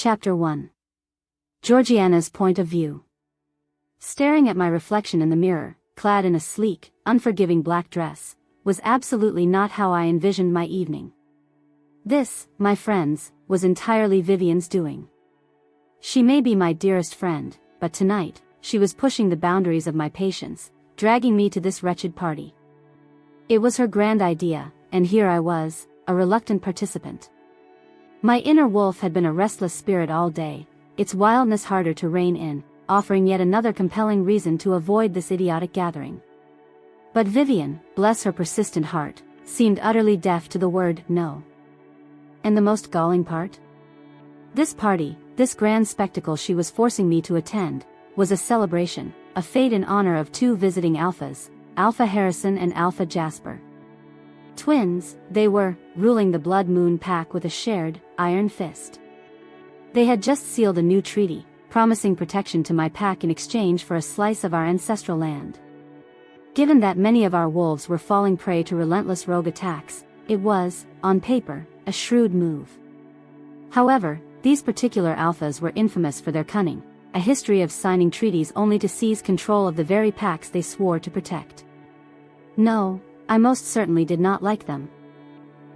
Chapter 1. Georgiana's Point of View. Staring at my reflection in the mirror, clad in a sleek, unforgiving black dress, was absolutely not how I envisioned my evening. This, my friends, was entirely Vivian's doing. She may be my dearest friend, but tonight, she was pushing the boundaries of my patience, dragging me to this wretched party. It was her grand idea, and here I was, a reluctant participant. My inner wolf had been a restless spirit all day, its wildness harder to rein in, offering yet another compelling reason to avoid this idiotic gathering. But Vivian, bless her persistent heart, seemed utterly deaf to the word no. And the most galling part? This party, this grand spectacle she was forcing me to attend, was a celebration, a fete in honor of two visiting alphas, Alpha Harrison and Alpha Jasper. Twins, they were, ruling the Blood Moon pack with a shared, iron fist. They had just sealed a new treaty, promising protection to my pack in exchange for a slice of our ancestral land. Given that many of our wolves were falling prey to relentless rogue attacks, it was, on paper, a shrewd move. However, these particular alphas were infamous for their cunning, a history of signing treaties only to seize control of the very packs they swore to protect. No, I most certainly did not like them.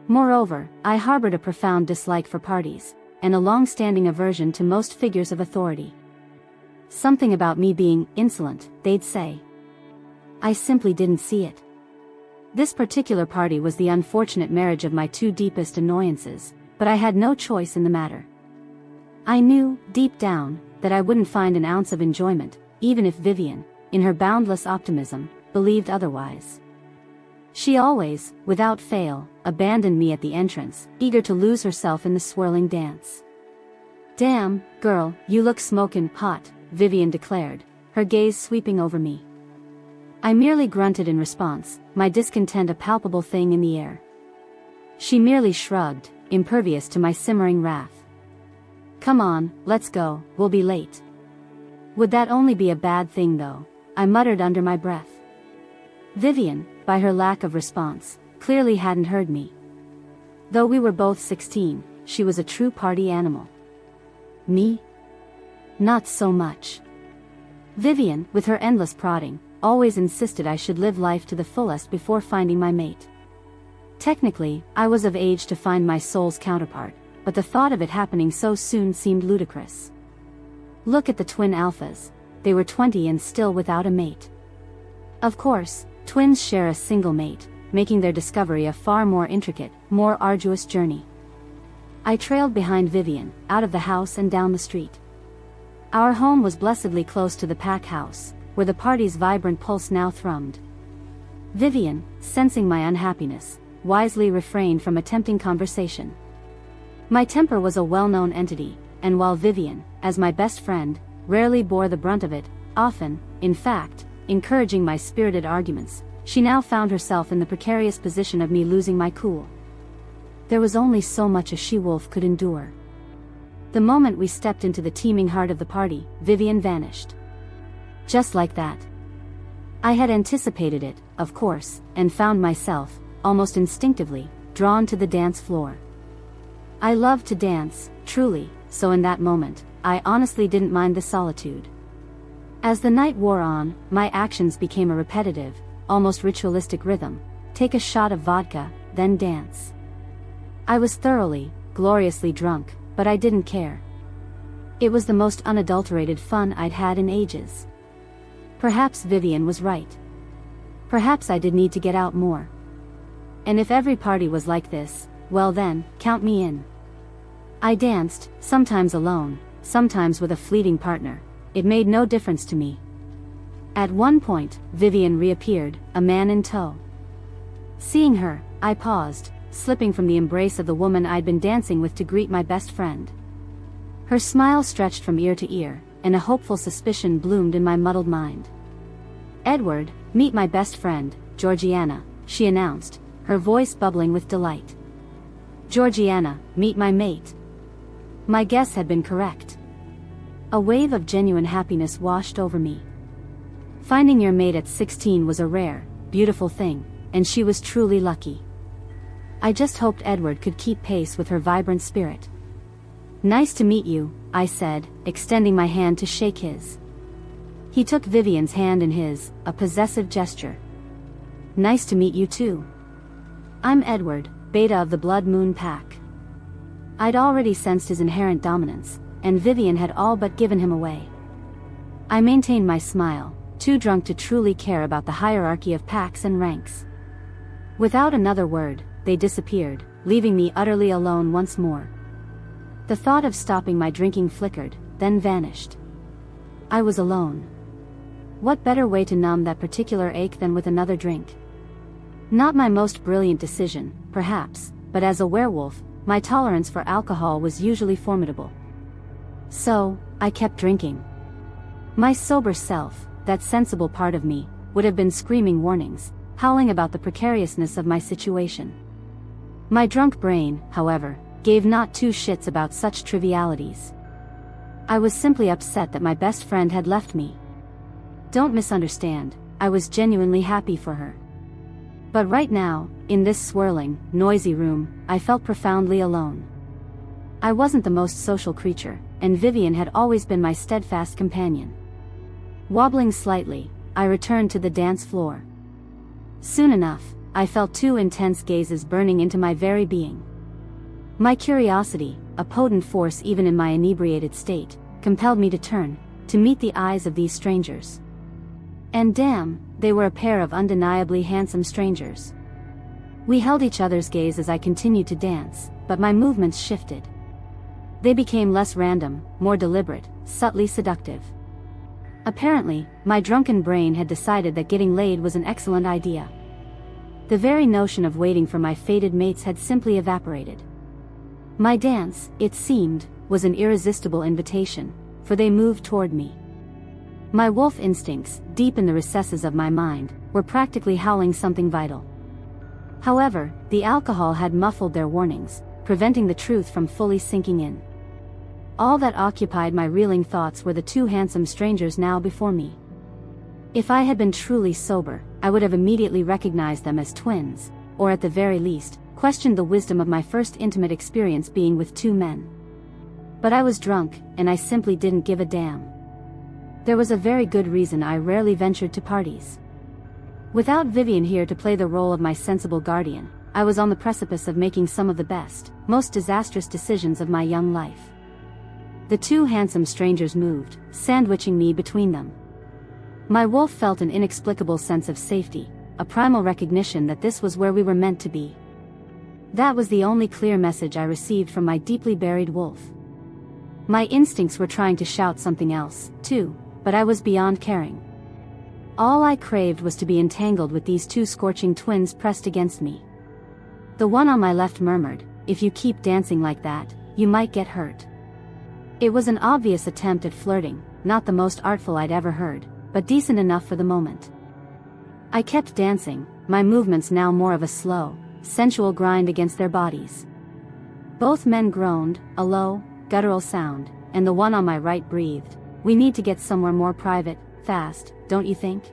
Moreover, I harbored a profound dislike for parties, and a long-standing aversion to most figures of authority. Something about me being insolent, they'd say. I simply didn't see it. This particular party was the unfortunate marriage of my two deepest annoyances, but I had no choice in the matter. I knew, deep down, that I wouldn't find an ounce of enjoyment, even if Vivian, in her boundless optimism, believed otherwise. She always, without fail, abandoned me at the entrance, eager to lose herself in the swirling dance. "Damn, girl, you look smokin' hot," Vivian declared, her gaze sweeping over me. I merely grunted in response, my discontent a palpable thing in the air. She merely shrugged, impervious to my simmering wrath. "Come on, let's go, we'll be late." Would that only be a bad thing though? I muttered under my breath. Vivian, by her lack of response, clearly hadn't heard me. Though we were both 16, she was a true party animal. Me? Not so much. Vivian, with her endless prodding, always insisted I should live life to the fullest before finding my mate. Technically, I was of age to find my soul's counterpart, but the thought of it happening so soon seemed ludicrous. Look at the twin alphas, they were 20 and still without a mate. Of course, twins share a single mate, making their discovery a far more intricate, more arduous journey. I trailed behind Vivian, out of the house and down the street. Our home was blessedly close to the pack house, where the party's vibrant pulse now thrummed. Vivian, sensing my unhappiness, wisely refrained from attempting conversation. My temper was a well-known entity, and while Vivian, as my best friend, rarely bore the brunt of it, often, in fact, encouraging my spirited arguments, she now found herself in the precarious position of me losing my cool. There was only so much a she-wolf could endure. The moment we stepped into the teeming heart of the party, Vivian vanished. Just like that. I had anticipated it, of course, and found myself, almost instinctively, drawn to the dance floor. I loved to dance, truly, so in that moment, I honestly didn't mind the solitude. As the night wore on, my actions became a repetitive, almost ritualistic rhythm: take a shot of vodka, then dance. I was thoroughly, gloriously drunk, but I didn't care. It was the most unadulterated fun I'd had in ages. Perhaps Vivian was right. Perhaps I did need to get out more. And if every party was like this, well then, count me in. I danced, sometimes alone, sometimes with a fleeting partner. It made no difference to me. At one point, Vivian reappeared, a man in tow. Seeing her, I paused, slipping from the embrace of the woman I'd been dancing with to greet my best friend. Her smile stretched from ear to ear, and a hopeful suspicion bloomed in my muddled mind. "Edward, meet my best friend, Georgiana," she announced, her voice bubbling with delight. "Georgiana, meet my mate." My guess had been correct. A wave of genuine happiness washed over me. Finding your mate at 16 was a rare, beautiful thing, and she was truly lucky. I just hoped Edward could keep pace with her vibrant spirit. "Nice to meet you," I said, extending my hand to shake his. He took Vivian's hand in his, a possessive gesture. "Nice to meet you too. I'm Edward, Beta of the Blood Moon Pack." I'd already sensed his inherent dominance, and Vivian had all but given him away. I maintained my smile, too drunk to truly care about the hierarchy of packs and ranks. Without another word, they disappeared, leaving me utterly alone once more. The thought of stopping my drinking flickered, then vanished. I was alone. What better way to numb that particular ache than with another drink? Not my most brilliant decision, perhaps, but as a werewolf, my tolerance for alcohol was usually formidable. So, I kept drinking. My sober self, that sensible part of me, would have been screaming warnings, howling about the precariousness of my situation. My drunk brain, however, gave not two shits about such trivialities. I was simply upset that my best friend had left me. Don't misunderstand, I was genuinely happy for her. But right now, in this swirling, noisy room, I felt profoundly alone. I wasn't the most social creature, and Vivian had always been my steadfast companion. Wobbling slightly, I returned to the dance floor. Soon enough, I felt two intense gazes burning into my very being. My curiosity, a potent force even in my inebriated state, compelled me to turn, to meet the eyes of these strangers. And damn, they were a pair of undeniably handsome strangers. We held each other's gaze as I continued to dance, but my movements shifted. They became less random, more deliberate, subtly seductive. Apparently, my drunken brain had decided that getting laid was an excellent idea. The very notion of waiting for my fated mates had simply evaporated. My dance, it seemed, was an irresistible invitation, for they moved toward me. My wolf instincts, deep in the recesses of my mind, were practically howling something vital. However, the alcohol had muffled their warnings, preventing the truth from fully sinking in. All that occupied my reeling thoughts were the two handsome strangers now before me. If I had been truly sober, I would have immediately recognized them as twins, or at the very least, questioned the wisdom of my first intimate experience being with two men. But I was drunk, and I simply didn't give a damn. There was a very good reason I rarely ventured to parties. Without Vivian here to play the role of my sensible guardian, I was on the precipice of making some of the best, most disastrous decisions of my young life. The two handsome strangers moved, sandwiching me between them. My wolf felt an inexplicable sense of safety, a primal recognition that this was where we were meant to be. That was the only clear message I received from my deeply buried wolf. My instincts were trying to shout something else, too, but I was beyond caring. All I craved was to be entangled with these two scorching twins pressed against me. The one on my left murmured, "If you keep dancing like that, you might get hurt." It was an obvious attempt at flirting, not the most artful I'd ever heard, but decent enough for the moment. I kept dancing, my movements now more of a slow, sensual grind against their bodies. Both men groaned, a low, guttural sound, and the one on my right breathed, "We need to get somewhere more private, fast, don't you think?"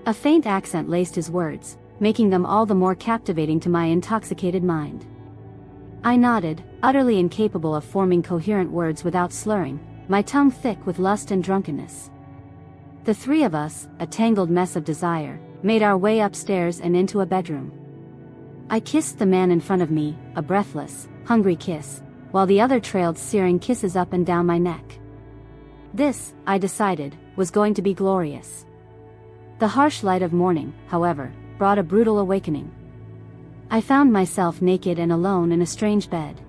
A faint accent laced his words, making them all the more captivating to my intoxicated mind. I nodded, utterly incapable of forming coherent words without slurring, my tongue thick with lust and drunkenness. The three of us, a tangled mess of desire, made our way upstairs and into a bedroom. I kissed the man in front of me, a breathless, hungry kiss, while the other trailed searing kisses up and down my neck. This, I decided, was going to be glorious. The harsh light of morning, however, brought a brutal awakening. I found myself naked and alone in a strange bed.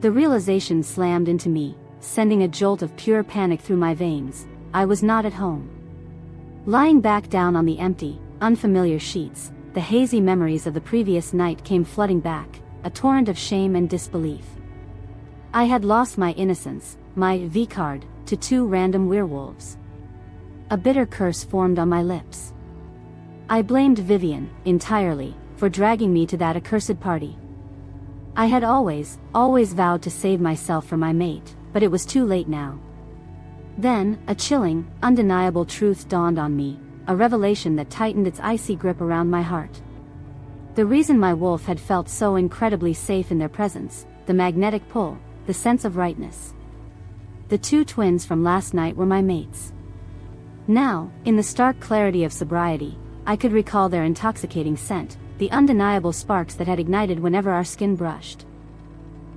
The realization slammed into me, sending a jolt of pure panic through my veins. I was not at home. Lying back down on the empty, unfamiliar sheets, the hazy memories of the previous night came flooding back, a torrent of shame and disbelief. I had lost my innocence, my V-card, to two random werewolves. A bitter curse formed on my lips. I blamed Vivian, entirely, for dragging me to that accursed party. I had always vowed to save myself for my mate, but it was too late now. Then, a chilling, undeniable truth dawned on me, a revelation that tightened its icy grip around my heart. The reason my wolf had felt so incredibly safe in their presence, the magnetic pull, the sense of rightness. The two twins from last night were my mates. Now, in the stark clarity of sobriety, I could recall their intoxicating scent, the undeniable sparks that had ignited whenever our skin brushed.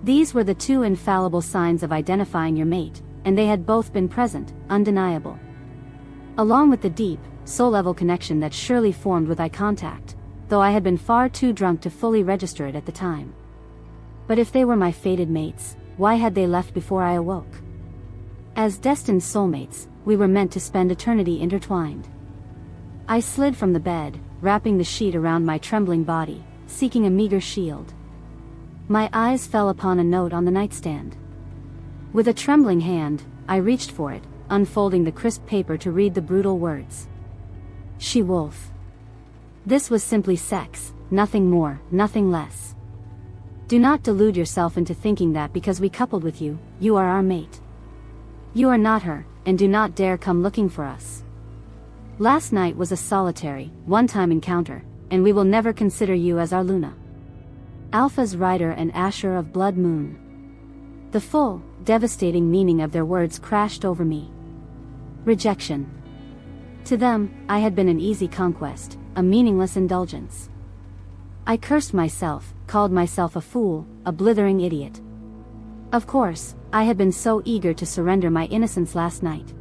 These were the two infallible signs of identifying your mate, and they had both been present, undeniable. Along with the deep, soul-level connection that surely formed with eye contact, though I had been far too drunk to fully register it at the time. But if they were my fated mates, why had they left before I awoke? As destined soulmates, we were meant to spend eternity intertwined. I slid from the bed, wrapping the sheet around my trembling body, seeking a meager shield. My eyes fell upon a note on the nightstand. With a trembling hand, I reached for it, unfolding the crisp paper to read the brutal words. She-wolf. This was simply sex, nothing more, nothing less. Do not delude yourself into thinking that because we coupled with you, you are our mate. You are not her, and do not dare come looking for us. Last night was a solitary, one-time encounter, and we will never consider you as our Luna. Alpha's rider and Asher of Blood Moon. The full, devastating meaning of their words crashed over me. Rejection. To them, I had been an easy conquest, a meaningless indulgence. I cursed myself, called myself a fool, a blithering idiot. Of course, I had been so eager to surrender my innocence last night.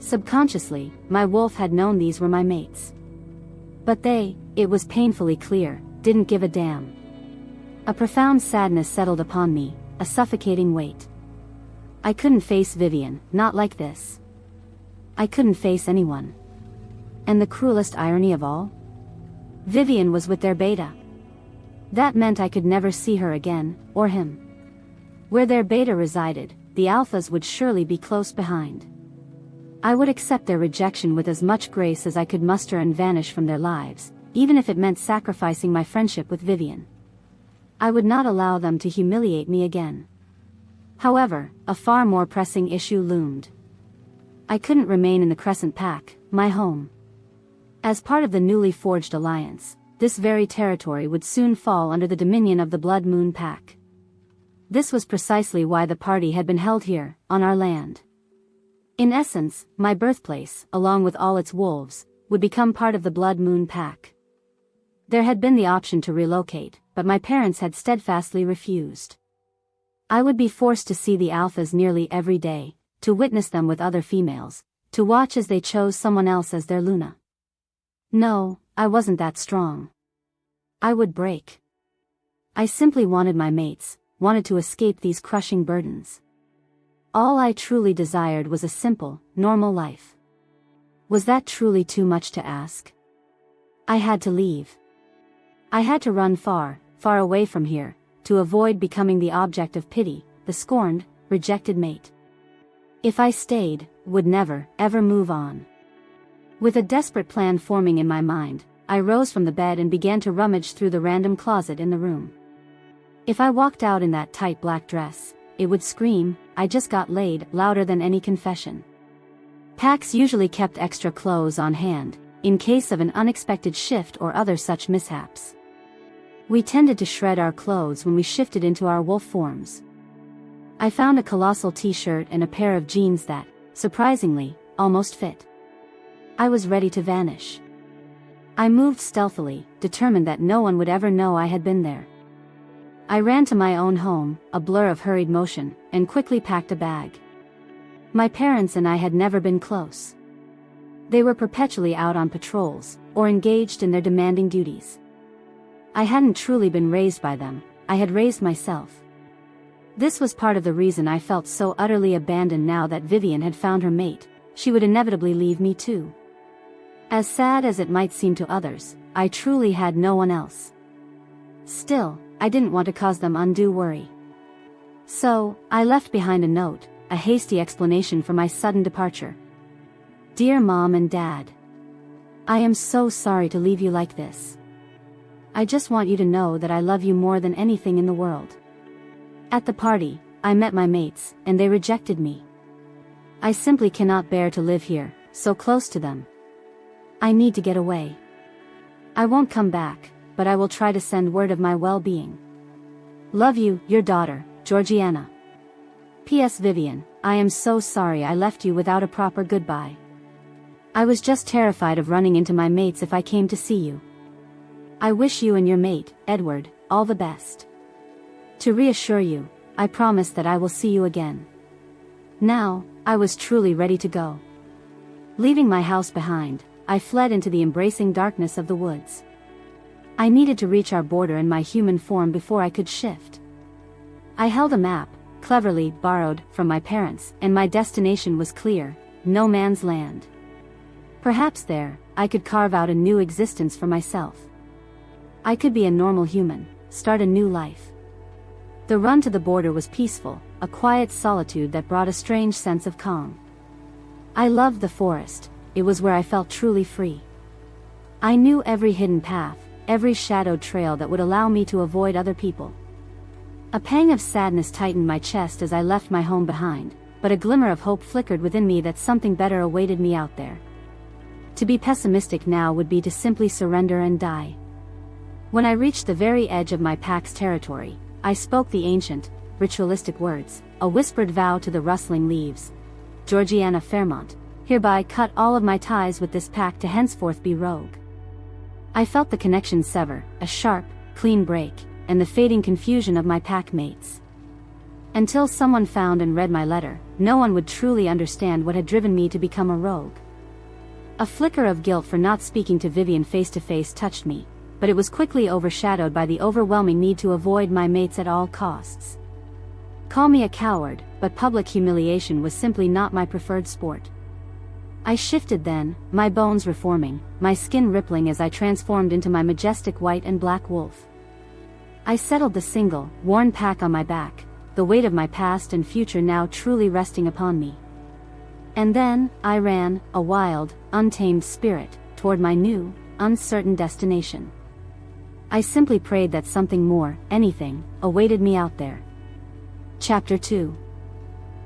Subconsciously, my wolf had known these were my mates. But they, it was painfully clear, didn't give a damn. A profound sadness settled upon me, a suffocating weight. I couldn't face Vivian, not like this. I couldn't face anyone. And the cruelest irony of all? Vivian was with their beta. That meant I could never see her again, or him. Where their beta resided, the alphas would surely be close behind. I would accept their rejection with as much grace as I could muster and vanish from their lives, even if it meant sacrificing my friendship with Vivian. I would not allow them to humiliate me again. However, a far more pressing issue loomed. I couldn't remain in the Crescent Pack, my home. As part of the newly forged alliance, this very territory would soon fall under the dominion of the Blood Moon Pack. This was precisely why the party had been held here, on our land. In essence, my birthplace, along with all its wolves, would become part of the Blood Moon Pack. There had been the option to relocate, but my parents had steadfastly refused. I would be forced to see the alphas nearly every day, to witness them with other females, to watch as they chose someone else as their Luna. No, I wasn't that strong. I would break. I simply wanted my mates, wanted to escape these crushing burdens. All I truly desired was a simple, normal life. Was that truly too much to ask? I had to leave. I had to run far, far away from here, to avoid becoming the object of pity, the scorned, rejected mate. If I stayed, would never, ever move on. With a desperate plan forming in my mind, I rose from the bed and began to rummage through the random closet in the room. If I walked out in that tight black dress, it would scream, "I just got laid," louder than any confession. Packs usually kept extra clothes on hand, in case of an unexpected shift or other such mishaps. We tended to shred our clothes when we shifted into our wolf forms. I found a colossal t-shirt and a pair of jeans that, surprisingly, almost fit. I was ready to vanish. I moved stealthily, determined that no one would ever know I had been there. I ran to my own home, a blur of hurried motion, and quickly packed a bag. My parents and I had never been close. They were perpetually out on patrols, or engaged in their demanding duties. I hadn't truly been raised by them, I had raised myself. This was part of the reason I felt so utterly abandoned now that Vivian had found her mate. She would inevitably leave me too. As sad as it might seem to others, I truly had no one else. Still, I didn't want to cause them undue worry. So, I left behind a note, a hasty explanation for my sudden departure. Dear Mom and Dad, I am so sorry to leave you like this. I just want you to know that I love you more than anything in the world. At the party, I met my mates, and they rejected me. I simply cannot bear to live here, so close to them. I need to get away. I won't come back, but I will try to send word of my well-being. Love you, your daughter, Georgiana. P.S. Vivian, I am so sorry I left you without a proper goodbye. I was just terrified of running into my mates if I came to see you. I wish you and your mate, Edward, all the best. To reassure you, I promise that I will see you again. Now, I was truly ready to go. Leaving my house behind, I fled into the embracing darkness of the woods. I needed to reach our border in my human form before I could shift. I held a map, cleverly borrowed from my parents, and my destination was clear: no man's land. Perhaps there, I could carve out a new existence for myself. I could be a normal human, start a new life. The run to the border was peaceful, a quiet solitude that brought a strange sense of calm. I loved the forest, it was where I felt truly free. I knew every hidden path, every shadowed trail that would allow me to avoid other people. A pang of sadness tightened my chest as I left my home behind, but a glimmer of hope flickered within me that something better awaited me out there. To be pessimistic now would be to simply surrender and die. When I reached the very edge of my pack's territory, I spoke the ancient, ritualistic words, a whispered vow to the rustling leaves. Georgiana Fairmont, hereby cut all of my ties with this pack to henceforth be rogue. I felt the connection sever, a sharp, clean break, and the fading confusion of my pack mates. Until someone found and read my letter, no one would truly understand what had driven me to become a rogue. A flicker of guilt for not speaking to Vivian face to face touched me, but it was quickly overshadowed by the overwhelming need to avoid my mates at all costs. Call me a coward, but public humiliation was simply not my preferred sport. I shifted then, my bones reforming, my skin rippling as I transformed into my majestic white and black wolf. I settled the single, worn pack on my back, the weight of my past and future now truly resting upon me. And then, I ran, a wild, untamed spirit, toward my new, uncertain destination. I simply prayed that something more, anything, awaited me out there. Chapter 2.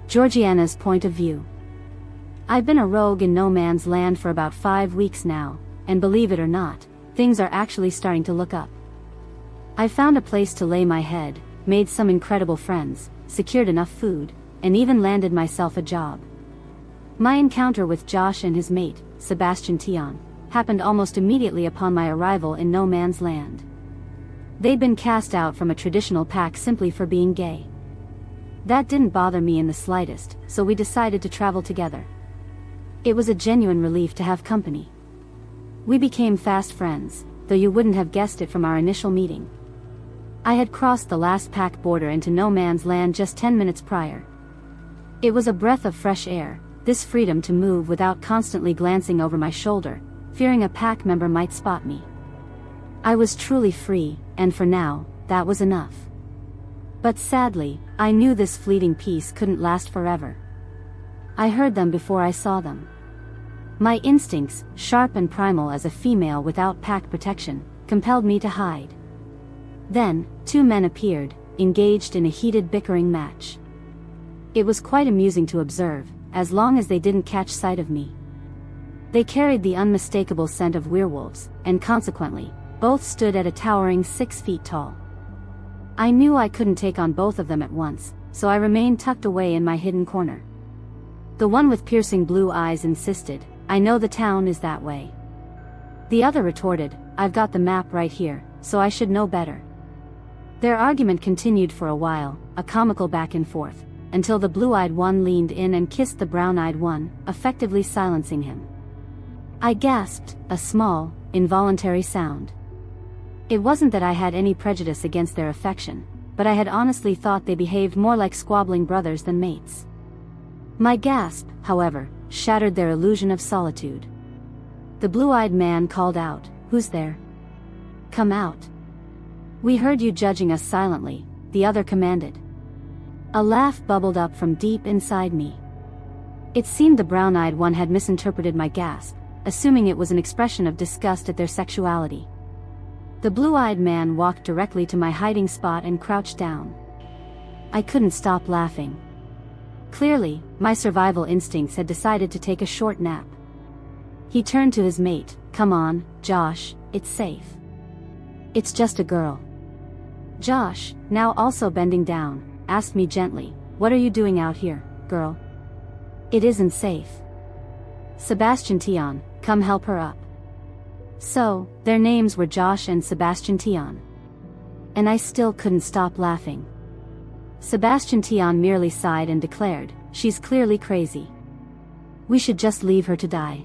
Georgiana's point of view. I've been a rogue in no man's land for about 5 weeks now, and believe it or not, things are actually starting to look up. I found a place to lay my head, made some incredible friends, secured enough food, and even landed myself a job. My encounter with Josh and his mate, Sebastian Tion, happened almost immediately upon my arrival in no man's land. They'd been cast out from a traditional pack simply for being gay. That didn't bother me in the slightest, so we decided to travel together. It was a genuine relief to have company. We became fast friends, though you wouldn't have guessed it from our initial meeting. I had crossed the last pack border into no man's land just 10 minutes prior. It was a breath of fresh air, this freedom to move without constantly glancing over my shoulder, fearing a pack member might spot me. I was truly free, and for now, that was enough. But sadly, I knew this fleeting peace couldn't last forever. I heard them before I saw them. My instincts, sharp and primal as a female without pack protection, compelled me to hide. Then, 2 men appeared, engaged in a heated bickering match. It was quite amusing to observe, as long as they didn't catch sight of me. They carried the unmistakable scent of werewolves, and consequently, both stood at a towering 6 feet tall. I knew I couldn't take on both of them at once, so I remained tucked away in my hidden corner. The one with piercing blue eyes insisted, "I know the town is that way." The other retorted, "I've got the map right here, so I should know better." Their argument continued for a while, a comical back and forth, until the blue-eyed one leaned in and kissed the brown-eyed one, effectively silencing him. I gasped, a small, involuntary sound. It wasn't that I had any prejudice against their affection, but I had honestly thought they behaved more like squabbling brothers than mates. My gasp, however, shattered their illusion of solitude. The blue-eyed man called out, "Who's there? Come out. We heard you judging us silently," the other commanded. A laugh bubbled up from deep inside me. It seemed the brown-eyed one had misinterpreted my gasp, assuming it was an expression of disgust at their sexuality. The blue-eyed man walked directly to my hiding spot and crouched down. I couldn't stop laughing. Clearly, my survival instincts had decided to take a short nap. He turned to his mate, "Come on, Josh, it's safe. It's just a girl." Josh, now also bending down, asked me gently, "What are you doing out here, girl? It isn't safe. Sebastian Tion, come help her up." So, their names were Josh and Sebastian Tion. And I still couldn't stop laughing. Sebastian Tion merely sighed and declared, "She's clearly crazy. We should just leave her to die."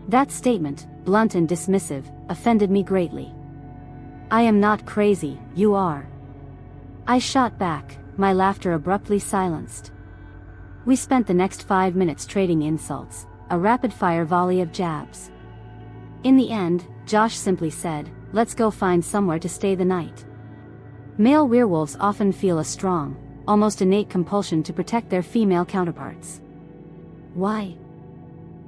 That statement, blunt and dismissive, offended me greatly. "I am not crazy, you are." I shot back, my laughter abruptly silenced. We spent the next 5 minutes trading insults, a rapid-fire volley of jabs. In the end, Josh simply said, "Let's go find somewhere to stay the night." Male werewolves often feel a strong, almost innate compulsion to protect their female counterparts. Why?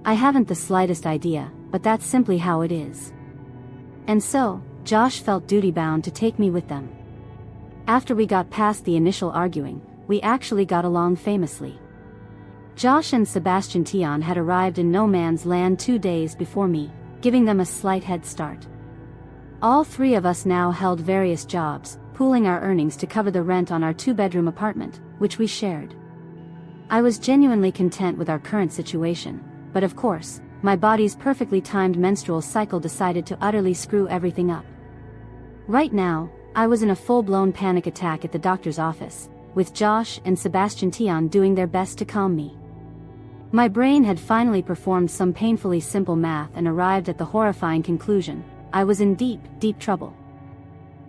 I haven't the slightest idea, but that's simply how it is. And so, Josh felt duty-bound to take me with them. After we got past the initial arguing, we actually got along famously. Josh and Sebastian Tion had arrived in no man's land 2 days before me, giving them a slight head start. All three of us now held various jobs, pooling our earnings to cover the rent on our 2-bedroom apartment, which we shared. I was genuinely content with our current situation, but of course, my body's perfectly timed menstrual cycle decided to utterly screw everything up. Right now, I was in a full-blown panic attack at the doctor's office, with Josh and Sebastian Tion doing their best to calm me. My brain had finally performed some painfully simple math and arrived at the horrifying conclusion: I was in deep, deep trouble.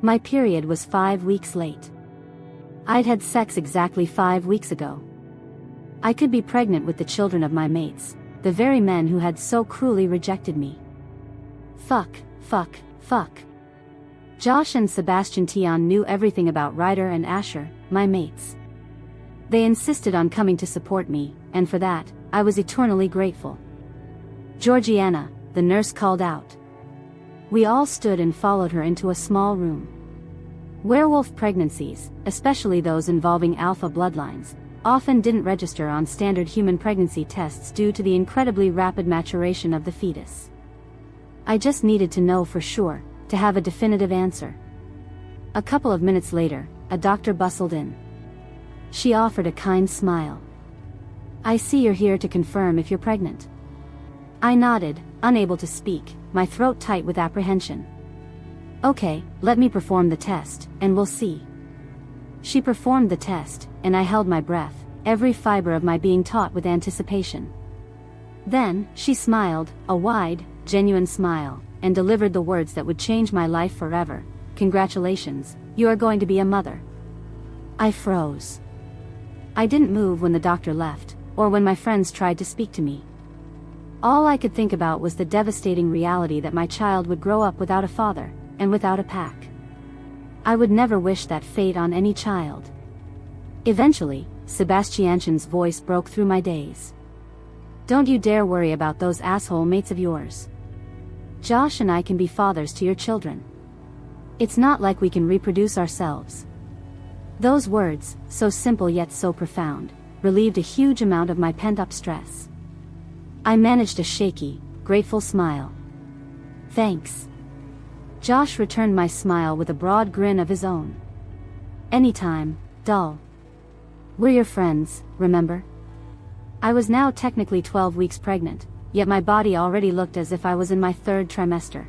My period was 5 weeks late. I'd had sex exactly 5 weeks ago. I could be pregnant with the children of my mates, the very men who had so cruelly rejected me. Fuck, fuck, fuck. Josh and Sebastian Tion knew everything about Ryder and Asher, my mates. They insisted on coming to support me, and for that, I was eternally grateful. "Georgiana," the nurse called out. We all stood and followed her into a small room. Werewolf pregnancies, especially those involving alpha bloodlines, often didn't register on standard human pregnancy tests due to the incredibly rapid maturation of the fetus. I just needed to know for sure, to have a definitive answer. A couple of minutes later, a doctor bustled in. She offered a kind smile. "I see you're here to confirm if you're pregnant." I nodded, unable to speak, my throat tight with apprehension. "Okay, let me perform the test, and we'll see." She performed the test, and I held my breath, every fiber of my being taut with anticipation. Then, she smiled, a wide, genuine smile, and delivered the words that would change my life forever: "Congratulations, you are going to be a mother." I froze. I didn't move when the doctor left, or when my friends tried to speak to me. All I could think about was the devastating reality that my child would grow up without a father, and without a pack. I would never wish that fate on any child. Eventually, Sebastian's voice broke through my daze. "Don't you dare worry about those asshole mates of yours. Josh and I can be fathers to your children. It's not like we can reproduce ourselves." Those words, so simple yet so profound, relieved a huge amount of my pent-up stress. I managed a shaky, grateful smile. "Thanks." Josh returned my smile with a broad grin of his own. "Anytime, doll. We're your friends, remember?" I was now technically 12 weeks pregnant, yet my body already looked as if I was in my 3rd trimester.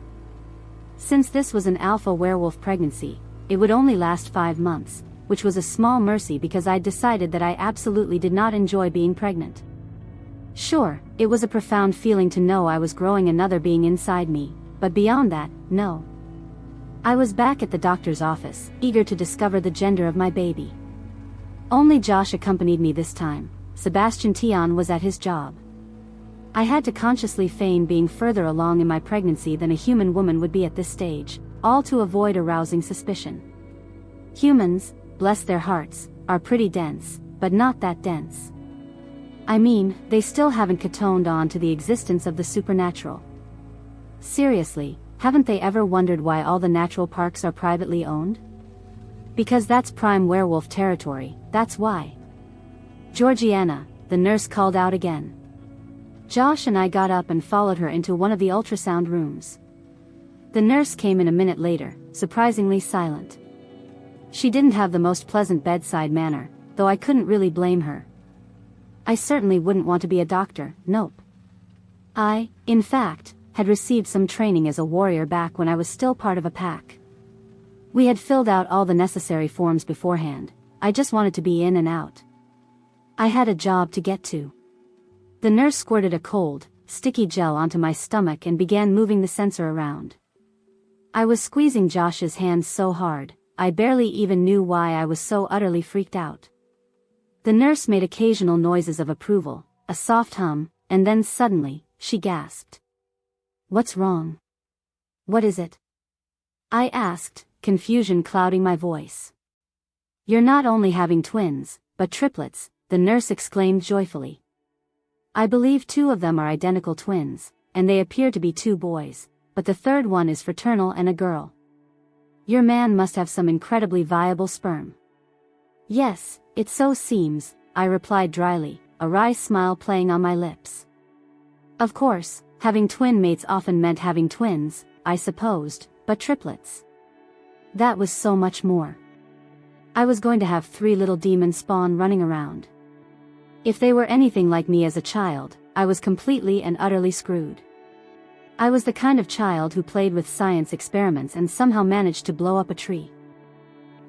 Since this was an alpha werewolf pregnancy, it would only last 5 months, which was a small mercy because I'd decided that I absolutely did not enjoy being pregnant. Sure, it was a profound feeling to know I was growing another being inside me, but beyond that, no. I was back at the doctor's office, eager to discover the gender of my baby. Only Josh accompanied me this time. Sebastian Tion was at his job. I had to consciously feign being further along in my pregnancy than a human woman would be at this stage, all to avoid arousing suspicion. Humans, bless their hearts, are pretty dense, but not that dense. I mean, they still haven't catoned on to the existence of the supernatural. Seriously, haven't they ever wondered why all the natural parks are privately owned? Because that's prime werewolf territory, that's why. "Georgiana," the nurse called out again. Josh and I got up and followed her into one of the ultrasound rooms. The nurse came in a minute later, surprisingly silent. She didn't have the most pleasant bedside manner, though I couldn't really blame her. I certainly wouldn't want to be a doctor, nope. I, in fact, had received some training as a warrior back when I was still part of a pack. We had filled out all the necessary forms beforehand. I just wanted to be in and out. I had a job to get to. The nurse squirted a cold, sticky gel onto my stomach and began moving the sensor around. I was squeezing Josh's hands so hard, I barely even knew why I was so utterly freaked out. The nurse made occasional noises of approval, a soft hum, and then suddenly, she gasped. "What's wrong? What is it?" I asked, confusion clouding my voice. "You're not only having twins, but triplets," the nurse exclaimed joyfully. "I believe 2 of them are identical twins, and they appear to be 2 boys, but the third one is fraternal and a girl. Your man must have some incredibly viable sperm." "Yes, it so seems," I replied dryly, a wry smile playing on my lips. Of course, having twin mates often meant having twins, I supposed, but triplets. That was so much more. I was going to have 3 little demon spawn running around. If they were anything like me as a child, I was completely and utterly screwed. I was the kind of child who played with science experiments and somehow managed to blow up a tree.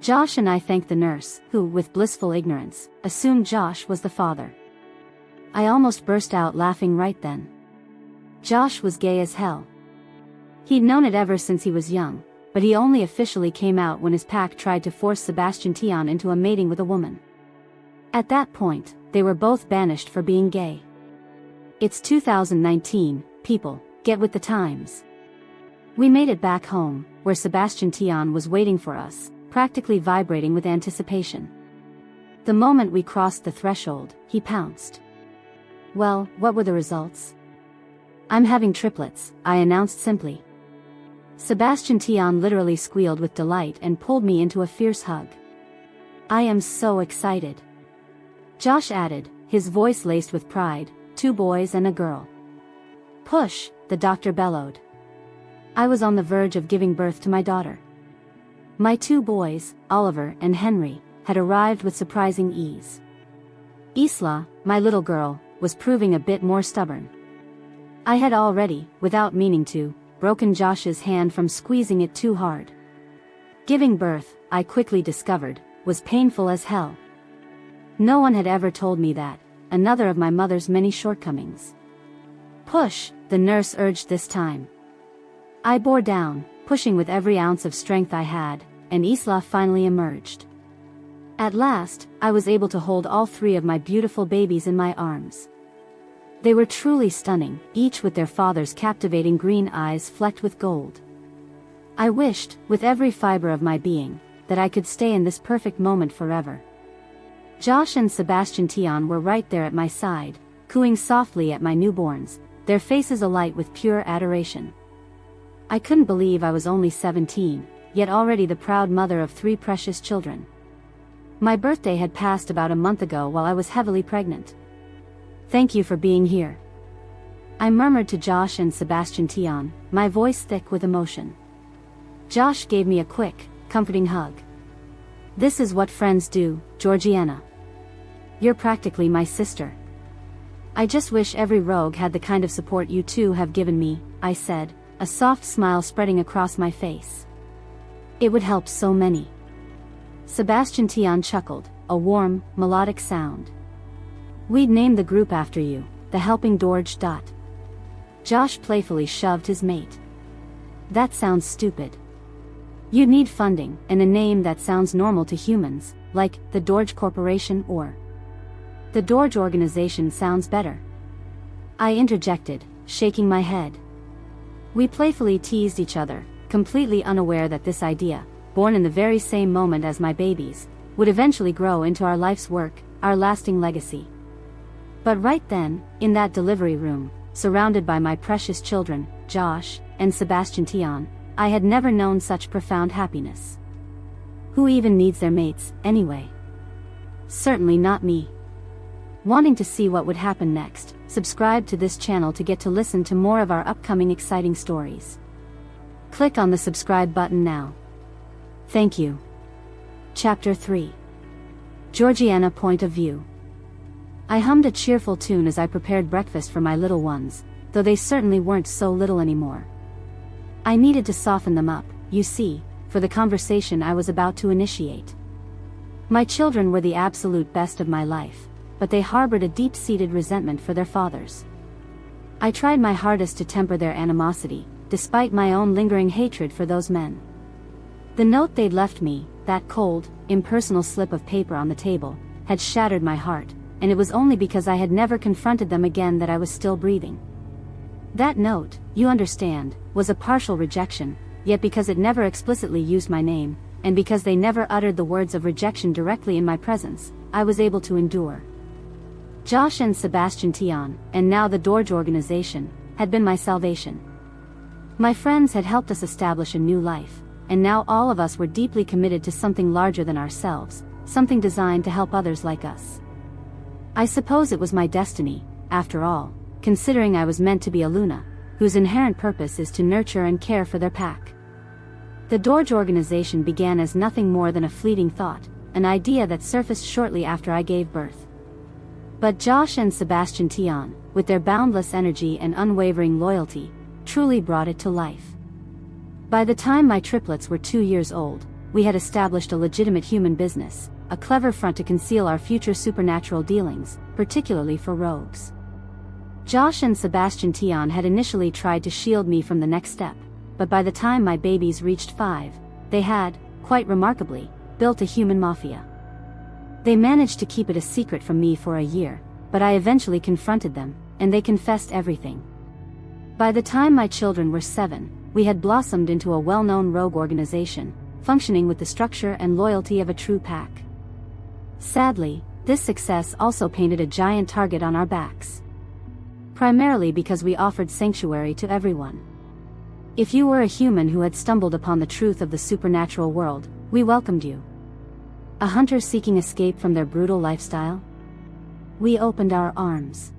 Josh and I thanked the nurse, who, with blissful ignorance, assumed Josh was the father. I almost burst out laughing right then. Josh was gay as hell. He'd known it ever since he was young, but he only officially came out when his pack tried to force Sebastian Tion into a mating with a woman. At that point, they were both banished for being gay. It's 2019, people, get with the times. We made it back home, where Sebastian Tion was waiting for us, practically vibrating with anticipation. The moment we crossed the threshold, he pounced. Well, what were the results? "I'm having triplets," I announced simply. Sebastian Tion literally squealed with delight and pulled me into a fierce hug. "I am so excited." Josh added, his voice laced with pride, 2 boys and a girl. "Push," the doctor bellowed. I was on the verge of giving birth to my daughter. My 2 boys, Oliver and Henry, had arrived with surprising ease. Isla, my little girl, was proving a bit more stubborn. I had already, without meaning to, broken Josh's hand from squeezing it too hard. Giving birth, I quickly discovered, was painful as hell. No one had ever told me that, another of my mother's many shortcomings. "Push," the nurse urged this time. I bore down, pushing with every ounce of strength I had, and Isla finally emerged. At last, I was able to hold all 3 of my beautiful babies in my arms. They were truly stunning, each with their father's captivating green eyes flecked with gold. I wished, with every fiber of my being, that I could stay in this perfect moment forever. Josh and Sebastian Tion were right there at my side, cooing softly at my newborns, their faces alight with pure adoration. I couldn't believe I was only 17, yet already the proud mother of 3 precious children. My birthday had passed about a month ago while I was heavily pregnant. "Thank you for being here," I murmured to Josh and Sebastian Tion, my voice thick with emotion. Josh gave me a quick, comforting hug. "This is what friends do, Georgiana. You're practically my sister. I just wish every rogue had the kind of support you 2 have given me," I said, a soft smile spreading across my face. "It would help so many." Sebastian Tion chuckled, a warm, melodic sound. "We'd name the group after you, the Helping Dorge. Josh playfully shoved his mate. "That sounds stupid. You'd need funding, and a name that sounds normal to humans, like the Dorge Corporation or the Dorge Organization sounds better," I interjected, shaking my head. We playfully teased each other, completely unaware that this idea, born in the very same moment as my babies, would eventually grow into our life's work, our lasting legacy. But right then, in that delivery room, surrounded by my precious children, Josh and Sebastian Tion, I had never known such profound happiness. Who even needs their mates, anyway? Certainly not me. Wanting to see what would happen next, subscribe to this channel to get to listen to more of our upcoming exciting stories. Click on the subscribe button now. Thank you. Chapter 3. Georgiana point of view. I hummed a cheerful tune as I prepared breakfast for my little ones, though they certainly weren't so little anymore. I needed to soften them up, you see, for the conversation I was about to initiate. My children were the absolute best of my life, but they harbored a deep-seated resentment for their fathers. I tried my hardest to temper their animosity, despite my own lingering hatred for those men. The note they'd left me, that cold, impersonal slip of paper on the table, had shattered my heart, and it was only because I had never confronted them again that I was still breathing. That note, you understand, was a partial rejection, yet because it never explicitly used my name, and because they never uttered the words of rejection directly in my presence, I was able to endure. Josh and Sebastian Tion, and now the Dorge Organization, had been my salvation. My friends had helped us establish a new life, and now all of us were deeply committed to something larger than ourselves, something designed to help others like us. I suppose it was my destiny, after all, considering I was meant to be a Luna, whose inherent purpose is to nurture and care for their pack. The Dorge Organization began as nothing more than a fleeting thought, an idea that surfaced shortly after I gave birth. But Josh and Sebastian Tion, with their boundless energy and unwavering loyalty, truly brought it to life. By the time my triplets were 2 years old, we had established a legitimate human business, a clever front to conceal our future supernatural dealings, particularly for rogues. Josh and Sebastian Tion had initially tried to shield me from the next step, but by the time my babies reached 5, they had, quite remarkably, built a human mafia. They managed to keep it a secret from me for a year, but I eventually confronted them, and they confessed everything. By the time my children were 7, we had blossomed into a well-known rogue organization, functioning with the structure and loyalty of a true pack. Sadly, this success also painted a giant target on our backs. Primarily because we offered sanctuary to everyone. If you were a human who had stumbled upon the truth of the supernatural world, we welcomed you. A hunter seeking escape from their brutal lifestyle? We opened our arms.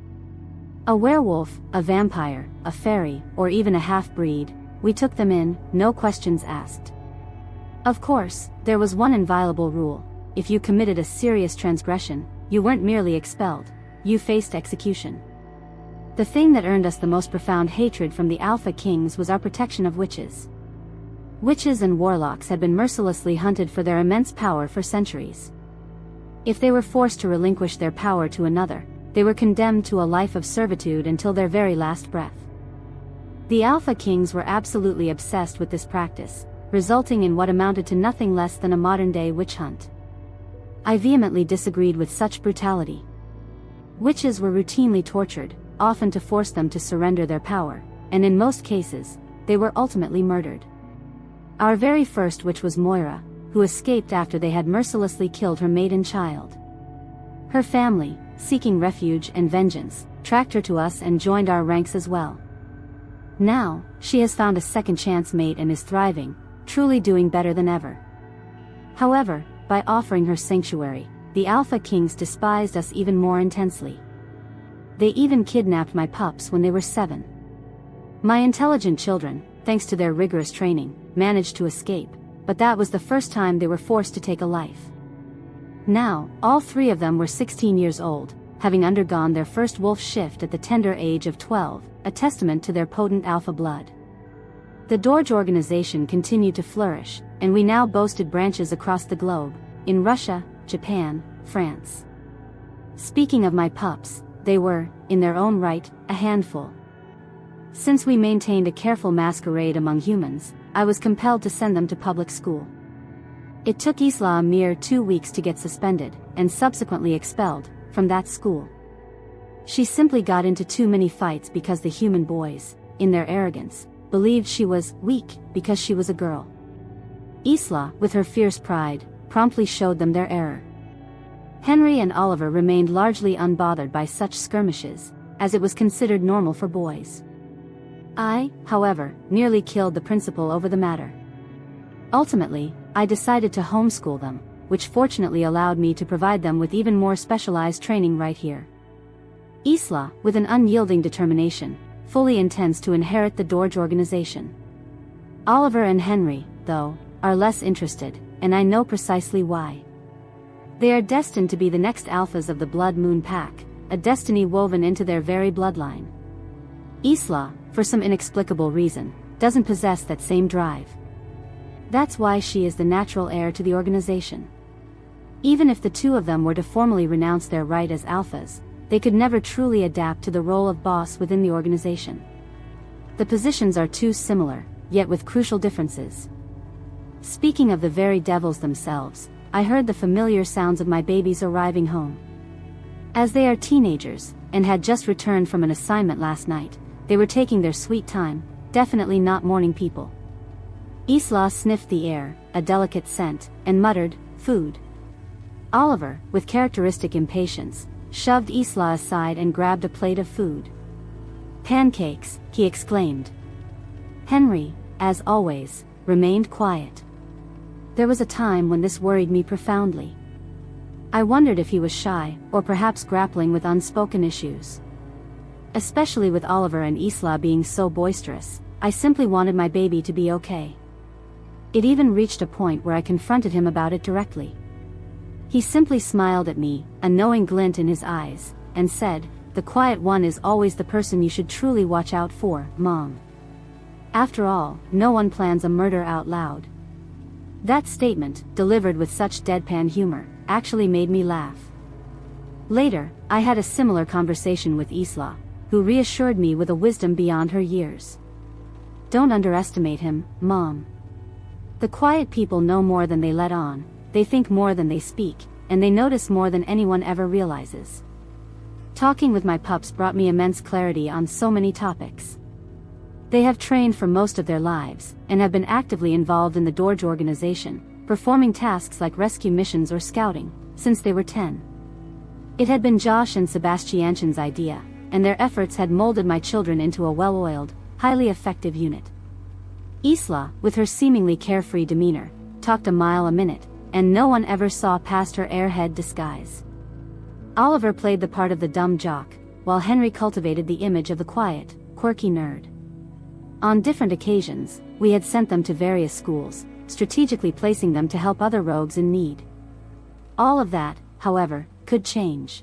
A werewolf, a vampire, a fairy, or even a half-breed, we took them in, no questions asked. Of course, there was one inviolable rule: if you committed a serious transgression, you weren't merely expelled, you faced execution. The thing that earned us the most profound hatred from the Alpha Kings was our protection of witches. Witches and warlocks had been mercilessly hunted for their immense power for centuries. If they were forced to relinquish their power to another, they were condemned to a life of servitude until their very last breath. The Alpha Kings were absolutely obsessed with this practice, resulting in what amounted to nothing less than a modern-day witch hunt. I vehemently disagreed with such brutality. Witches were routinely tortured, often to force them to surrender their power, and in most cases, they were ultimately murdered. Our very first witch was Moira, who escaped after they had mercilessly killed her maiden child. Her family, seeking refuge and vengeance, tracked her to us and joined our ranks as well. Now, she has found a second-chance mate and is thriving, truly doing better than ever. However, by offering her sanctuary, the Alpha Kings despised us even more intensely. They even kidnapped my pups when they were 7. My intelligent children, thanks to their rigorous training, managed to escape, but that was the first time they were forced to take a life. Now, all 3 of them were 16 years old, having undergone their first wolf shift at the tender age of 12, a testament to their potent alpha blood. The Dorge Organization continued to flourish, and we now boasted branches across the globe, in Russia, Japan, France. Speaking of my pups, they were, in their own right, a handful. Since we maintained a careful masquerade among humans, I was compelled to send them to public school. It took Isla a mere 2 weeks to get suspended, and subsequently expelled, from that school. She simply got into too many fights because the human boys, in their arrogance, believed she was weak because she was a girl. Isla, with her fierce pride, promptly showed them their error. Henry and Oliver remained largely unbothered by such skirmishes, as it was considered normal for boys. I, however, nearly killed the principal over the matter. Ultimately, I decided to homeschool them, which fortunately allowed me to provide them with even more specialized training right here. Isla, with an unyielding determination, fully intends to inherit the Dorge Organization. Oliver and Henry, though, are less interested, and I know precisely why. They are destined to be the next alphas of the Blood Moon Pack, a destiny woven into their very bloodline. Isla, for some inexplicable reason, doesn't possess that same drive. That's why she is the natural heir to the organization. Even if the two of them were to formally renounce their right as alphas, they could never truly adapt to the role of boss within the organization. The positions are too similar, yet with crucial differences. Speaking of the very devils themselves, I heard the familiar sounds of my babies arriving home. As they are teenagers, and had just returned from an assignment last night, they were taking their sweet time, definitely not morning people. Isla sniffed the air, a delicate scent, and muttered, "Food." Oliver, with characteristic impatience, shoved Isla aside and grabbed a plate of food. "Pancakes," he exclaimed. Henry, as always, remained quiet. There was a time when this worried me profoundly. I wondered if he was shy, or perhaps grappling with unspoken issues. Especially with Oliver and Isla being so boisterous, I simply wanted my baby to be okay. It even reached a point where I confronted him about it directly. He simply smiled at me, a knowing glint in his eyes, and said, "The quiet one is always the person you should truly watch out for, Mom. After all, no one plans a murder out loud." That statement, delivered with such deadpan humor, actually made me laugh. Later, I had a similar conversation with Isla, who reassured me with a wisdom beyond her years. "Don't underestimate him, Mom. The quiet people know more than they let on, they think more than they speak, and they notice more than anyone ever realizes." Talking with my pups brought me immense clarity on so many topics. They have trained for most of their lives, and have been actively involved in the Dorge Organization, performing tasks like rescue missions or scouting, since they were 10. It had been Josh and Sebastian's idea, and their efforts had molded my children into a well-oiled, highly effective unit. Isla, with her seemingly carefree demeanor, talked a mile a minute, and no one ever saw past her airhead disguise. Oliver played the part of the dumb jock, while Henry cultivated the image of the quiet, quirky nerd. On different occasions, we had sent them to various schools, strategically placing them to help other rogues in need. All of that, however, could change.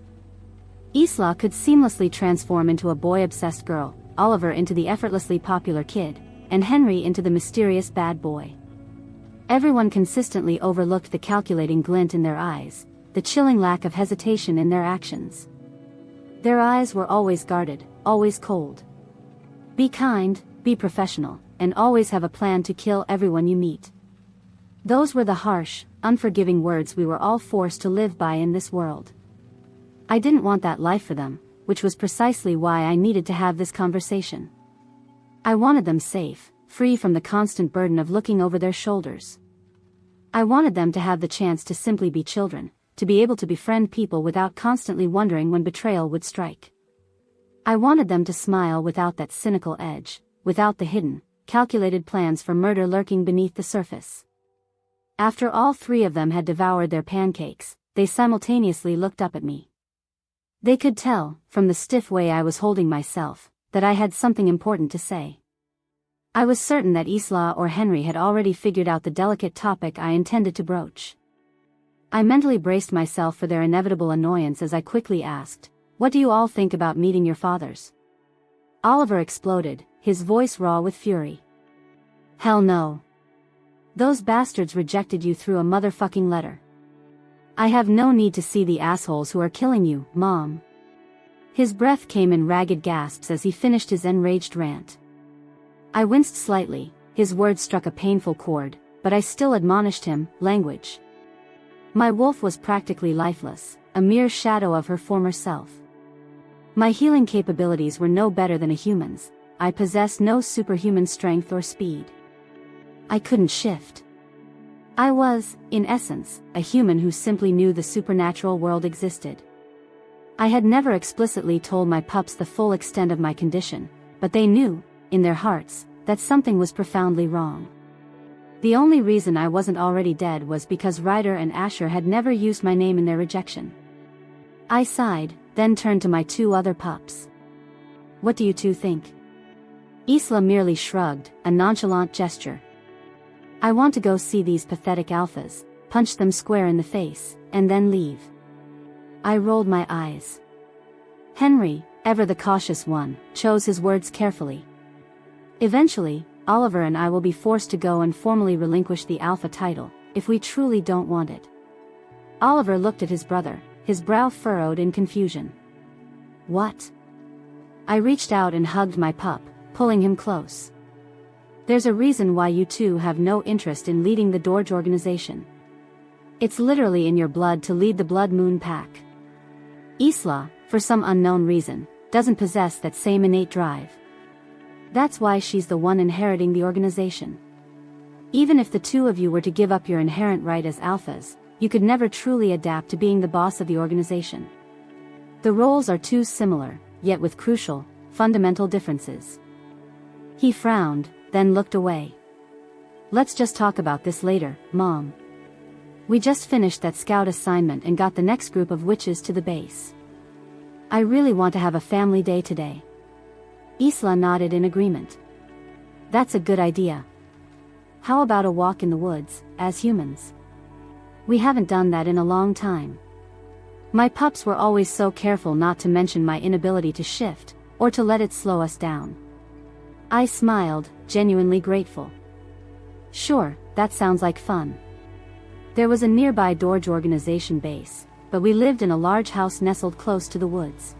Isla could seamlessly transform into a boy-obsessed girl, Oliver into the effortlessly popular kid, and Henry into the mysterious bad boy. Everyone consistently overlooked the calculating glint in their eyes, the chilling lack of hesitation in their actions. Their eyes were always guarded, always cold. Be kind, be professional, and always have a plan to kill everyone you meet. Those were the harsh, unforgiving words we were all forced to live by in this world. I didn't want that life for them, which was precisely why I needed to have this conversation. I wanted them safe, free from the constant burden of looking over their shoulders. I wanted them to have the chance to simply be children, to be able to befriend people without constantly wondering when betrayal would strike. I wanted them to smile without that cynical edge, without the hidden, calculated plans for murder lurking beneath the surface. After all three of them had devoured their pancakes, they simultaneously looked up at me. They could tell, from the stiff way I was holding myself, that I had something important to say. I was certain that Isla or Henry had already figured out the delicate topic I intended to broach. I mentally braced myself for their inevitable annoyance as I quickly asked, "What do you all think about meeting your fathers?" Oliver exploded, his voice raw with fury. "Hell no. Those bastards rejected you through a motherfucking letter. I have no need to see the assholes who are killing you, Mom." His breath came in ragged gasps as he finished his enraged rant. I winced slightly, his words struck a painful chord, but I still admonished him, "Language." My wolf was practically lifeless, a mere shadow of her former self. My healing capabilities were no better than a human's, I possessed no superhuman strength or speed. I couldn't shift. I was, in essence, a human who simply knew the supernatural world existed. I had never explicitly told my pups the full extent of my condition, but they knew, in their hearts, that something was profoundly wrong. The only reason I wasn't already dead was because Ryder and Asher had never used my name in their rejection. I sighed, then turned to my two other pups. "What do you two think?" Isla merely shrugged, a nonchalant gesture. "I want to go see these pathetic alphas," punch them square in the face, and then leave. I rolled my eyes. Henry, ever the cautious one, chose his words carefully. Eventually, Oliver and I will be forced to go and formally relinquish the Alpha title, if we truly don't want it. Oliver looked at his brother, his brow furrowed in confusion. What? I reached out and hugged my pup, pulling him close. There's a reason why you two have no interest in leading the Dorge Organization. It's literally in your blood to lead the Blood Moon Pack. Isla, for some unknown reason, doesn't possess that same innate drive. That's why she's the one inheriting the organization. Even if the two of you were to give up your inherent right as alphas, you could never truly adapt to being the boss of the organization. The roles are too similar, yet with crucial, fundamental differences. He frowned, then looked away. Let's just talk about this later, Mom. We just finished that scout assignment and got the next group of witches to the base. I really want to have a family day today. Isla nodded in agreement. That's a good idea. How about a walk in the woods, as humans? We haven't done that in a long time. My pups were always so careful not to mention my inability to shift, or to let it slow us down. I smiled, genuinely grateful. Sure, that sounds like fun. There was a nearby Dorge Organization base, but we lived in a large house nestled close to the woods.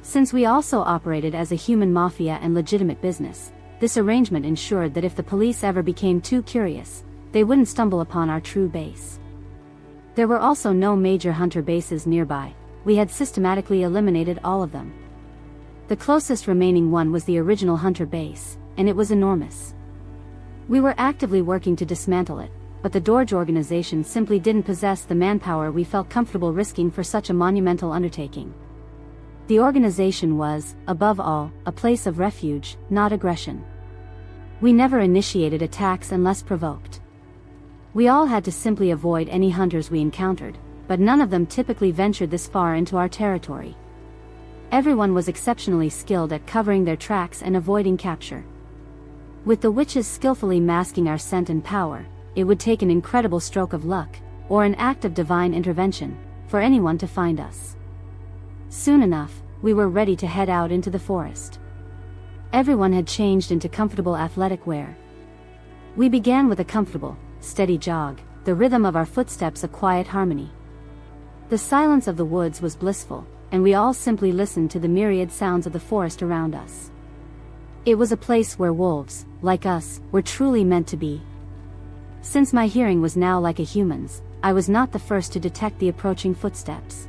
Since we also operated as a human mafia and legitimate business, this arrangement ensured that if the police ever became too curious, they wouldn't stumble upon our true base. There were also no major hunter bases nearby. We had systematically eliminated all of them. The closest remaining one was the original hunter base, and it was enormous. We were actively working to dismantle it, but the Dorge Organization simply didn't possess the manpower we felt comfortable risking for such a monumental undertaking. The organization was, above all, a place of refuge, not aggression. We never initiated attacks unless provoked. We all had to simply avoid any hunters we encountered, but none of them typically ventured this far into our territory. Everyone was exceptionally skilled at covering their tracks and avoiding capture. With the witches skillfully masking our scent and power, it would take an incredible stroke of luck, or an act of divine intervention, for anyone to find us. Soon enough, we were ready to head out into the forest. Everyone had changed into comfortable athletic wear. We began with a comfortable, steady jog, the rhythm of our footsteps a quiet harmony. The silence of the woods was blissful, and we all simply listened to the myriad sounds of the forest around us. It was a place where wolves, like us, were truly meant to be. Since my hearing was now like a human's, I was not the first to detect the approaching footsteps.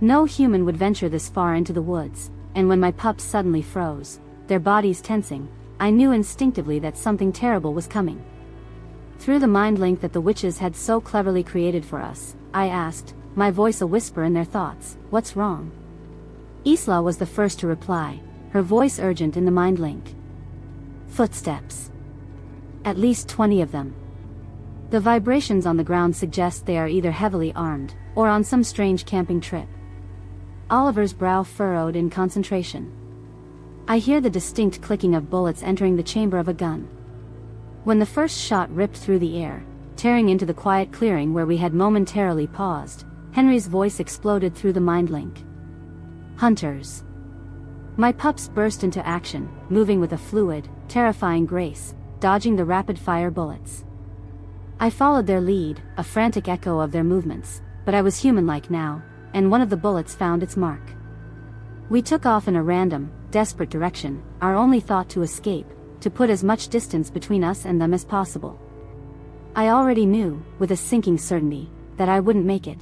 No human would venture this far into the woods, and when my pups suddenly froze, their bodies tensing, I knew instinctively that something terrible was coming. Through the mind link that the witches had so cleverly created for us, I asked, my voice a whisper in their thoughts, "What's wrong?" Isla was the first to reply, her voice urgent in the mind link. Footsteps. At least 20 of them. The vibrations on the ground suggest they are either heavily armed, or on some strange camping trip. Oliver's brow furrowed in concentration. I hear the distinct clicking of bullets entering the chamber of a gun. When the first shot ripped through the air, tearing into the quiet clearing where we had momentarily paused, Henry's voice exploded through the mind link. Hunters. My pups burst into action, moving with a fluid, terrifying grace, dodging the rapid-fire bullets. I followed their lead, a frantic echo of their movements, but I was human-like now, and one of the bullets found its mark. We took off in a random, desperate direction, our only thought to escape, to put as much distance between us and them as possible. I already knew, with a sinking certainty, that I wouldn't make it.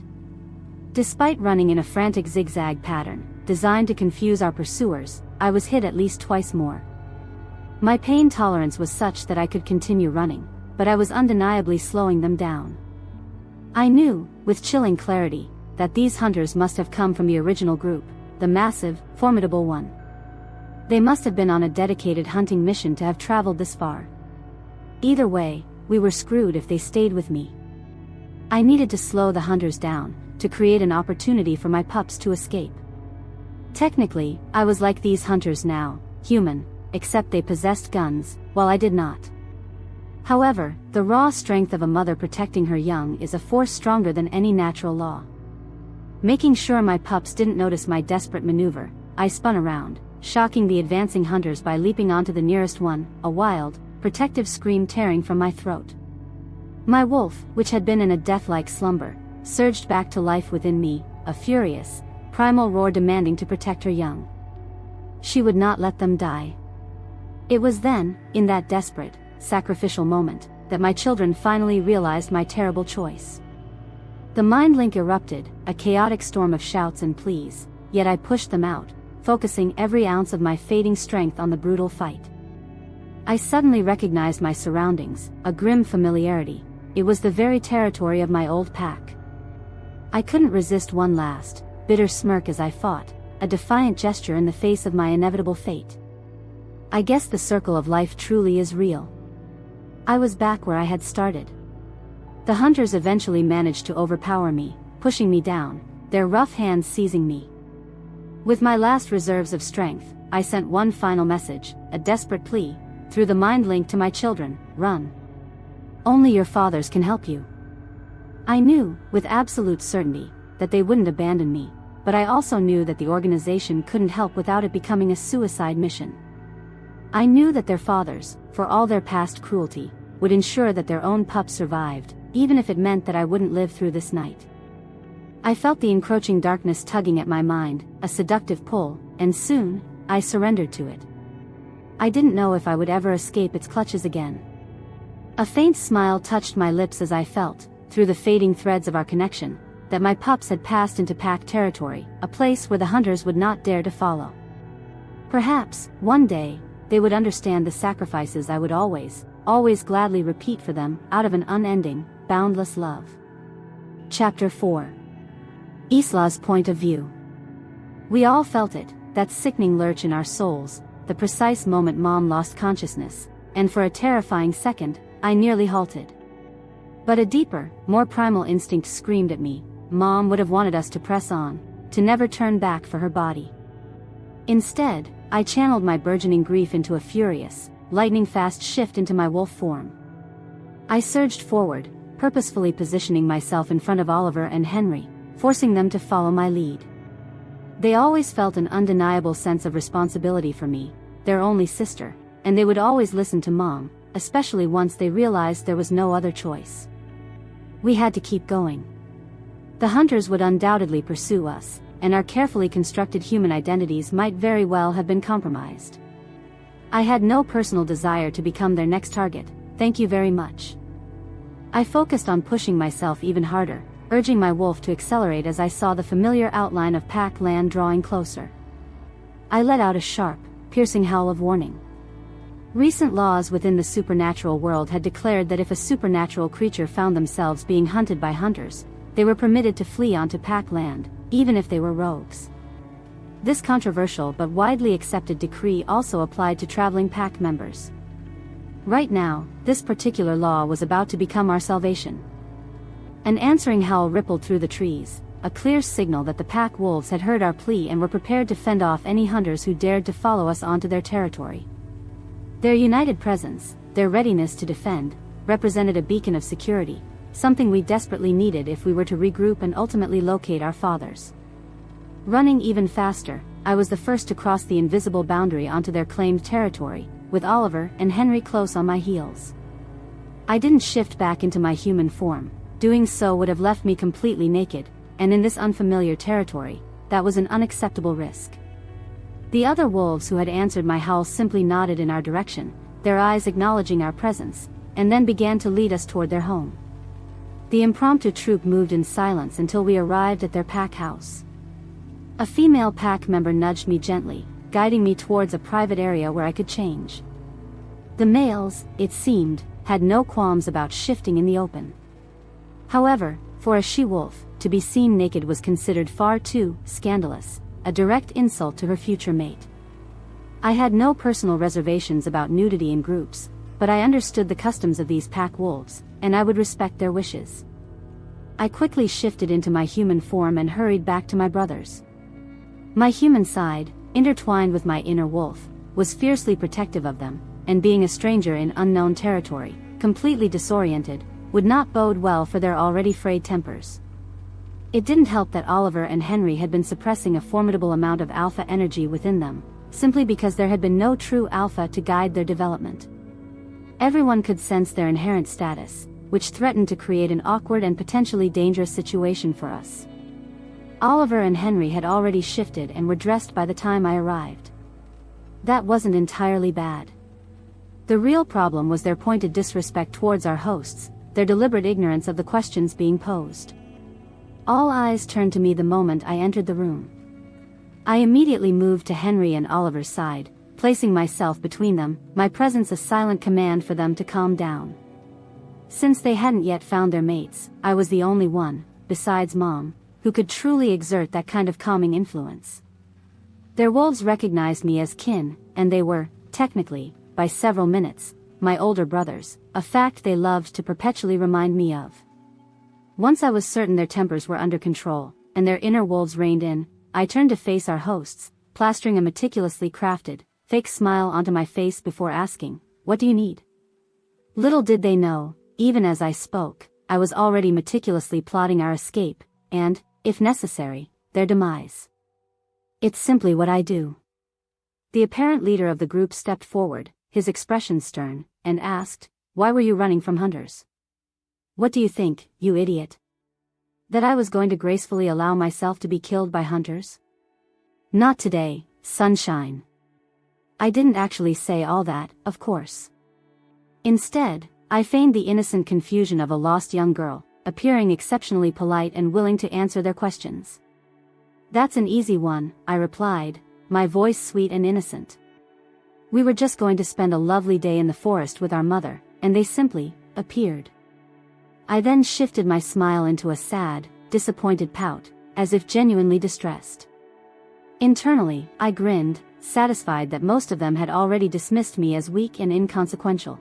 Despite running in a frantic zigzag pattern, designed to confuse our pursuers, I was hit at least twice more. My pain tolerance was such that I could continue running, but I was undeniably slowing them down. I knew, with chilling clarity, that these hunters must have come from the original group, the massive, formidable one. They must have been on a dedicated hunting mission to have traveled this far. Either way, we were screwed if they stayed with me. I needed to slow the hunters down, to create an opportunity for my pups to escape. Technically, I was like these hunters now, human, except they possessed guns, while I did not. However, the raw strength of a mother protecting her young is a force stronger than any natural law. Making sure my pups didn't notice my desperate maneuver, I spun around, shocking the advancing hunters by leaping onto the nearest one, a wild, protective scream tearing from my throat. My wolf, which had been in a death-like slumber, surged back to life within me, a furious, primal roar demanding to protect her young. She would not let them die. It was then, in that desperate, sacrificial moment, that my children finally realized my terrible choice. The mind link erupted, a chaotic storm of shouts and pleas, yet I pushed them out, focusing every ounce of my fading strength on the brutal fight. I suddenly recognized my surroundings, a grim familiarity. It was the very territory of my old pack. I couldn't resist one last, bitter smirk as I fought, a defiant gesture in the face of my inevitable fate. I guess the circle of life truly is real. I was back where I had started. The hunters eventually managed to overpower me, pushing me down, their rough hands seizing me. With my last reserves of strength, I sent one final message, a desperate plea, through the mind link to my children: run. Only your fathers can help you. I knew, with absolute certainty, that they wouldn't abandon me, but I also knew that the organization couldn't help without it becoming a suicide mission. I knew that their fathers, for all their past cruelty, would ensure that their own pups survived, even if it meant that I wouldn't live through this night. I felt the encroaching darkness tugging at my mind, a seductive pull, and soon, I surrendered to it. I didn't know if I would ever escape its clutches again. A faint smile touched my lips as I felt, through the fading threads of our connection, that my pups had passed into pack territory, a place where the hunters would not dare to follow. Perhaps, one day, they would understand the sacrifices I would always gladly repeat for them, out of an unending, boundless love. Chapter 4. Isla's point of view. We all felt it, that sickening lurch in our souls, the precise moment Mom lost consciousness, and for a terrifying second, I nearly halted. But a deeper, more primal instinct screamed at me. Mom would have wanted us to press on, to never turn back for her body. Instead, I channeled my burgeoning grief into a furious, lightning-fast shift into my wolf form. I surged forward, purposefully positioning myself in front of Oliver and Henry, forcing them to follow my lead. They always felt an undeniable sense of responsibility for me, their only sister, and they would always listen to Mom, especially once they realized there was no other choice. We had to keep going. The hunters would undoubtedly pursue us, and our carefully constructed human identities might very well have been compromised. I had no personal desire to become their next target, thank you very much. I focused on pushing myself even harder, urging my wolf to accelerate as I saw the familiar outline of pack land drawing closer. I let out a sharp, piercing howl of warning. Recent laws within the supernatural world had declared that if a supernatural creature found themselves being hunted by hunters, they were permitted to flee onto pack land, even if they were rogues. This controversial but widely accepted decree also applied to traveling pack members. Right now, this particular law was about to become our salvation. An answering howl rippled through the trees, a clear signal that the pack wolves had heard our plea and were prepared to fend off any hunters who dared to follow us onto their territory. Their united presence, their readiness to defend, represented a beacon of security, something we desperately needed if we were to regroup and ultimately locate our fathers. Running even faster, I was the first to cross the invisible boundary onto their claimed territory, with Oliver and Henry close on my heels. I didn't shift back into my human form. Doing so would have left me completely naked, and in this unfamiliar territory, that was an unacceptable risk. The other wolves who had answered my howl simply nodded in our direction, their eyes acknowledging our presence, and then began to lead us toward their home. The impromptu troop moved in silence until we arrived at their pack house. A female pack member nudged me gently, guiding me towards a private area where I could change. The males, it seemed, had no qualms about shifting in the open. However, for a she-wolf, to be seen naked was considered far too scandalous, a direct insult to her future mate. I had no personal reservations about nudity in groups, but I understood the customs of these pack wolves, and I would respect their wishes. I quickly shifted into my human form and hurried back to my brothers. My human side, intertwined with my inner wolf, was fiercely protective of them, and being a stranger in unknown territory, completely disoriented, would not bode well for their already frayed tempers. It didn't help that Oliver and Henry had been suppressing a formidable amount of alpha energy within them, simply because there had been no true alpha to guide their development. Everyone could sense their inherent status, which threatened to create an awkward and potentially dangerous situation for us. Oliver and Henry had already shifted and were dressed by the time I arrived. That wasn't entirely bad. The real problem was their pointed disrespect towards our hosts, their deliberate ignorance of the questions being posed. All eyes turned to me the moment I entered the room. I immediately moved to Henry and Oliver's side, placing myself between them, my presence a silent command for them to calm down. Since they hadn't yet found their mates, I was the only one, besides Mom, who could truly exert that kind of calming influence. Their wolves recognized me as kin, and they were, technically, by several minutes, my older brothers, a fact they loved to perpetually remind me of. Once I was certain their tempers were under control, and their inner wolves reined in, I turned to face our hosts, plastering a meticulously crafted, fake smile onto my face before asking, "What do you need?" Little did they know, even as I spoke, I was already meticulously plotting our escape, and, if necessary, their demise. It's simply what I do. The apparent leader of the group stepped forward, his expression stern, and asked, "Why were you running from hunters? What do you think, you idiot? That I was going to gracefully allow myself to be killed by hunters? Not today, sunshine." I didn't actually say all that, of course. Instead, I feigned the innocent confusion of a lost young girl, appearing exceptionally polite and willing to answer their questions. "That's an easy one," I replied, my voice sweet and innocent. "We were just going to spend a lovely day in the forest with our mother, and they simply appeared." I then shifted my smile into a sad, disappointed pout, as if genuinely distressed. Internally, I grinned, satisfied that most of them had already dismissed me as weak and inconsequential.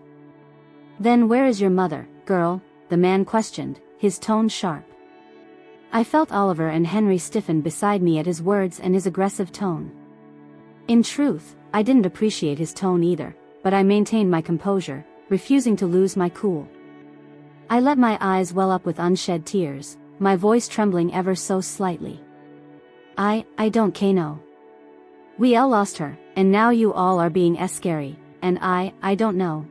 "Then where is your mother, girl?" the man questioned, his tone sharp. I felt Oliver and Henry stiffen beside me at his words and his aggressive tone. In truth, I didn't appreciate his tone either, but I maintained my composure, refusing to lose my cool. I let my eyes well up with unshed tears, my voice trembling ever so slightly. I don't know. We all lost her, and now you all are being scary, and I don't know."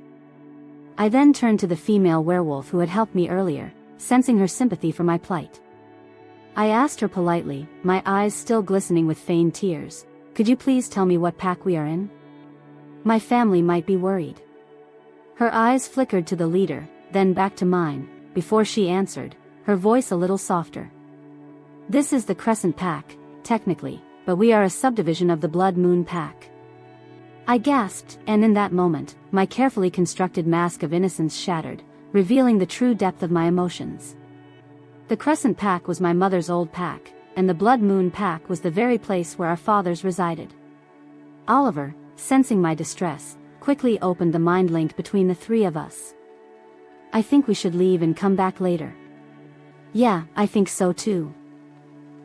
I then turned to the female werewolf who had helped me earlier, sensing her sympathy for my plight. I asked her politely, my eyes still glistening with feigned tears, "Could you please tell me what pack we are in? My family might be worried." Her eyes flickered to the leader, then back to mine, before she answered, her voice a little softer. "This is the Crescent Pack, technically, but we are a subdivision of the Blood Moon Pack." I gasped, and in that moment, my carefully constructed mask of innocence shattered, revealing the true depth of my emotions. The Crescent Pack was my mother's old pack, and the Blood Moon Pack was the very place where our fathers resided. Oliver, sensing my distress, quickly opened the mind link between the three of us. "I think we should leave and come back later." "Yeah, I think so too.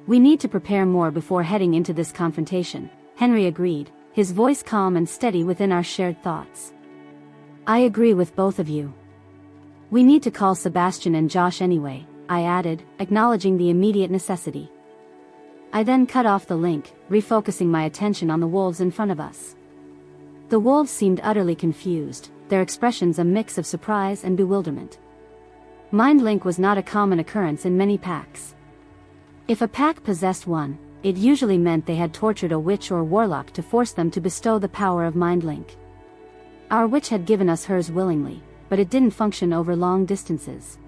We need to prepare more before heading into this confrontation," Henry agreed, his voice calm and steady within our shared thoughts. "I agree with both of you. We need to call Sebastian and Josh anyway," I added, acknowledging the immediate necessity. I then cut off the link, refocusing my attention on the wolves in front of us. The wolves seemed utterly confused, their expressions a mix of surprise and bewilderment. Mind link was not a common occurrence in many packs. If a pack possessed one, it usually meant they had tortured a witch or warlock to force them to bestow the power of mind link. Our witch had given us hers willingly, but it didn't function over long distances.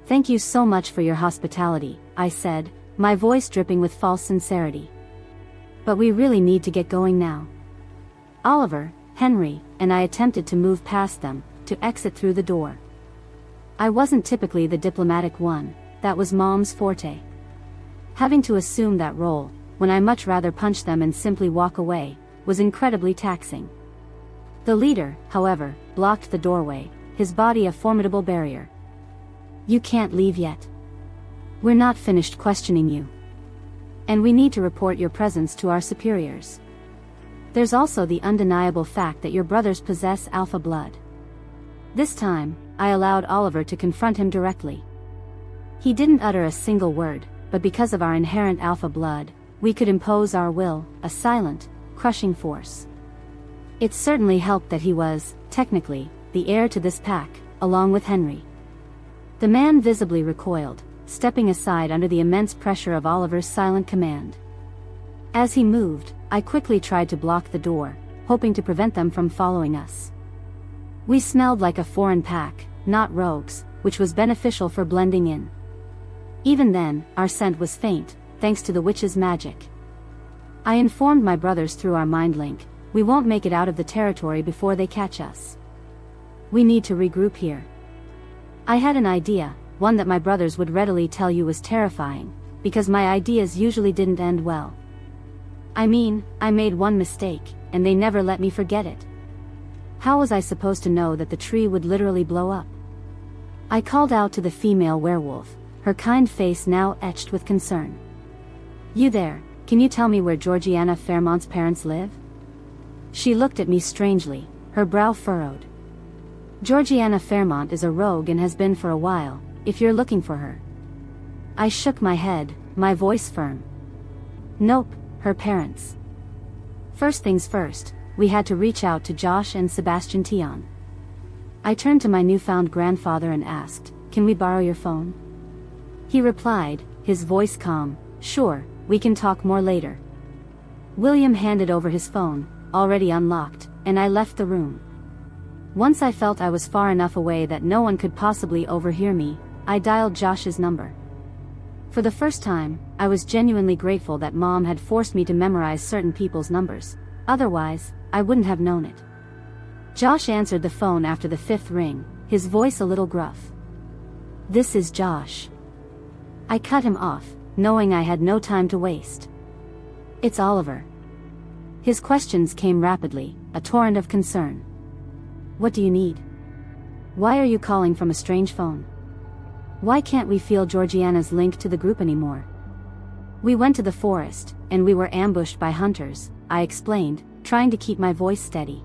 "Thank you so much for your hospitality," I said, my voice dripping with false sincerity. "But we really need to get going now." Oliver, Henry, and I attempted to move past them, to exit through the door. I wasn't typically the diplomatic one, that was Mom's forte. Having to assume that role, when I much rather punch them and simply walk away, was incredibly taxing. The leader, however, blocked the doorway, his body a formidable barrier. "You can't leave yet. We're not finished questioning you. And we need to report your presence to our superiors. There's also the undeniable fact that your brothers possess alpha blood." This time, I allowed Oliver to confront him directly. He didn't utter a single word, but because of our inherent alpha blood, we could impose our will, a silent, crushing force. It certainly helped that he was, technically, the heir to this pack, along with Henry. The man visibly recoiled, stepping aside under the immense pressure of Oliver's silent command. As he moved, I quickly tried to block the door, hoping to prevent them from following us. We smelled like a foreign pack, not rogues, which was beneficial for blending in. Even then, our scent was faint, thanks to the witch's magic. I informed my brothers through our mind link, we won't make it out of the territory before they catch us. We need to regroup here. I had an idea, one that my brothers would readily tell you was terrifying, because my ideas usually didn't end well. I mean, I made one mistake, and they never let me forget it. How was I supposed to know that the tree would literally blow up? I called out to the female werewolf, her kind face now etched with concern. You there, can you tell me where Georgiana Fairmont's parents live? She looked at me strangely, her brow furrowed. Georgiana Fairmont is a rogue and has been for a while, if you're looking for her. I shook my head, my voice firm. Nope, her parents. First things first, we had to reach out to Josh and Sebastian Tion. I turned to my newfound grandfather and asked, can we borrow your phone? He replied, his voice calm, sure, we can talk more later. William handed over his phone, already unlocked, and I left the room. Once I felt I was far enough away that no one could possibly overhear me, I dialed Josh's number. For the first time, I was genuinely grateful that Mom had forced me to memorize certain people's numbers, otherwise, I wouldn't have known it. Josh answered the phone after the fifth ring, his voice a little gruff. This is Josh. I cut him off, knowing I had no time to waste. It's Oliver. His questions came rapidly, a torrent of concern. What do you need? Why are you calling from a strange phone? Why can't we feel Georgiana's link to the group anymore? We went to the forest, and we were ambushed by hunters, I explained, trying to keep my voice steady.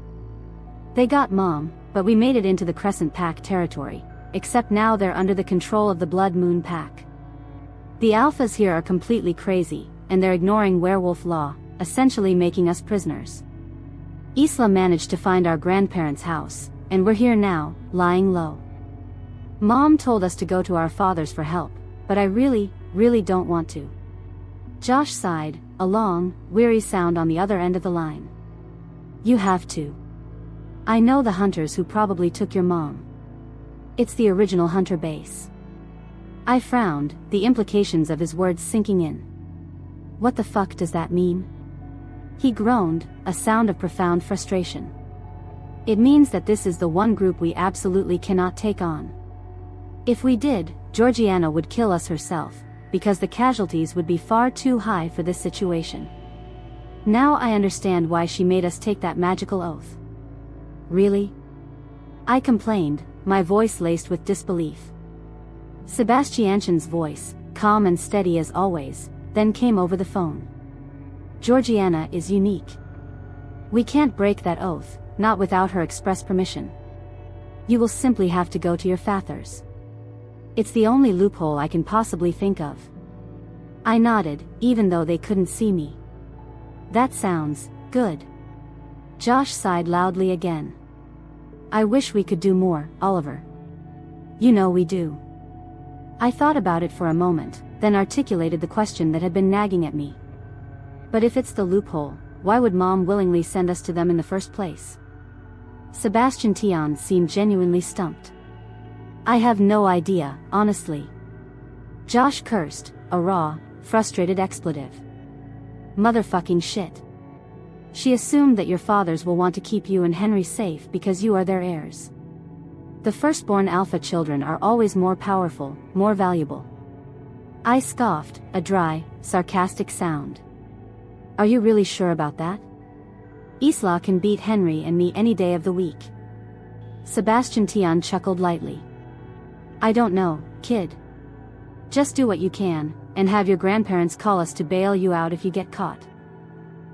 They got Mom, but we made it into the Crescent Pack territory, except now they're under the control of the Blood Moon Pack. The alphas here are completely crazy, and they're ignoring werewolf law, essentially making us prisoners. Isla managed to find our grandparents' house, and we're here now, lying low. Mom told us to go to our fathers for help, but I really don't want to. Josh sighed, a long, weary sound on the other end of the line. You have to. I know the hunters who probably took your mom. It's the original hunter base. I frowned, the implications of his words sinking in. What the fuck does that mean? He groaned, a sound of profound frustration. It means that this is the one group we absolutely cannot take on. If we did, Georgiana would kill us herself, because the casualties would be far too high for this situation. Now I understand why she made us take that magical oath. Really? I complained, my voice laced with disbelief. Sebastian's voice, calm and steady as always, then came over the phone. Georgiana is unique. We can't break that oath, not without her express permission. You will simply have to go to your fathers. It's the only loophole I can possibly think of. I nodded, even though they couldn't see me. That sounds good. Josh sighed loudly again. I wish we could do more, Oliver. You know we do. I thought about it for a moment, then articulated the question that had been nagging at me. But if it's the loophole, why would Mom willingly send us to them in the first place? Sebastian Tion seemed genuinely stumped. I have no idea, honestly. Josh cursed, a raw, frustrated expletive. Motherfucking shit. She assumed that your fathers will want to keep you and Henry safe because you are their heirs. The firstborn alpha children are always more powerful, more valuable. I scoffed, a dry, sarcastic sound. Are you really sure about that? Isla can beat Henry and me any day of the week. Sebastian Tion chuckled lightly. I don't know, kid. Just do what you can, and have your grandparents call us to bail you out if you get caught.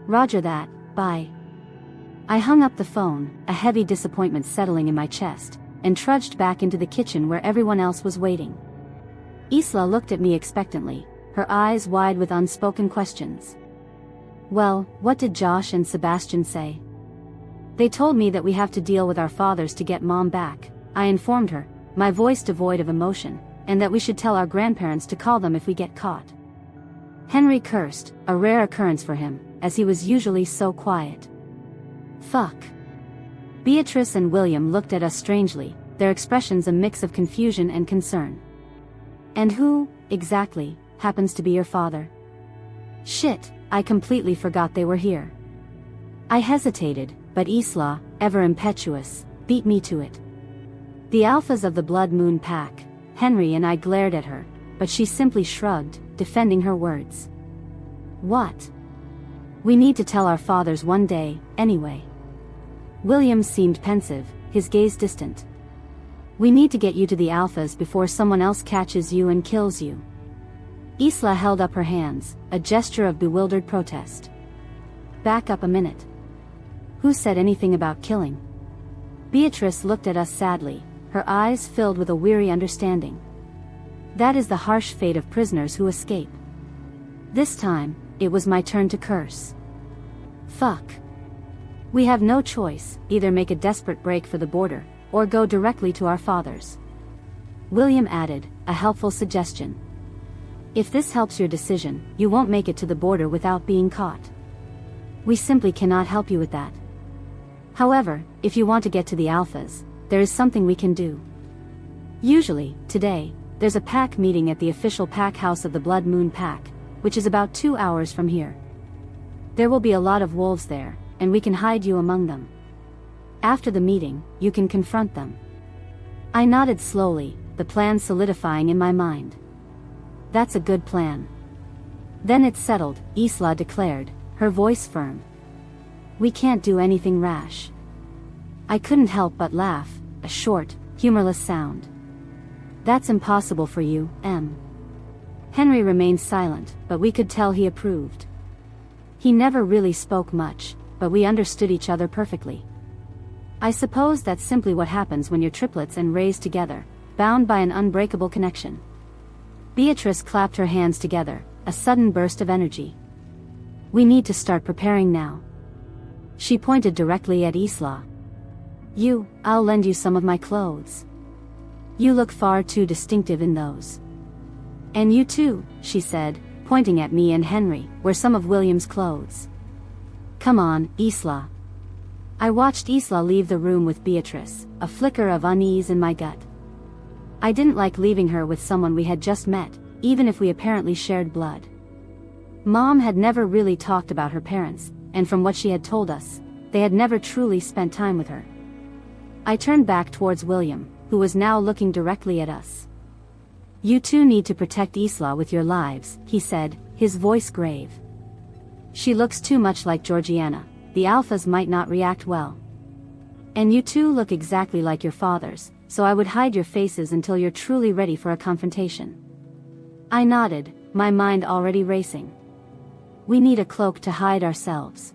Roger that, bye. I hung up the phone, a heavy disappointment settling in my chest, and trudged back into the kitchen where everyone else was waiting. Isla looked at me expectantly, her eyes wide with unspoken questions. "Well, what did Josh and Sebastian say?" "They told me that we have to deal with our fathers to get Mom back," I informed her, my voice devoid of emotion, "and that we should tell our grandparents to call them if we get caught." Henry cursed, a rare occurrence for him, as he was usually so quiet. "Fuck." Beatrice and William looked at us strangely, their expressions a mix of confusion and concern. "And who, exactly, happens to be your father?" "Shit, I completely forgot they were here." I hesitated, but Isla, ever impetuous, beat me to it. "The alphas of the Blood Moon Pack." Henry and I glared at her, but she simply shrugged, defending her words. "What?" "We need to tell our fathers one day, anyway." William seemed pensive, his gaze distant. "We need to get you to the alphas before someone else catches you and kills you." Isla held up her hands, a gesture of bewildered protest. "Back up a minute. Who said anything about killing?" Beatrice looked at us sadly, her eyes filled with a weary understanding. "That is the harsh fate of prisoners who escape." This time, it was my turn to curse. "Fuck. We have no choice, either make a desperate break for the border, or go directly to our fathers." William added, a helpful suggestion. "If this helps your decision, you won't make it to the border without being caught. We simply cannot help you with that. However, if you want to get to the alphas, there is something we can do. Usually, today, there's a pack meeting at the official pack house of the Blood Moon Pack, which is about 2 hours from here. There will be a lot of wolves there, and we can hide you among them. After the meeting, you can confront them." I nodded slowly, the plan solidifying in my mind. "That's a good plan." "Then it's settled," Isla declared, her voice firm. "We can't do anything rash." I couldn't help but laugh, a short, humorless sound. "That's impossible for you, Em." Henry remained silent, but we could tell he approved. He never really spoke much, but we understood each other perfectly. I suppose that's simply what happens when you're triplets and raised together, bound by an unbreakable connection. Beatrice clapped her hands together, a sudden burst of energy. "We need to start preparing now." She pointed directly at Isla. I'll lend you some of my clothes. You look far too distinctive in those." "And you too," she said, pointing at me and Henry, "wear some of William's clothes." "Come on, Isla." I watched Isla leave the room with Beatrice, a flicker of unease in my gut. I didn't like leaving her with someone we had just met, even if we apparently shared blood. Mom had never really talked about her parents, and from what she had told us, they had never truly spent time with her. I turned back towards William, who was now looking directly at us. "You two need to protect Isla with your lives," he said, his voice grave. "She looks too much like Georgiana. The alphas might not react well. And you two look exactly like your fathers, so I would hide your faces until you're truly ready for a confrontation." I nodded, my mind already racing. "We need a cloak to hide ourselves.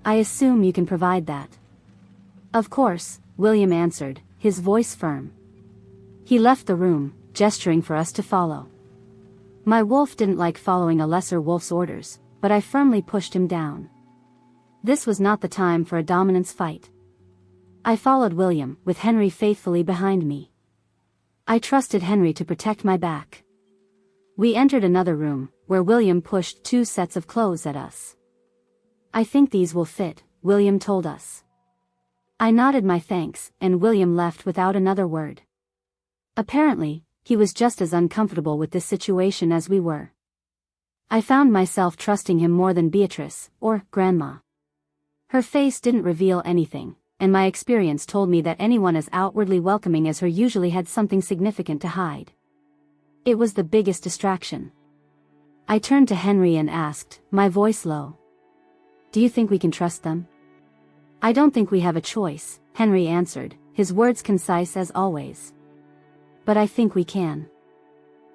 I assume you can provide that." "Of course," William answered, his voice firm. He left the room, gesturing for us to follow. My wolf didn't like following a lesser wolf's orders, but I firmly pushed him down. This was not the time for a dominance fight. I followed William, with Henry faithfully behind me. I trusted Henry to protect my back. We entered another room, where William pushed 2 sets of clothes at us. "I think these will fit," William told us. I nodded my thanks, and William left without another word. Apparently, he was just as uncomfortable with this situation as we were. I found myself trusting him more than Beatrice, or Grandma. Her face didn't reveal anything, and my experience told me that anyone as outwardly welcoming as her usually had something significant to hide. It was the biggest distraction. I turned to Henry and asked, my voice low. "Do you think we can trust them?" "I don't think we have a choice," Henry answered, his words concise as always. "But I think we can.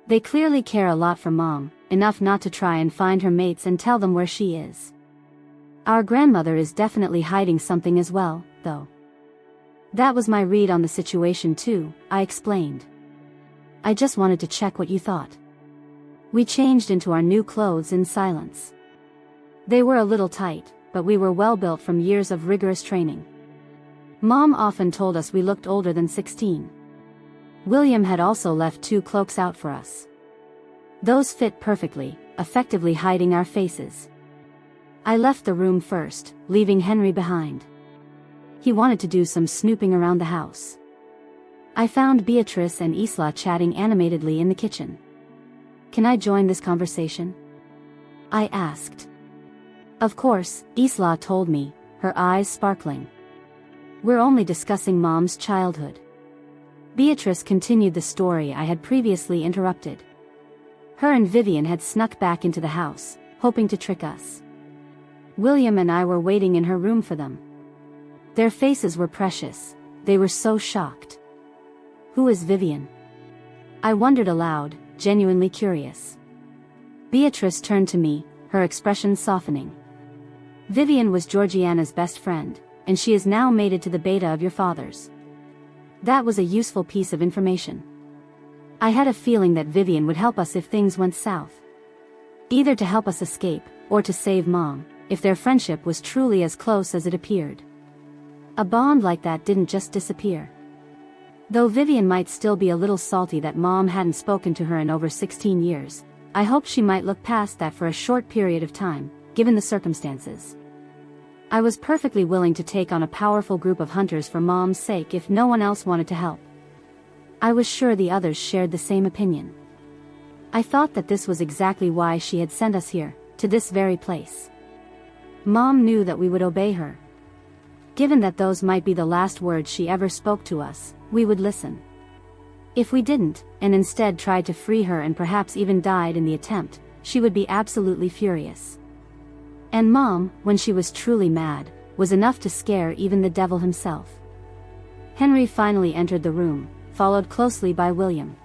They clearly care a lot for Mom, enough not to try and find her mates and tell them where she is. Our grandmother is definitely hiding something as well, though." That was my read on the situation too, I explained. I just wanted to check what you thought. We changed into our new clothes in silence. They were a little tight, but we were well built from years of rigorous training. Mom often told us we looked older than 16. William had also left 2 cloaks out for us. Those fit perfectly, effectively hiding our faces. I left the room first, leaving Henry behind. He wanted to do some snooping around the house. I found Beatrice and Isla chatting animatedly in the kitchen. "Can I join this conversation?" I asked. Of course, Isla told me, her eyes sparkling. "We're only discussing Mom's childhood." Beatrice continued the story I had previously interrupted. Her and Vivian had snuck back into the house, hoping to trick us. William and I were waiting in her room for them. Their faces were precious, they were so shocked. "Who is Vivian?" I wondered aloud, genuinely curious. Beatrice turned to me, her expression softening. "Vivian was Georgiana's best friend, and she is now mated to the beta of your father's." That was a useful piece of information. I had a feeling that Vivian would help us if things went south. Either to help us escape, or to save Mom, if their friendship was truly as close as it appeared. A bond like that didn't just disappear. Though Vivian might still be a little salty that Mom hadn't spoken to her in over 16 years, I hoped she might look past that for a short period of time, given the circumstances. I was perfectly willing to take on a powerful group of hunters for Mom's sake if no one else wanted to help. I was sure the others shared the same opinion. I thought that this was exactly why she had sent us here, to this very place. Mom knew that we would obey her. Given that those might be the last words she ever spoke to us, we would listen. If we didn't, and instead tried to free her and perhaps even died in the attempt, she would be absolutely furious. And Mom, when she was truly mad, was enough to scare even the devil himself. Henry finally entered the room, followed closely by William.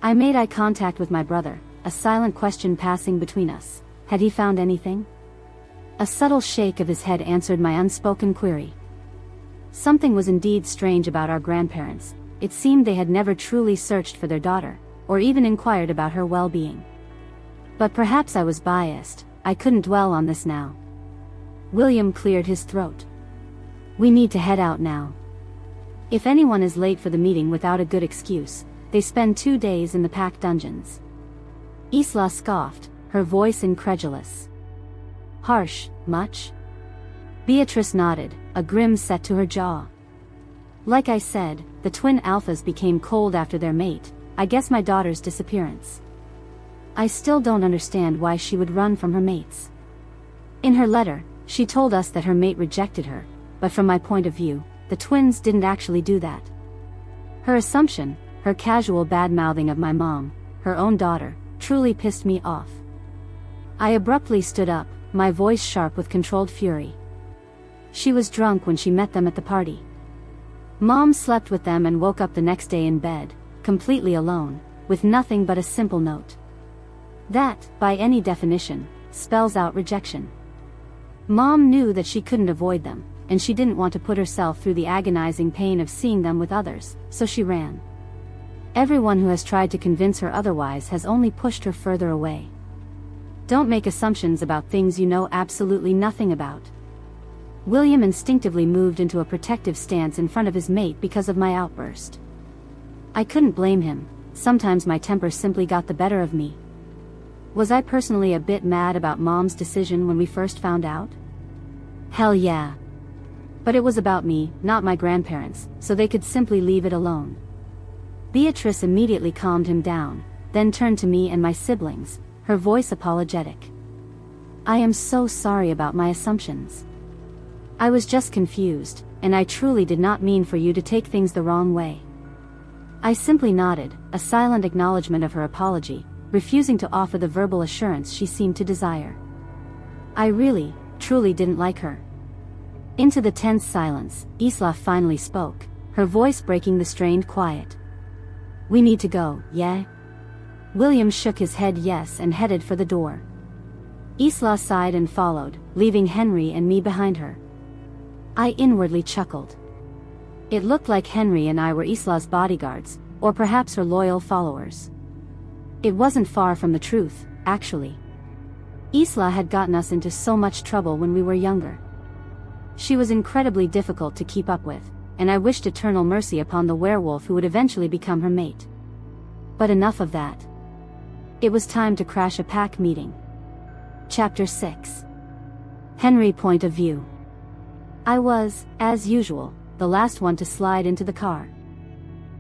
I made eye contact with my brother, a silent question passing between us. Had he found anything? A subtle shake of his head answered my unspoken query. Something was indeed strange about our grandparents. It seemed they had never truly searched for their daughter, or even inquired about her well-being. But perhaps I was biased, I couldn't dwell on this now. William cleared his throat. "We need to head out now. If anyone is late for the meeting without a good excuse, they spend 2 days in the pack dungeons." Isla scoffed, her voice incredulous. "Harsh, much?" Beatrice nodded, a grin set to her jaw. "Like I said, the twin alphas became cold after their mate. I guess my daughter's disappearance. I still don't understand why she would run from her mates. In her letter, she told us that her mate rejected her, but from my point of view, the twins didn't actually do that. Her assumption, her casual bad-mouthing of my mom, her own daughter, truly pissed me off." I abruptly stood up, my voice sharp with controlled fury. "She was drunk when she met them at the party. Mom slept with them and woke up the next day in bed, completely alone, with nothing but a simple note. That, by any definition, spells out rejection. Mom knew that she couldn't avoid them, and she didn't want to put herself through the agonizing pain of seeing them with others, so she ran. Everyone who has tried to convince her otherwise has only pushed her further away. Don't make assumptions about things you know absolutely nothing about." William instinctively moved into a protective stance in front of his mate because of my outburst. I couldn't blame him, sometimes my temper simply got the better of me. Was I personally a bit mad about Mom's decision when we first found out? Hell yeah. But it was about me, not my grandparents, so they could simply leave it alone. Beatrice immediately calmed him down, then turned to me and my siblings, her voice apologetic. "I am so sorry about my assumptions. I was just confused, and I truly did not mean for you to take things the wrong way." I simply nodded, a silent acknowledgement of her apology, refusing to offer the verbal assurance she seemed to desire. I really, truly didn't like her. Into the tense silence, Isla finally spoke, her voice breaking the strained quiet. "We need to go, yeah?" William shook his head yes and headed for the door. Isla sighed and followed, leaving Henry and me behind her. I inwardly chuckled. It looked like Henry and I were Isla's bodyguards, or perhaps her loyal followers. It wasn't far from the truth, actually. Isla had gotten us into so much trouble when we were younger. She was incredibly difficult to keep up with, and I wished eternal mercy upon the werewolf who would eventually become her mate. But enough of that. It was time to crash a pack meeting. Chapter 6. Henry point of view. I was, as usual, the last one to slide into the car.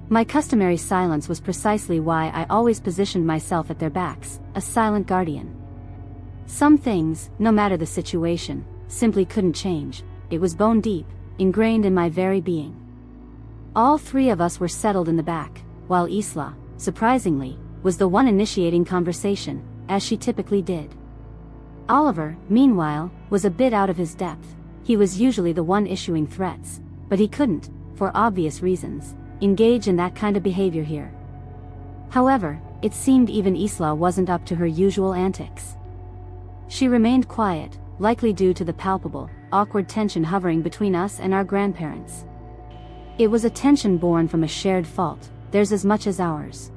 My customary silence was precisely why I always positioned myself at their backs, a silent guardian. Some things, no matter the situation, simply couldn't change. It was bone deep, ingrained in my very being. All three of us were settled in the back, while Isla, surprisingly, was the one initiating conversation, as she typically did. Oliver, meanwhile, was a bit out of his depth. He was usually the one issuing threats, but he couldn't, for obvious reasons, engage in that kind of behavior here. However, it seemed even Isla wasn't up to her usual antics. She remained quiet, likely due to the palpable, awkward tension hovering between us and our grandparents. It was a tension born from a shared fault, theirs as much as ours.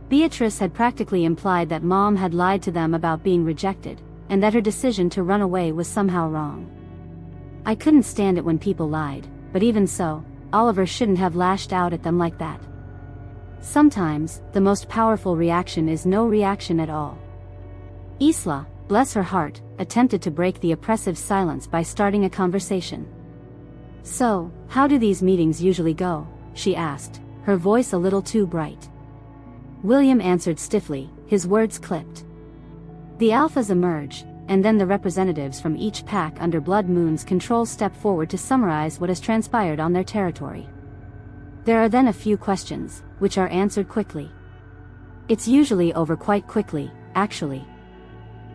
Beatrice had practically implied that Mom had lied to them about being rejected, and that her decision to run away was somehow wrong. I couldn't stand it when people lied, but even so, Oliver shouldn't have lashed out at them like that. Sometimes, the most powerful reaction is no reaction at all. Isla, bless her heart, attempted to break the oppressive silence by starting a conversation. "So, how do these meetings usually go?" she asked, her voice a little too bright. William answered stiffly, his words clipped. "The alphas emerge, and then the representatives from each pack under Blood Moon's control step forward to summarize what has transpired on their territory. There are then a few questions, which are answered quickly. It's usually over quite quickly, actually."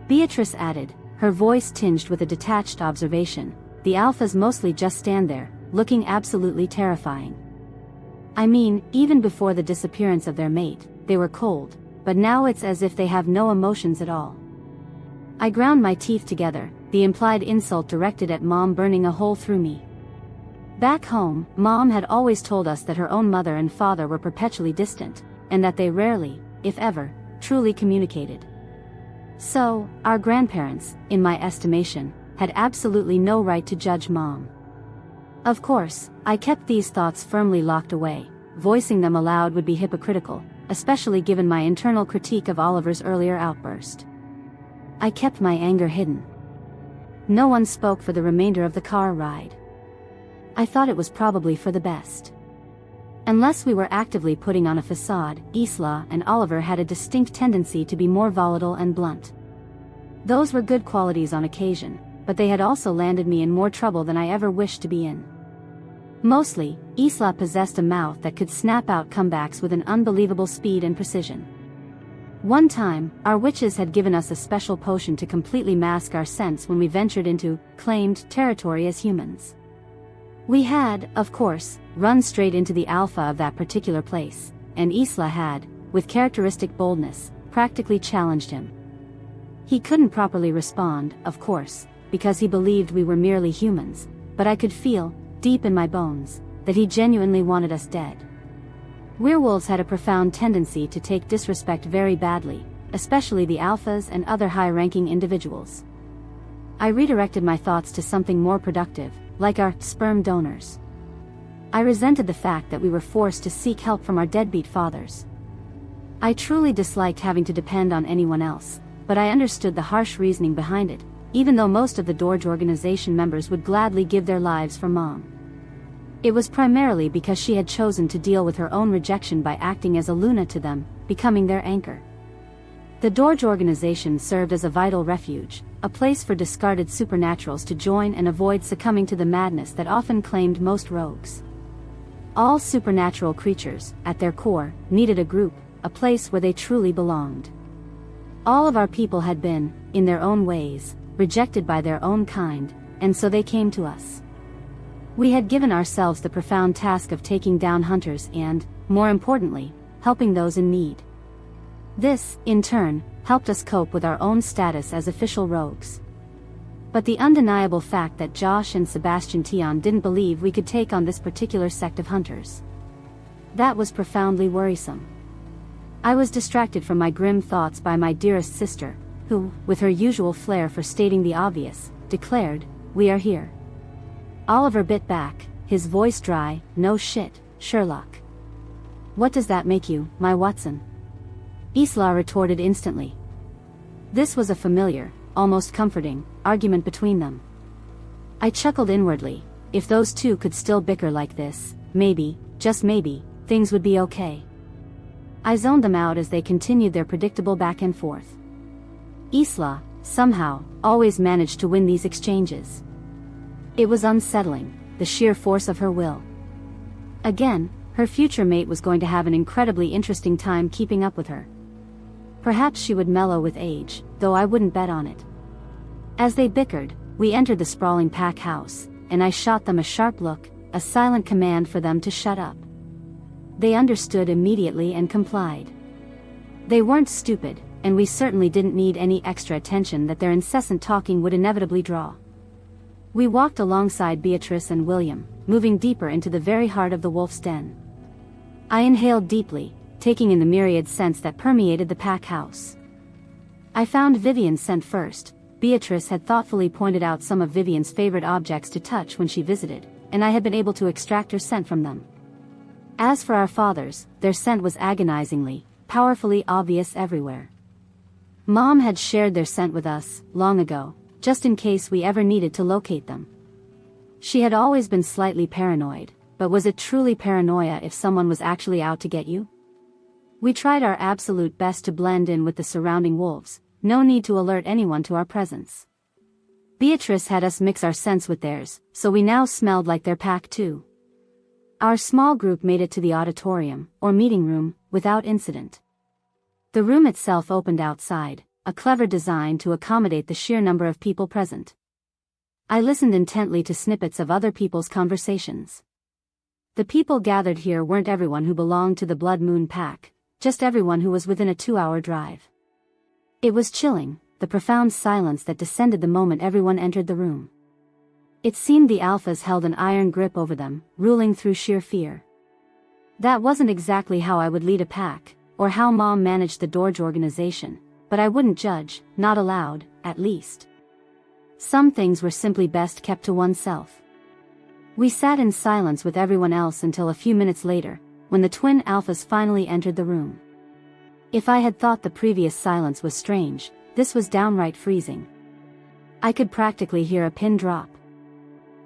Beatrice added, her voice tinged with a detached observation, "The alphas mostly just stand there, looking absolutely terrifying. I mean, even before the disappearance of their mate, they were cold, but now it's as if they have no emotions at all." I ground my teeth together, the implied insult directed at Mom burning a hole through me. Back home, Mom had always told us that her own mother and father were perpetually distant, and that they rarely, if ever, truly communicated. So, our grandparents, in my estimation, had absolutely no right to judge Mom. Of course, I kept these thoughts firmly locked away. Voicing them aloud would be hypocritical, especially given my internal critique of Oliver's earlier outburst. I kept my anger hidden. No one spoke for the remainder of the car ride. I thought it was probably for the best. Unless we were actively putting on a facade, Isla and Oliver had a distinct tendency to be more volatile and blunt. Those were good qualities on occasion, but they had also landed me in more trouble than I ever wished to be in. Mostly, Isla possessed a mouth that could snap out comebacks with an unbelievable speed and precision. One time, our witches had given us a special potion to completely mask our scents when we ventured into claimed territory as humans. We had, of course, run straight into the alpha of that particular place, and Isla had, with characteristic boldness, practically challenged him. He couldn't properly respond, of course, because he believed we were merely humans, but I could feel, deep in my bones, that he genuinely wanted us dead. Werewolves had a profound tendency to take disrespect very badly, especially the alphas and other high-ranking individuals. I redirected my thoughts to something more productive, like our sperm donors. I resented the fact that we were forced to seek help from our deadbeat fathers. I truly disliked having to depend on anyone else, but I understood the harsh reasoning behind it, even though most of the Dorge Organization members would gladly give their lives for Mom. It was primarily because she had chosen to deal with her own rejection by acting as a Luna to them, becoming their anchor. The Dorge Organization served as a vital refuge, a place for discarded supernaturals to join and avoid succumbing to the madness that often claimed most rogues. All supernatural creatures, at their core, needed a group, a place where they truly belonged. All of our people had been, in their own ways, rejected by their own kind, and so they came to us. We had given ourselves the profound task of taking down hunters and, more importantly, helping those in need. This, in turn, helped us cope with our own status as official rogues. But the undeniable fact that Josh and Sebastian Tion didn't believe we could take on this particular sect of hunters. That was profoundly worrisome. I was distracted from my grim thoughts by my dearest sister, who, with her usual flair for stating the obvious, declared, "We are here." Oliver bit back, his voice dry. "No shit, Sherlock. What does that make you, my Watson?" Isla retorted instantly. This was a familiar, almost comforting, argument between them. I chuckled inwardly. If those two could still bicker like this, maybe, just maybe, things would be okay. I zoned them out as they continued their predictable back and forth. Isla, somehow, always managed to win these exchanges. It was unsettling, the sheer force of her will. Again, her future mate was going to have an incredibly interesting time keeping up with her. Perhaps she would mellow with age, though I wouldn't bet on it. As they bickered, we entered the sprawling pack house, and I shot them a sharp look, a silent command for them to shut up. They understood immediately and complied. They weren't stupid, and we certainly didn't need any extra attention that their incessant talking would inevitably draw. We walked alongside Beatrice and William, moving deeper into the very heart of the wolf's den. I inhaled deeply, taking in the myriad scents that permeated the pack house. I found Vivian's scent first. Beatrice had thoughtfully pointed out some of Vivian's favorite objects to touch when she visited, and I had been able to extract her scent from them. As for our fathers, their scent was agonizingly, powerfully obvious everywhere. Mom had shared their scent with us, long ago, just in case we ever needed to locate them. She had always been slightly paranoid, but was it truly paranoia if someone was actually out to get you? We tried our absolute best to blend in with the surrounding wolves, no need to alert anyone to our presence. Beatrice had us mix our scents with theirs, so we now smelled like their pack too. Our small group made it to the auditorium, or meeting room, without incident. The room itself opened outside, a clever design to accommodate the sheer number of people present. I listened intently to snippets of other people's conversations. The people gathered here weren't everyone who belonged to the Blood Moon Pack, just everyone who was within a 2-hour drive. It was chilling, the profound silence that descended the moment everyone entered the room. It seemed the alphas held an iron grip over them, ruling through sheer fear. That wasn't exactly how I would lead a pack, or how Mom managed the Dorge Organization, but I wouldn't judge, not allowed, at least. Some things were simply best kept to oneself. We sat in silence with everyone else until a few minutes later, when the twin alphas finally entered the room. If I had thought the previous silence was strange, this was downright freezing. I could practically hear a pin drop.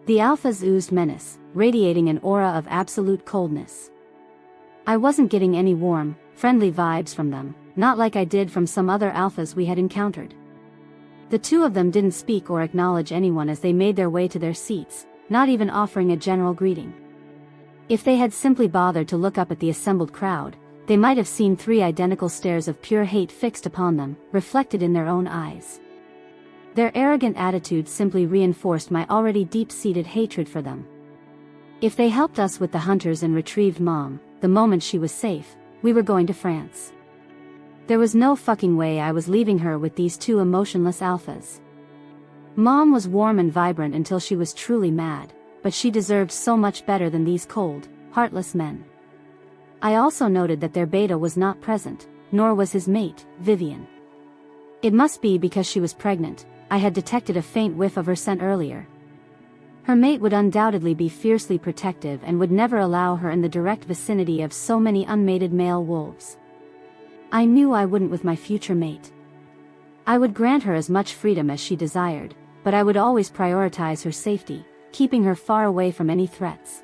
The alphas oozed menace, radiating an aura of absolute coldness. I wasn't getting any warm, friendly vibes from them, not like I did from some other alphas we had encountered. The two of them didn't speak or acknowledge anyone as they made their way to their seats, not even offering a general greeting. If they had simply bothered to look up at the assembled crowd, they might have seen 3 identical stares of pure hate fixed upon them, reflected in their own eyes. Their arrogant attitude simply reinforced my already deep-seated hatred for them. If they helped us with the hunters and retrieved Mom, the moment she was safe, we were going to France. There was no fucking way I was leaving her with these 2 emotionless alphas. Mom was warm and vibrant until she was truly mad, but she deserved so much better than these cold, heartless men. I also noted that their beta was not present, nor was his mate, Vivian. It must be because she was pregnant. I had detected a faint whiff of her scent earlier. Her mate would undoubtedly be fiercely protective and would never allow her in the direct vicinity of so many unmated male wolves. I knew I wouldn't with my future mate. I would grant her as much freedom as she desired, but I would always prioritize her safety, keeping her far away from any threats.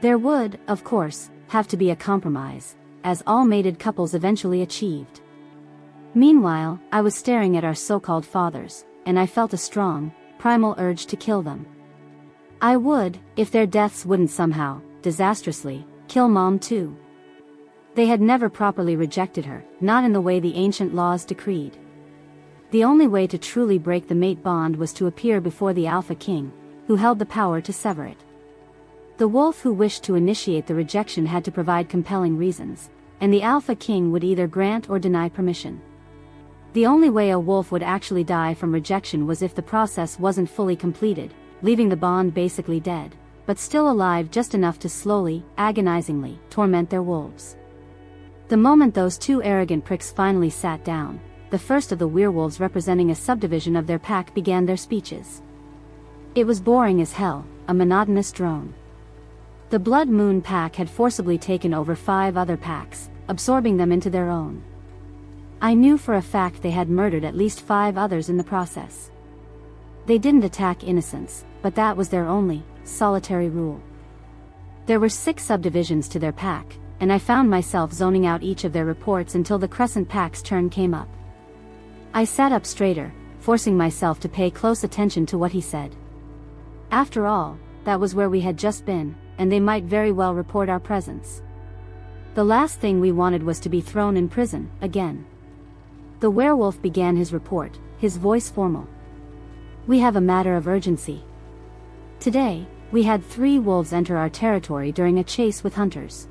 There would, of course, have to be a compromise, as all mated couples eventually achieved. Meanwhile, I was staring at our so-called fathers, and I felt a strong, primal urge to kill them. I would, if their deaths wouldn't somehow, disastrously, kill Mom too. They had never properly rejected her, not in the way the ancient laws decreed. The only way to truly break the mate bond was to appear before the Alpha King, who held the power to sever it. The wolf who wished to initiate the rejection had to provide compelling reasons, and the Alpha King would either grant or deny permission. The only way a wolf would actually die from rejection was if the process wasn't fully completed, leaving the bond basically dead, but still alive just enough to slowly, agonizingly, torment their wolves. The moment those two arrogant pricks finally sat down, the first of the werewolves representing a subdivision of their pack began their speeches. It was boring as hell, a monotonous drone. The Blood Moon pack had forcibly taken over 5 other packs, absorbing them into their own. I knew for a fact they had murdered at least 5 others in the process. They didn't attack innocents, but that was their only, solitary rule. There were 6 subdivisions to their pack, and I found myself zoning out each of their reports until the Crescent pack's turn came up. I sat up straighter, forcing myself to pay close attention to what he said. After all, that was where we had just been, and they might very well report our presence. The last thing we wanted was to be thrown in prison, again. The werewolf began his report, his voice formal. We have a matter of urgency. Today, we had 3 wolves enter our territory during a chase with hunters.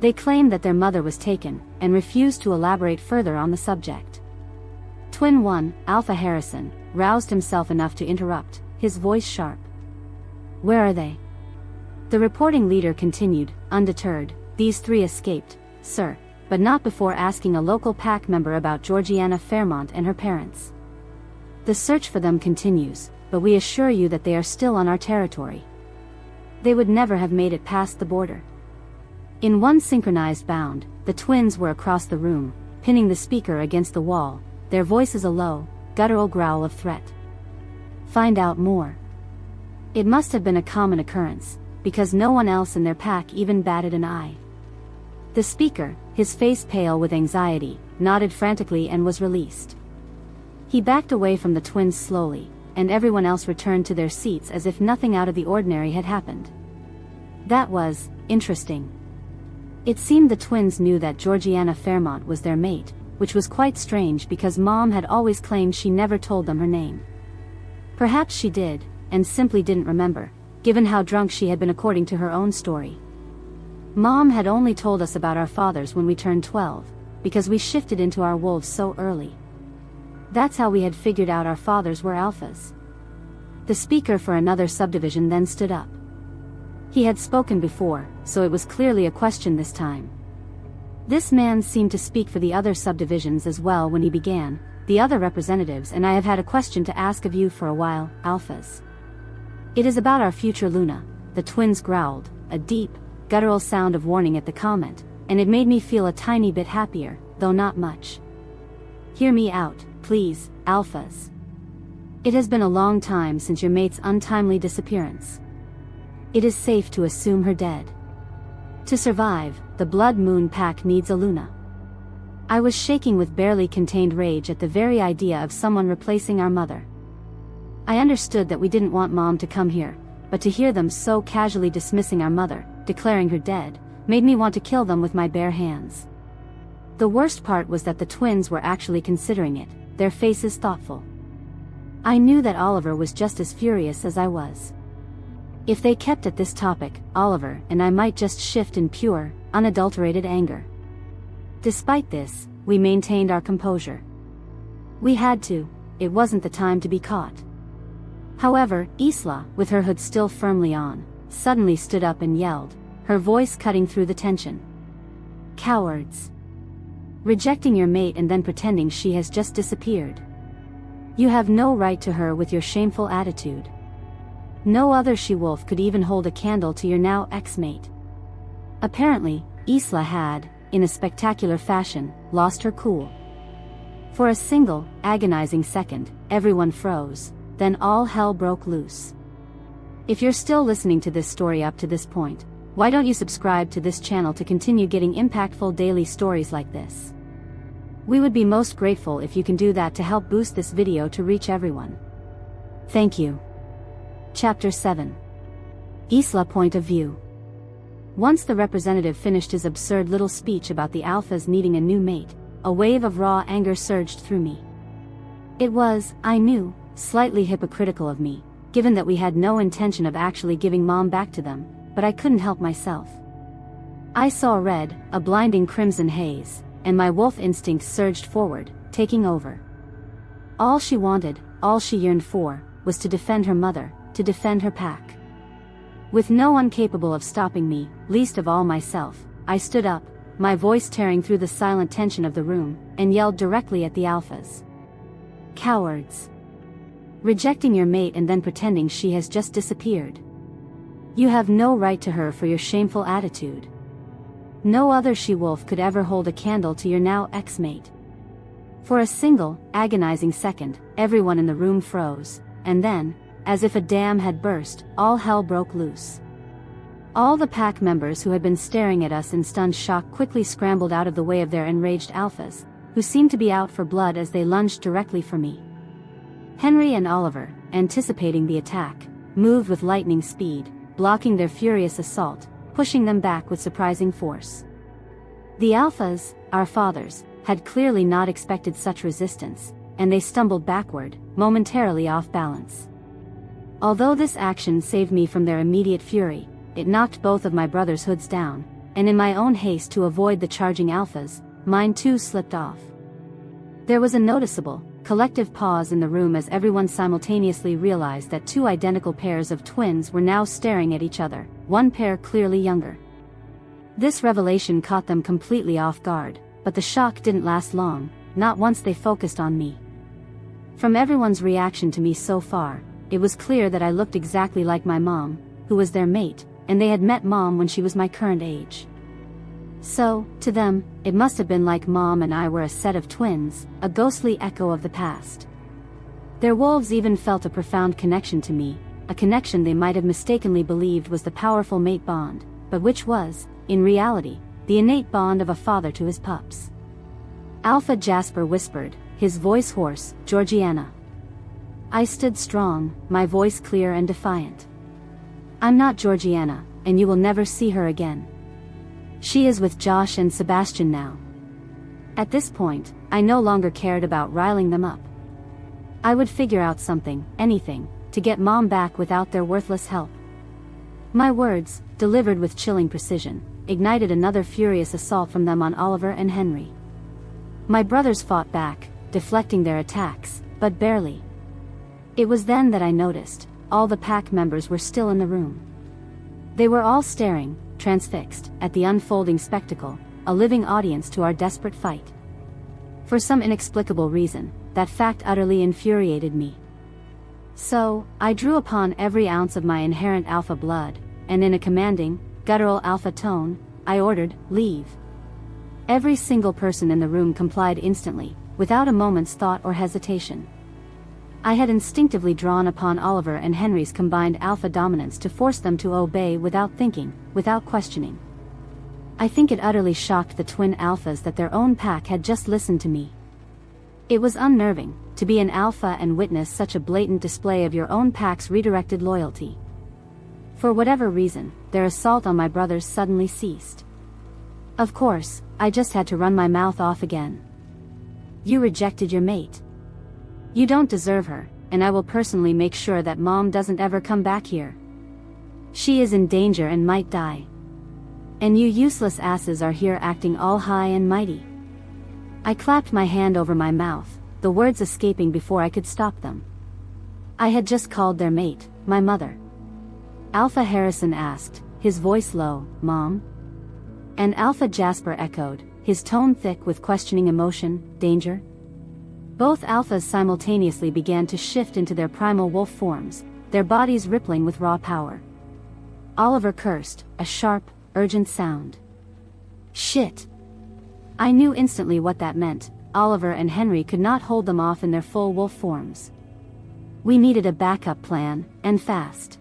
They claimed that their mother was taken, and refused to elaborate further on the subject. Twin 1, Alpha Harrison, roused himself enough to interrupt, his voice sharp. Where are they? The reporting leader continued, undeterred. These 3 escaped, sir, but not before asking a local pack member about Georgiana Fairmont and her parents. The search for them continues, but we assure you that they are still on our territory. They would never have made it past the border. In one synchronized bound, the twins were across the room, pinning the speaker against the wall, their voices a low, guttural growl of threat. Find out more. It must have been a common occurrence, because no one else in their pack even batted an eye. The speaker, his face pale with anxiety, nodded frantically and was released. He backed away from the twins slowly, and everyone else returned to their seats as if nothing out of the ordinary had happened. That was interesting. It seemed the twins knew that Georgiana Fairmont was their mate, which was quite strange because Mom had always claimed she never told them her name. Perhaps she did, and simply didn't remember, given how drunk she had been according to her own story. Mom had only told us about our fathers when we turned 12, because we shifted into our wolves so early. That's how we had figured out our fathers were alphas. The speaker for another subdivision then stood up. He had spoken before, so it was clearly a question this time. This man seemed to speak for the other subdivisions as well when he began, the other representatives, and I have had a question to ask of you for a while, alphas. It is about our future Luna, the twins growled, a deep, guttural sound of warning at the comment, and it made me feel a tiny bit happier, though not much. Hear me out, please, alphas. It has been a long time since your mate's untimely disappearance. It is safe to assume her dead. To survive, the Blood Moon pack needs a Luna. I was shaking with barely contained rage at the very idea of someone replacing our mother. I understood that we didn't want Mom to come here, but to hear them so casually dismissing our mother, declaring her dead, made me want to kill them with my bare hands. The worst part was that the twins were actually considering it, their faces thoughtful. I knew that Oliver was just as furious as I was. If they kept at this topic, Oliver and I might just shift in pure, unadulterated anger. Despite this, we maintained our composure. We had to, it wasn't the time to be caught. However, Isla, with her hood still firmly on, suddenly stood up and yelled, her voice cutting through the tension. Cowards. Rejecting your mate and then pretending she has just disappeared. You have no right to her with your shameful attitude. No other she-wolf could even hold a candle to your now ex-mate. Apparently, Isla had, in a spectacular fashion, lost her cool. For a single, agonizing second, everyone froze, then all hell broke loose. If you're still listening to this story up to this point, why don't you subscribe to this channel to continue getting impactful daily stories like this? We would be most grateful if you can do that to help boost this video to reach everyone. Thank you. Chapter 7. Isla Point of View. Once the representative finished his absurd little speech about the alphas needing a new mate, a wave of raw anger surged through me. It was, I knew, slightly hypocritical of me, given that we had no intention of actually giving Mom back to them, but I couldn't help myself. I saw red, a blinding crimson haze, and my wolf instinct surged forward, taking over. All she wanted, all she yearned for, was to defend her mother, to defend her pack. With no one capable of stopping me, least of all myself, I stood up, my voice tearing through the silent tension of the room, and yelled directly at the alphas. Cowards! Rejecting your mate and then pretending she has just disappeared. You have no right to her for your shameful attitude. No other she-wolf could ever hold a candle to your now ex-mate. For a single, agonizing second, everyone in the room froze, and then, as if a dam had burst, all hell broke loose. All the pack members who had been staring at us in stunned shock quickly scrambled out of the way of their enraged alphas, who seemed to be out for blood as they lunged directly for me. Henry and Oliver, anticipating the attack, moved with lightning speed, blocking their furious assault, pushing them back with surprising force. The alphas, our fathers, had clearly not expected such resistance, and they stumbled backward, momentarily off balance. Although this action saved me from their immediate fury, it knocked both of my brothers' hoods down, and in my own haste to avoid the charging alphas, mine too slipped off. There was a noticeable, collective pause in the room as everyone simultaneously realized that two identical pairs of twins were now staring at each other, one pair clearly younger. This revelation caught them completely off guard, but the shock didn't last long, not once they focused on me. From everyone's reaction to me so far, it was clear that I looked exactly like my mom, who was their mate, and they had met Mom when she was my current age. So, to them, it must have been like Mom and I were a set of twins, a ghostly echo of the past. Their wolves even felt a profound connection to me, a connection they might have mistakenly believed was the powerful mate bond, but which was, in reality, the innate bond of a father to his pups. Alpha Jasper whispered, his voice hoarse, "Georgiana." I stood strong, my voice clear and defiant. "I'm not Georgiana, and you will never see her again. She is with Josh and Sebastian now." At this point, I no longer cared about riling them up. I would figure out something, anything, to get Mom back without their worthless help. My words, delivered with chilling precision, ignited another furious assault from them on Oliver and Henry. My brothers fought back, deflecting their attacks, but barely. It was then that I noticed, all the pack members were still in the room. They were all staring, transfixed, at the unfolding spectacle, a living audience to our desperate fight. For some inexplicable reason, that fact utterly infuriated me. So, I drew upon every ounce of my inherent alpha blood, and in a commanding, guttural alpha tone, I ordered, "Leave." Every single person in the room complied instantly, without a moment's thought or hesitation. I had instinctively drawn upon Oliver and Henry's combined alpha dominance to force them to obey without thinking, without questioning. I think it utterly shocked the twin alphas that their own pack had just listened to me. It was unnerving, to be an alpha and witness such a blatant display of your own pack's redirected loyalty. For whatever reason, their assault on my brothers suddenly ceased. Of course, I just had to run my mouth off again. "You rejected your mate. You don't deserve her, and I will personally make sure that Mom doesn't ever come back here. She is in danger and might die. And you useless asses are here acting all high and mighty." I clapped my hand over my mouth, the words escaping before I could stop them. I had just called their mate, my mother. Alpha Harrison asked, his voice low, "Mom?" And Alpha Jasper echoed, his tone thick with questioning emotion, "Danger?" Both alphas simultaneously began to shift into their primal wolf forms, their bodies rippling with raw power. Oliver cursed, a sharp, urgent sound. Shit! I knew instantly what that meant. Oliver and Henry could not hold them off in their full wolf forms. We needed a backup plan, and fast.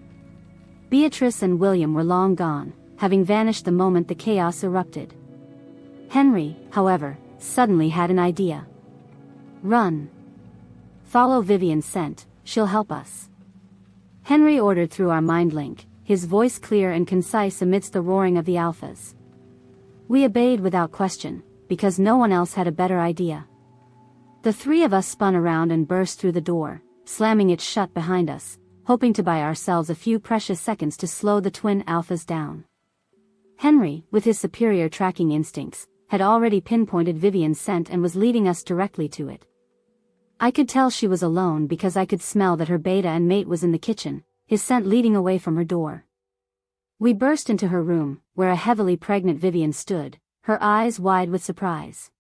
Beatrice and William were long gone, having vanished the moment the chaos erupted. Henry, however, suddenly had an idea. "Run. Follow Vivian's scent, she'll help us." Henry ordered through our mind link, his voice clear and concise amidst the roaring of the alphas. We obeyed without question, because no one else had a better idea. The three of us spun around and burst through the door, slamming it shut behind us, hoping to buy ourselves a few precious seconds to slow the twin alphas down. Henry, with his superior tracking instincts, had already pinpointed Vivian's scent and was leading us directly to it. I could tell she was alone because I could smell that her beta and mate was in the kitchen, his scent leading away from her door. We burst into her room, where a heavily pregnant Vivian stood, her eyes wide with surprise.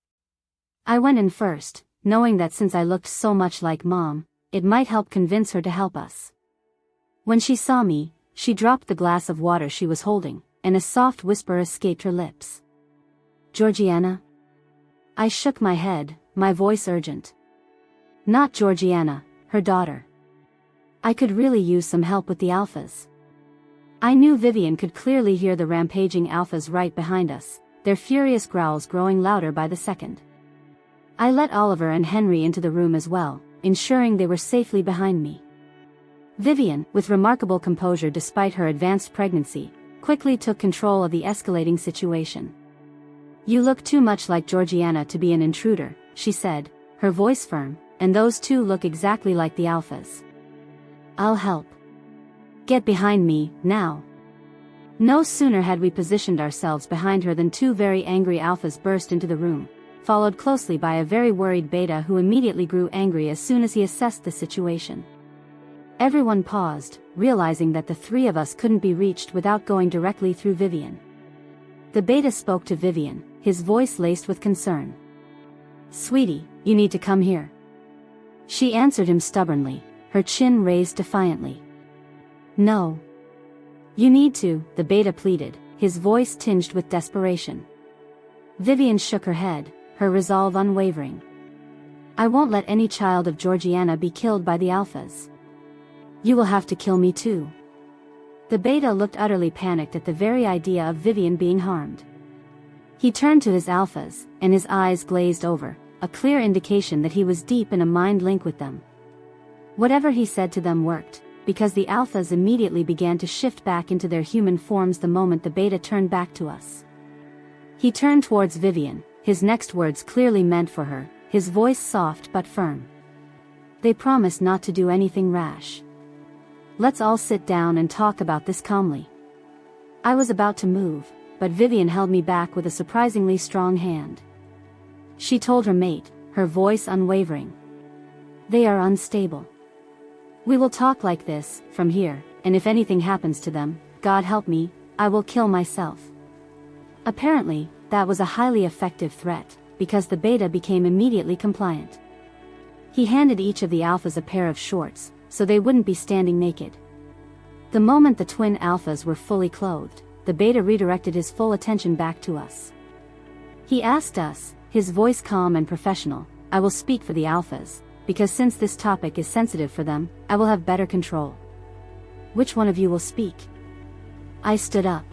I went in first, knowing that since I looked so much like Mom, it might help convince her to help us. When she saw me, she dropped the glass of water she was holding, and a soft whisper escaped her lips. "Georgiana?" I shook my head, my voice urgent. Not Georgiana, her daughter. I could really use some help with the alphas. I knew Vivian could clearly hear the rampaging alphas right behind us, their furious growls growing louder by the second. I let Oliver and Henry into the room as well, ensuring they were safely behind me. Vivian, with remarkable composure despite her advanced pregnancy, quickly took control of the escalating situation. "You look too much like Georgiana to be an intruder," she said, her voice firm, "and those two look exactly like the alphas. I'll help. Get behind me, now." No sooner had we positioned ourselves behind her than two very angry alphas burst into the room, followed closely by a very worried beta who immediately grew angry as soon as he assessed the situation. Everyone paused, realizing that the three of us couldn't be reached without going directly through Vivian. The beta spoke to Vivian, his voice laced with concern. "Sweetie, you need to come here." She answered him stubbornly, her chin raised defiantly. "No. You need to," the beta pleaded, his voice tinged with desperation. Vivian shook her head, her resolve unwavering. "I won't let any child of Georgiana be killed by the alphas. You will have to kill me too." The beta looked utterly panicked at the very idea of Vivian being harmed. He turned to his alphas, and his eyes glazed over, a clear indication that he was deep in a mind link with them. Whatever he said to them worked, because the alphas immediately began to shift back into their human forms the moment the beta turned back to us. He turned towards Vivian, his next words clearly meant for her, his voice soft but firm. "They promised not to do anything rash. Let's all sit down and talk about this calmly." I was about to move, but Vivian held me back with a surprisingly strong hand. She told her mate, her voice unwavering. "They are unstable. We will talk like this, from here, and if anything happens to them, God help me, I will kill myself." Apparently, that was a highly effective threat, because the beta became immediately compliant. He handed each of the alphas a pair of shorts, so they wouldn't be standing naked. The moment the twin alphas were fully clothed, the beta redirected his full attention back to us. He asked us, his voice calm and professional, "I will speak for the alphas, because since this topic is sensitive for them, I will have better control. Which one of you will speak?" I stood up.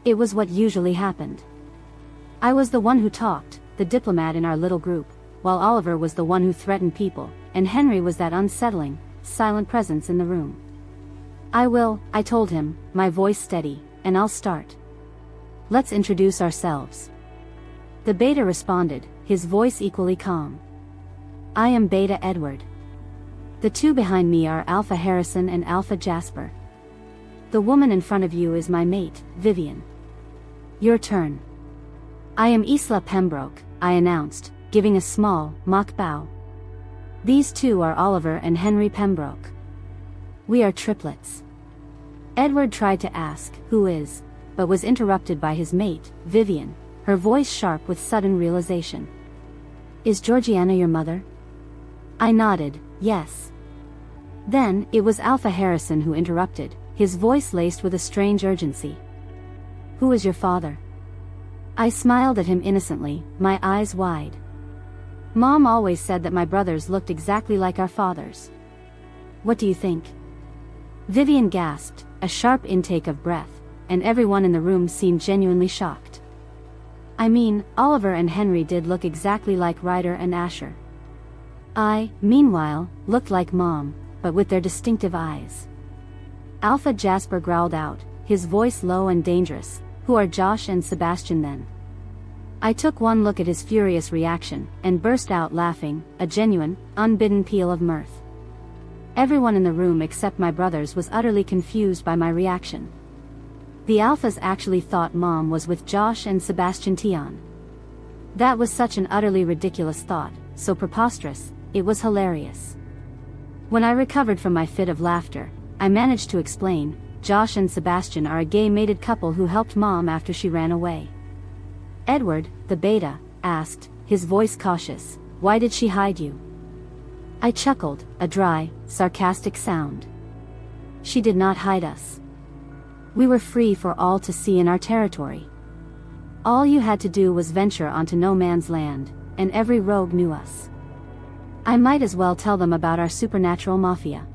It was what usually happened. I was the one who talked, the diplomat in our little group, while Oliver was the one who threatened people, and Henry was that unsettling, silent presence in the room. I told him, my voice steady, and I'll start. "Let's introduce ourselves." The beta responded, his voice equally calm. "I am Beta Edward. The two behind me are Alpha Harrison and Alpha Jasper. The woman in front of you is my mate, Vivian. Your turn." "I am Isla Pembroke," I announced, giving a small, mock bow. "These two are Oliver and Henry Pembroke. We are triplets." Edward tried to ask, "Who is?" but was interrupted by his mate, Vivian, her voice sharp with sudden realization. "Is Georgiana your mother?" I nodded, yes. Then, it was Alpha Harrison who interrupted, his voice laced with a strange urgency. "Who is your father?" I smiled at him innocently, my eyes wide. "Mom always said that my brothers looked exactly like our fathers. What do you think?" Vivian gasped, a sharp intake of breath, and everyone in the room seemed genuinely shocked. I mean, Oliver and Henry did look exactly like Ryder and Asher. I, meanwhile, looked like Mom, but with their distinctive eyes. Alpha Jasper growled out, his voice low and dangerous, "Who are Josh and Sebastian then?" I took one look at his furious reaction, and burst out laughing, a genuine, unbidden peal of mirth. Everyone in the room except my brothers was utterly confused by my reaction. The alphas actually thought Mom was with Josh and Sebastian Tion. That was such an utterly ridiculous thought, so preposterous, it was hilarious. When I recovered from my fit of laughter, I managed to explain, Josh and Sebastian are a gay mated couple who helped Mom after she ran away. Edward, the beta, asked, his voice cautious, why did she hide you? I chuckled, a dry, sarcastic sound. She did not hide us. We were free for all to see in our territory. All you had to do was venture onto no man's land, and every rogue knew us. I might as well tell them about our supernatural mafia.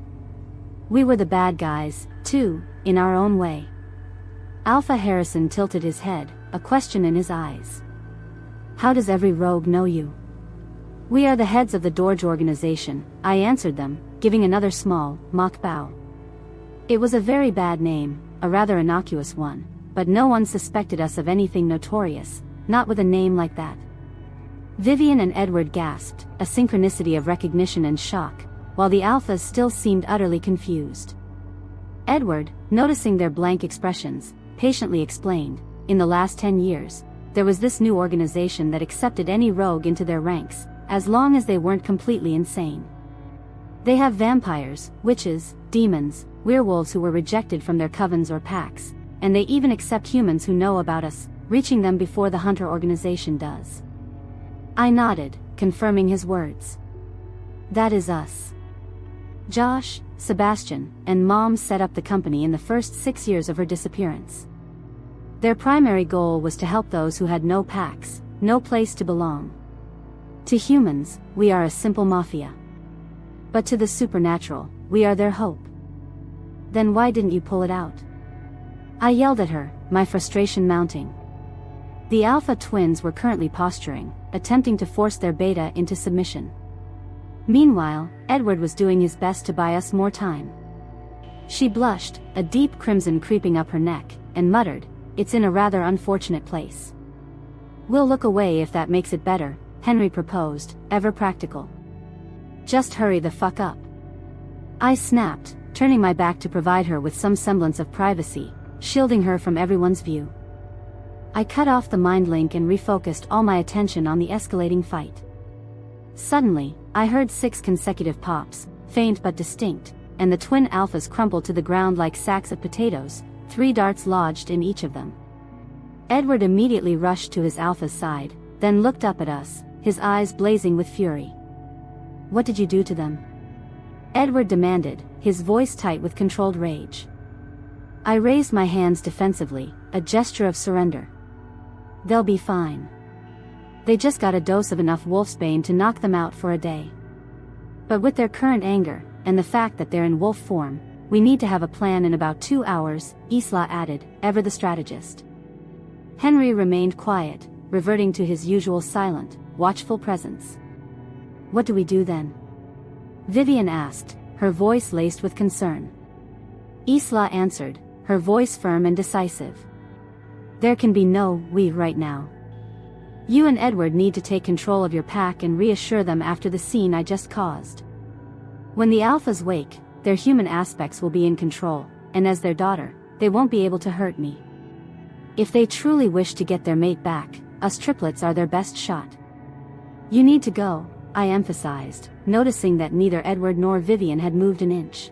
We were the bad guys, too, in our own way. Alpha Harrison tilted his head, a question in his eyes. How does every rogue know you? We are the heads of the Dorge Organization, I answered them, giving another small, mock bow. It was a very bad name, a rather innocuous one, but no one suspected us of anything notorious, not with a name like that. Vivian and Edward gasped, a synchronicity of recognition and shock, while the alphas still seemed utterly confused. Edward, noticing their blank expressions, patiently explained, in the last 10 years, there was this new organization that accepted any rogue into their ranks, as long as they weren't completely insane. They have vampires, witches, demons, werewolves who were rejected from their covens or packs, and they even accept humans who know about us, reaching them before the Hunter organization does. I nodded, confirming his words. That is us. Josh, Sebastian, and Mom set up the company in the first 6 years of her disappearance. Their primary goal was to help those who had no packs, no place to belong. To humans, we are a simple mafia. But to the supernatural, we are their hope. Then why didn't you pull it out? I yelled at her, my frustration mounting. The Alpha twins were currently posturing, attempting to force their beta into submission. Meanwhile, Edward was doing his best to buy us more time. She blushed, a deep crimson creeping up her neck, and muttered, "It's in a rather unfortunate place." "We'll look away if that makes it better," Henry proposed, ever practical. "Just hurry the fuck up." I snapped, turning my back to provide her with some semblance of privacy, shielding her from everyone's view. I cut off the mind link and refocused all my attention on the escalating fight. Suddenly, I heard 6 consecutive pops, faint but distinct, and the twin alphas crumpled to the ground like sacks of potatoes, 3 darts lodged in each of them. Edward immediately rushed to his alpha's side, then looked up at us, his eyes blazing with fury. "What did you do to them?" Edward demanded, his voice tight with controlled rage. I raised my hands defensively, a gesture of surrender. "They'll be fine. They just got a dose of enough wolfsbane to knock them out for a day. But with their current anger, and the fact that they're in wolf form, we need to have a plan in about 2 hours, Isla added, ever the strategist. Henry remained quiet, reverting to his usual silent, watchful presence. "What do we do then?" Vivian asked, her voice laced with concern. Isla answered, her voice firm and decisive. "There can be no we right now. You and Edward need to take control of your pack and reassure them after the scene I just caused. When the alphas wake, their human aspects will be in control, and as their daughter, they won't be able to hurt me. If they truly wish to get their mate back, us triplets are their best shot. You need to go," I emphasized, noticing that neither Edward nor Vivian had moved an inch.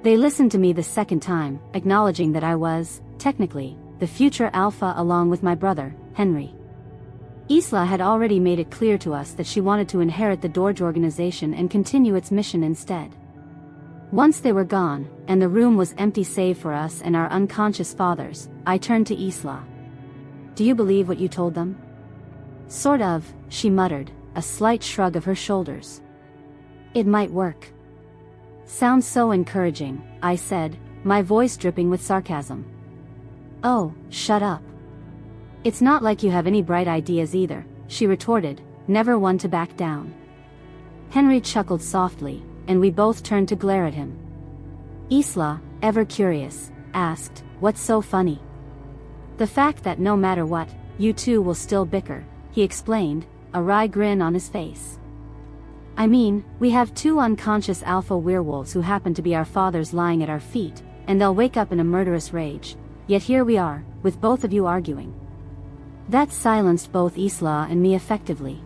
They listened to me the second time, acknowledging that I was, technically, the future alpha along with my brother, Henry. Isla had already made it clear to us that she wanted to inherit the Dorge Organization and continue its mission instead. Once they were gone, and the room was empty save for us and our unconscious fathers, I turned to Isla. "Do you believe what you told them?" "Sort of," she muttered, a slight shrug of her shoulders. "It might work." "Sounds so encouraging," I said, my voice dripping with sarcasm. "Oh, shut up. It's not like you have any bright ideas either," she retorted, never one to back down. Henry chuckled softly, and we both turned to glare at him. Isla, ever curious, asked, "What's so funny?" "The fact that no matter what, you two will still bicker," he explained, a wry grin on his face. "I mean, we have 2 unconscious alpha werewolves who happen to be our fathers lying at our feet, and they'll wake up in a murderous rage, yet here we are, with both of you arguing. That silenced both Isla and me effectively.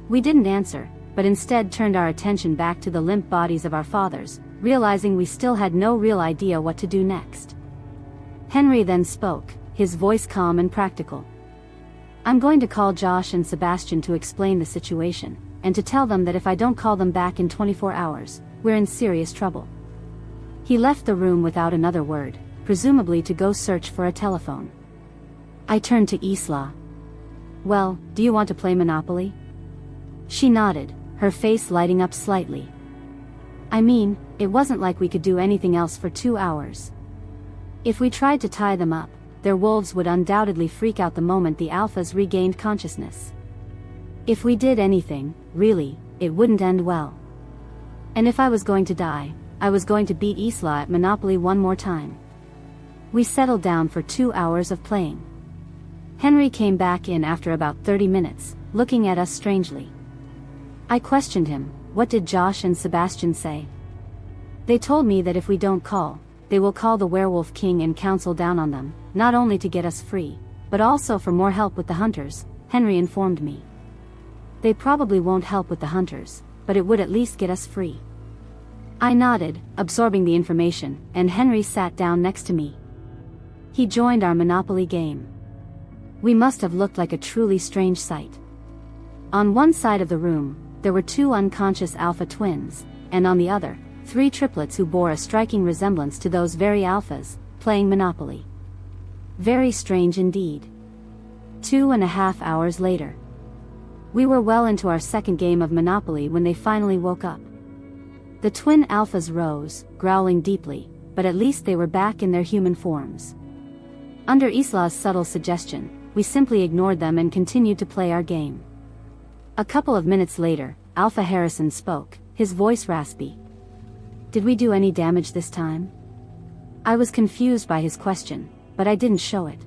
We didn't answer, but instead turned our attention back to the limp bodies of our fathers, realizing we still had no real idea what to do next. Henry then spoke, his voice calm and practical. "I'm going to call Josh and Sebastian to explain the situation, and to tell them that if I don't call them back in 24 hours, we're in serious trouble." He left the room without another word, presumably to go search for a telephone. I turned to Isla. "Well, do you want to play Monopoly?" She nodded, her face lighting up slightly. I mean, it wasn't like we could do anything else for 2 hours. If we tried to tie them up, their wolves would undoubtedly freak out the moment the alphas regained consciousness. If we did anything, really, it wouldn't end well. And if I was going to die, I was going to beat Isla at Monopoly one more time. We settled down for 2 hours of playing. Henry came back in after about 30 minutes, looking at us strangely. I questioned him, "What did Josh and Sebastian say?" "They told me that if we don't call, they will call the Werewolf King and Council down on them, not only to get us free, but also for more help with the hunters," Henry informed me. "They probably won't help with the hunters, but it would at least get us free." I nodded, absorbing the information, and Henry sat down next to me. He joined our Monopoly game. We must have looked like a truly strange sight. On one side of the room, there were 2 unconscious alpha twins, and on the other, 3 triplets who bore a striking resemblance to those very alphas, playing Monopoly. Very strange indeed. 2.5 hours later. We were well into our second game of Monopoly when they finally woke up. The twin alphas rose, growling deeply, but at least they were back in their human forms. Under Isla's subtle suggestion, we simply ignored them and continued to play our game. A couple of minutes later, Alpha Harrison spoke, his voice raspy. "Did we do any damage this time?" I was confused by his question, but I didn't show it.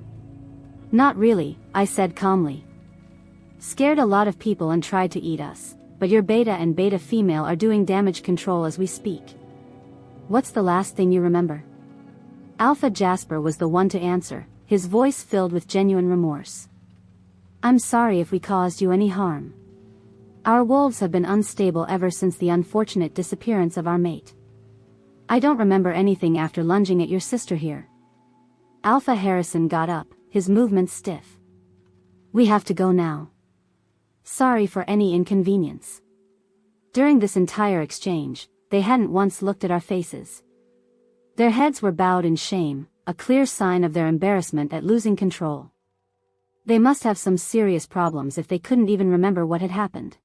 "Not really," I said calmly. "Scared a lot of people and tried to eat us, but your beta and beta female are doing damage control as we speak." "What's the last thing you remember?" Alpha Jasper was the one to answer, his voice filled with genuine remorse. "I'm sorry if we caused you any harm. Our wolves have been unstable ever since the unfortunate disappearance of our mate. I don't remember anything after lunging at your sister here." Alpha Harrison got up, his movements stiff. "We have to go now. Sorry for any inconvenience." During this entire exchange, they hadn't once looked at our faces. Their heads were bowed in shame, a clear sign of their embarrassment at losing control. They must have some serious problems if they couldn't even remember what had happened.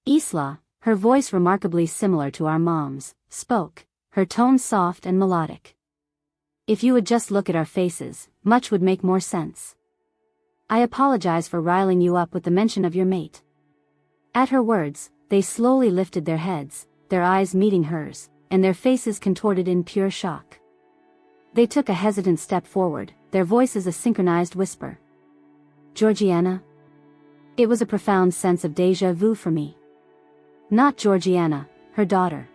Isla, her voice remarkably similar to our mom's, spoke, her tone soft and melodic. "If you would just look at our faces, much would make more sense. I apologize for riling you up with the mention of your mate." At her words, they slowly lifted their heads, their eyes meeting hers, and their faces contorted in pure shock. They took a hesitant step forward, their voices a synchronized whisper. "Georgiana?" It was a profound sense of déjà vu for me. Not Georgiana, her daughter.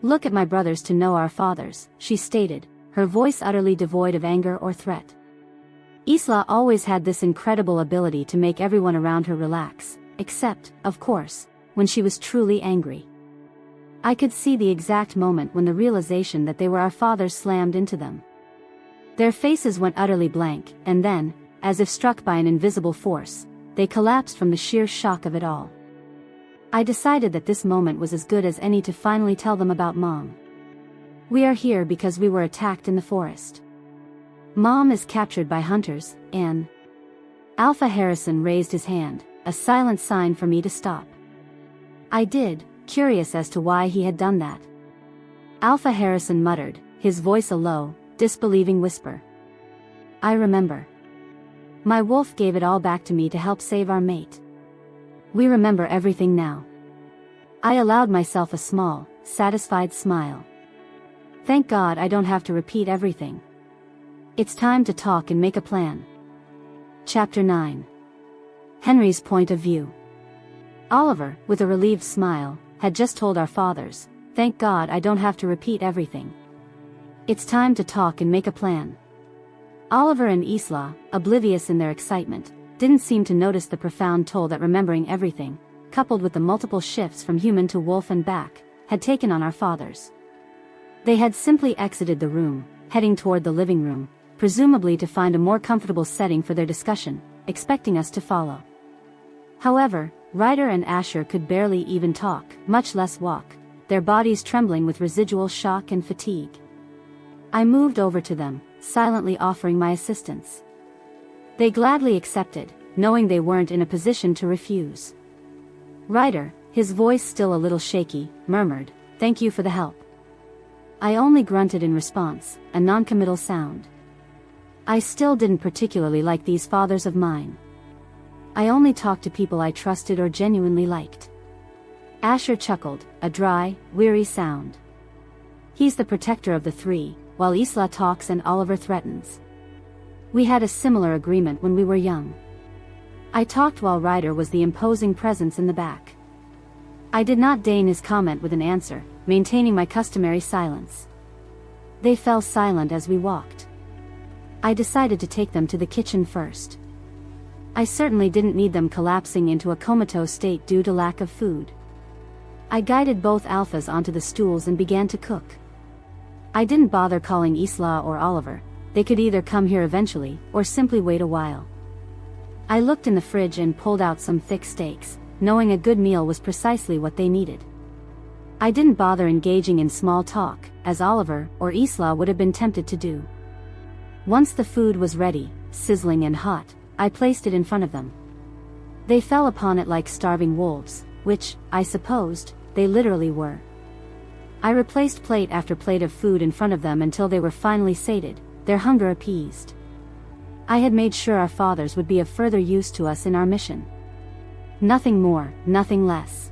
"Look at my brothers to know our fathers," she stated, her voice utterly devoid of anger or threat. Isla always had this incredible ability to make everyone around her relax, except, of course, when she was truly angry. I could see the exact moment when the realization that they were our fathers slammed into them. Their faces went utterly blank, and then, as if struck by an invisible force, they collapsed from the sheer shock of it all. I decided that this moment was as good as any to finally tell them about Mom. "We are here because we were attacked in the forest. Mom is captured by hunters, and..." Alpha Harrison raised his hand, a silent sign for me to stop. I did, curious as to why he had done that. Alpha Harrison muttered, his voice a low, disbelieving whisper. "I remember. My wolf gave it all back to me to help save our mate. We remember everything now." I allowed myself a small, satisfied smile. Thank God I don't have to repeat everything. It's time to talk and make a plan. Chapter 9. Henry's point of view. Oliver, with a relieved smile, had just told our fathers, "Thank God I don't have to repeat everything. It's time to talk and make a plan." Oliver and Isla, oblivious in their excitement, didn't seem to notice the profound toll that remembering everything, coupled with the multiple shifts from human to wolf and back, had taken on our fathers. They had simply exited the room, heading toward the living room, presumably to find a more comfortable setting for their discussion, expecting us to follow. However, Ryder and Asher could barely even talk, much less walk, their bodies trembling with residual shock and fatigue. I moved over to them, silently offering my assistance. They gladly accepted, knowing they weren't in a position to refuse. Ryder, his voice still a little shaky, murmured, "Thank you for the help." I only grunted in response, a non-committal sound. I still didn't particularly like these fathers of mine. I only talked to people I trusted or genuinely liked. Asher chuckled, a dry, weary sound. He's the protector of the three, while Isla talks and Oliver threatens. We had a similar agreement when we were young. I talked while Ryder was the imposing presence in the back. I did not deign his comment with an answer, maintaining my customary silence. They fell silent as we walked. I decided to take them to the kitchen first. I certainly didn't need them collapsing into a comatose state due to lack of food. I guided both alphas onto the stools and began to cook. I didn't bother calling Isla or Oliver. They could either come here eventually, or simply wait a while. I looked in the fridge and pulled out some thick steaks, knowing a good meal was precisely what they needed. I didn't bother engaging in small talk, as Oliver or Isla would have been tempted to do. Once the food was ready, sizzling and hot, I placed it in front of them. They fell upon it like starving wolves, which, I supposed, they literally were. I replaced plate after plate of food in front of them until they were finally sated, their hunger appeased. I had made sure our fathers would be of further use to us in our mission. Nothing more, nothing less.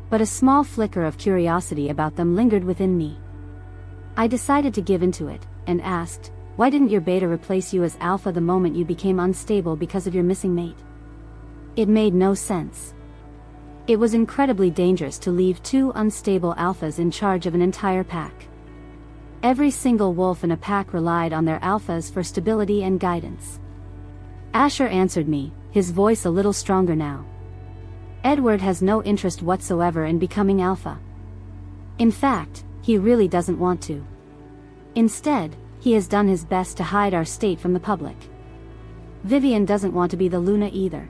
But a small flicker of curiosity about them lingered within me. I decided to give into it, and asked, "Why didn't your beta replace you as alpha the moment you became unstable because of your missing mate?" It made no sense. It was incredibly dangerous to leave two unstable alphas in charge of an entire pack. Every single wolf in a pack relied on their alphas for stability and guidance. Asher answered me, his voice a little stronger now. Edward has no interest whatsoever in becoming alpha. In fact, he really doesn't want to. Instead, he has done his best to hide our state from the public. Vivian doesn't want to be the Luna either.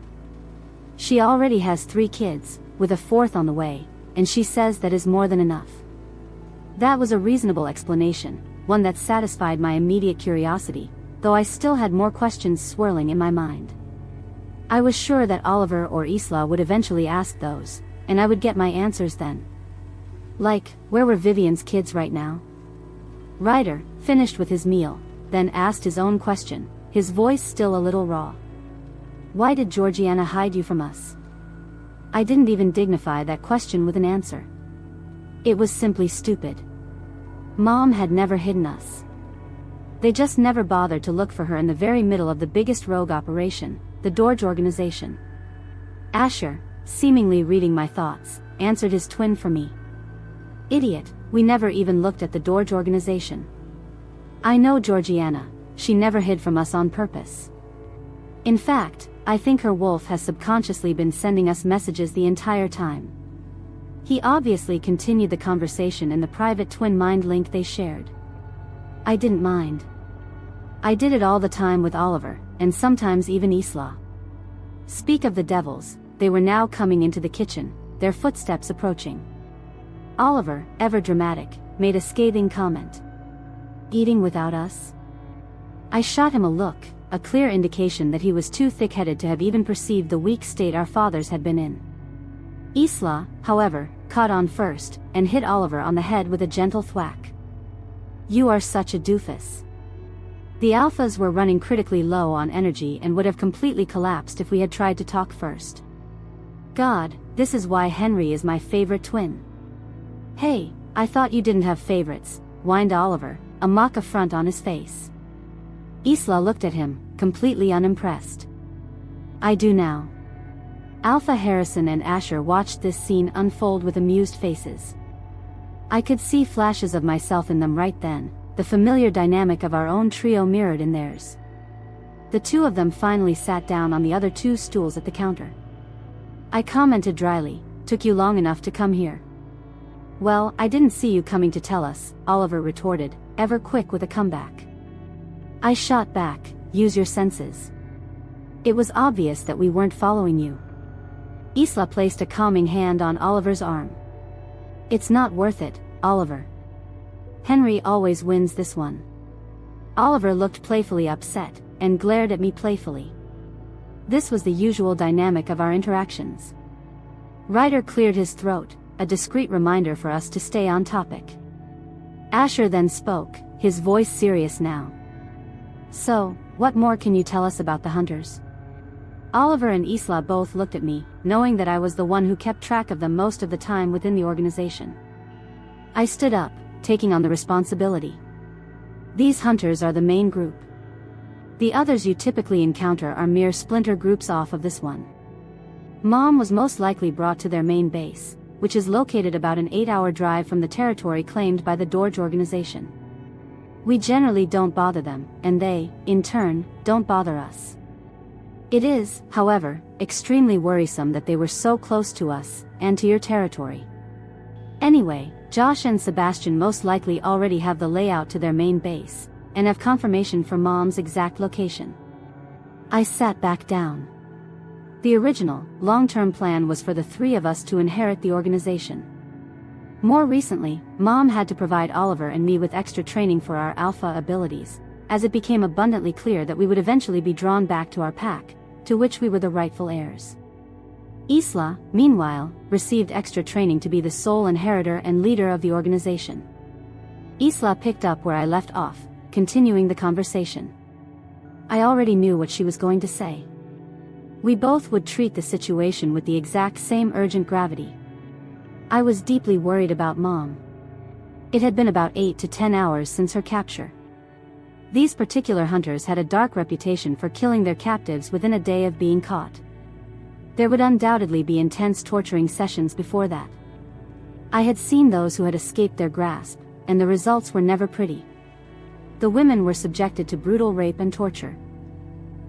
She already has 3 kids, with a 4th on the way, and she says that is more than enough. That was a reasonable explanation, one that satisfied my immediate curiosity, though I still had more questions swirling in my mind. I was sure that Oliver or Isla would eventually ask those, and I would get my answers then. Like, where were Vivian's kids right now? Ryder finished with his meal, then asked his own question, his voice still a little raw. "Why did Georgiana hide you from us?" I didn't even dignify that question with an answer. It was simply stupid. Mom had never hidden us. They just never bothered to look for her in the very middle of the biggest rogue operation, the Dorge Organization. Asher, seemingly reading my thoughts, answered his twin for me. "Idiot, we never even looked at the Dorge Organization. I know Georgiana, she never hid from us on purpose. In fact, I think her wolf has subconsciously been sending us messages the entire time." He obviously continued the conversation in the private twin mind link they shared. I didn't mind. I did it all the time with Oliver, and sometimes even Isla. Speak of the devils, they were now coming into the kitchen, their footsteps approaching. Oliver, ever dramatic, made a scathing comment. "Eating without us?" I shot him a look, a clear indication that he was too thick-headed to have even perceived the weak state our fathers had been in. Isla, however, caught on first, and hit Oliver on the head with a gentle thwack. "You are such a doofus." The alphas were running critically low on energy and would have completely collapsed if we had tried to talk first. God, this is why Henry is my favorite twin. "Hey, I thought you didn't have favorites," whined Oliver, a mock affront on his face. Isla looked at him, completely unimpressed. "I do now." Alpha Harrison and Asher watched this scene unfold with amused faces. I could see flashes of myself in them right then, the familiar dynamic of our own trio mirrored in theirs. The two of them finally sat down on the other two stools at the counter. I commented dryly, "Took you long enough to come here?" "Well, I didn't see you coming to tell us," Oliver retorted, ever quick with a comeback. I shot back, "Use your senses. It was obvious that we weren't following you." Isla placed a calming hand on Oliver's arm. "It's not worth it, Oliver. Henry always wins this one." Oliver looked playfully upset, and glared at me playfully. This was the usual dynamic of our interactions. Ryder cleared his throat, a discreet reminder for us to stay on topic. Asher then spoke, his voice serious now. "So, what more can you tell us about the hunters?" Oliver and Isla both looked at me, knowing that I was the one who kept track of them most of the time within the organization. I stood up, taking on the responsibility. "These hunters are the main group. The others you typically encounter are mere splinter groups off of this one. Mom was most likely brought to their main base, which is located about an 8-hour drive from the territory claimed by the Dorge Organization. We generally don't bother them, and they, in turn, don't bother us. It is, however, extremely worrisome that they were so close to us, and to your territory. Anyway, Josh and Sebastian most likely already have the layout to their main base, and have confirmation for Mom's exact location." I sat back down. The original, long-term plan was for the three of us to inherit the organization. More recently, Mom had to provide Oliver and me with extra training for our alpha abilities, as it became abundantly clear that we would eventually be drawn back to our pack, to which we were the rightful heirs. Isla, meanwhile, received extra training to be the sole inheritor and leader of the organization. Isla picked up where I left off, continuing the conversation. I already knew what she was going to say. We both would treat the situation with the exact same urgent gravity. I was deeply worried about Mom. It had been about 8 to 10 hours since her capture. These particular hunters had a dark reputation for killing their captives within a day of being caught. There would undoubtedly be intense torturing sessions before that. I had seen those who had escaped their grasp, and the results were never pretty. The women were subjected to brutal rape and torture.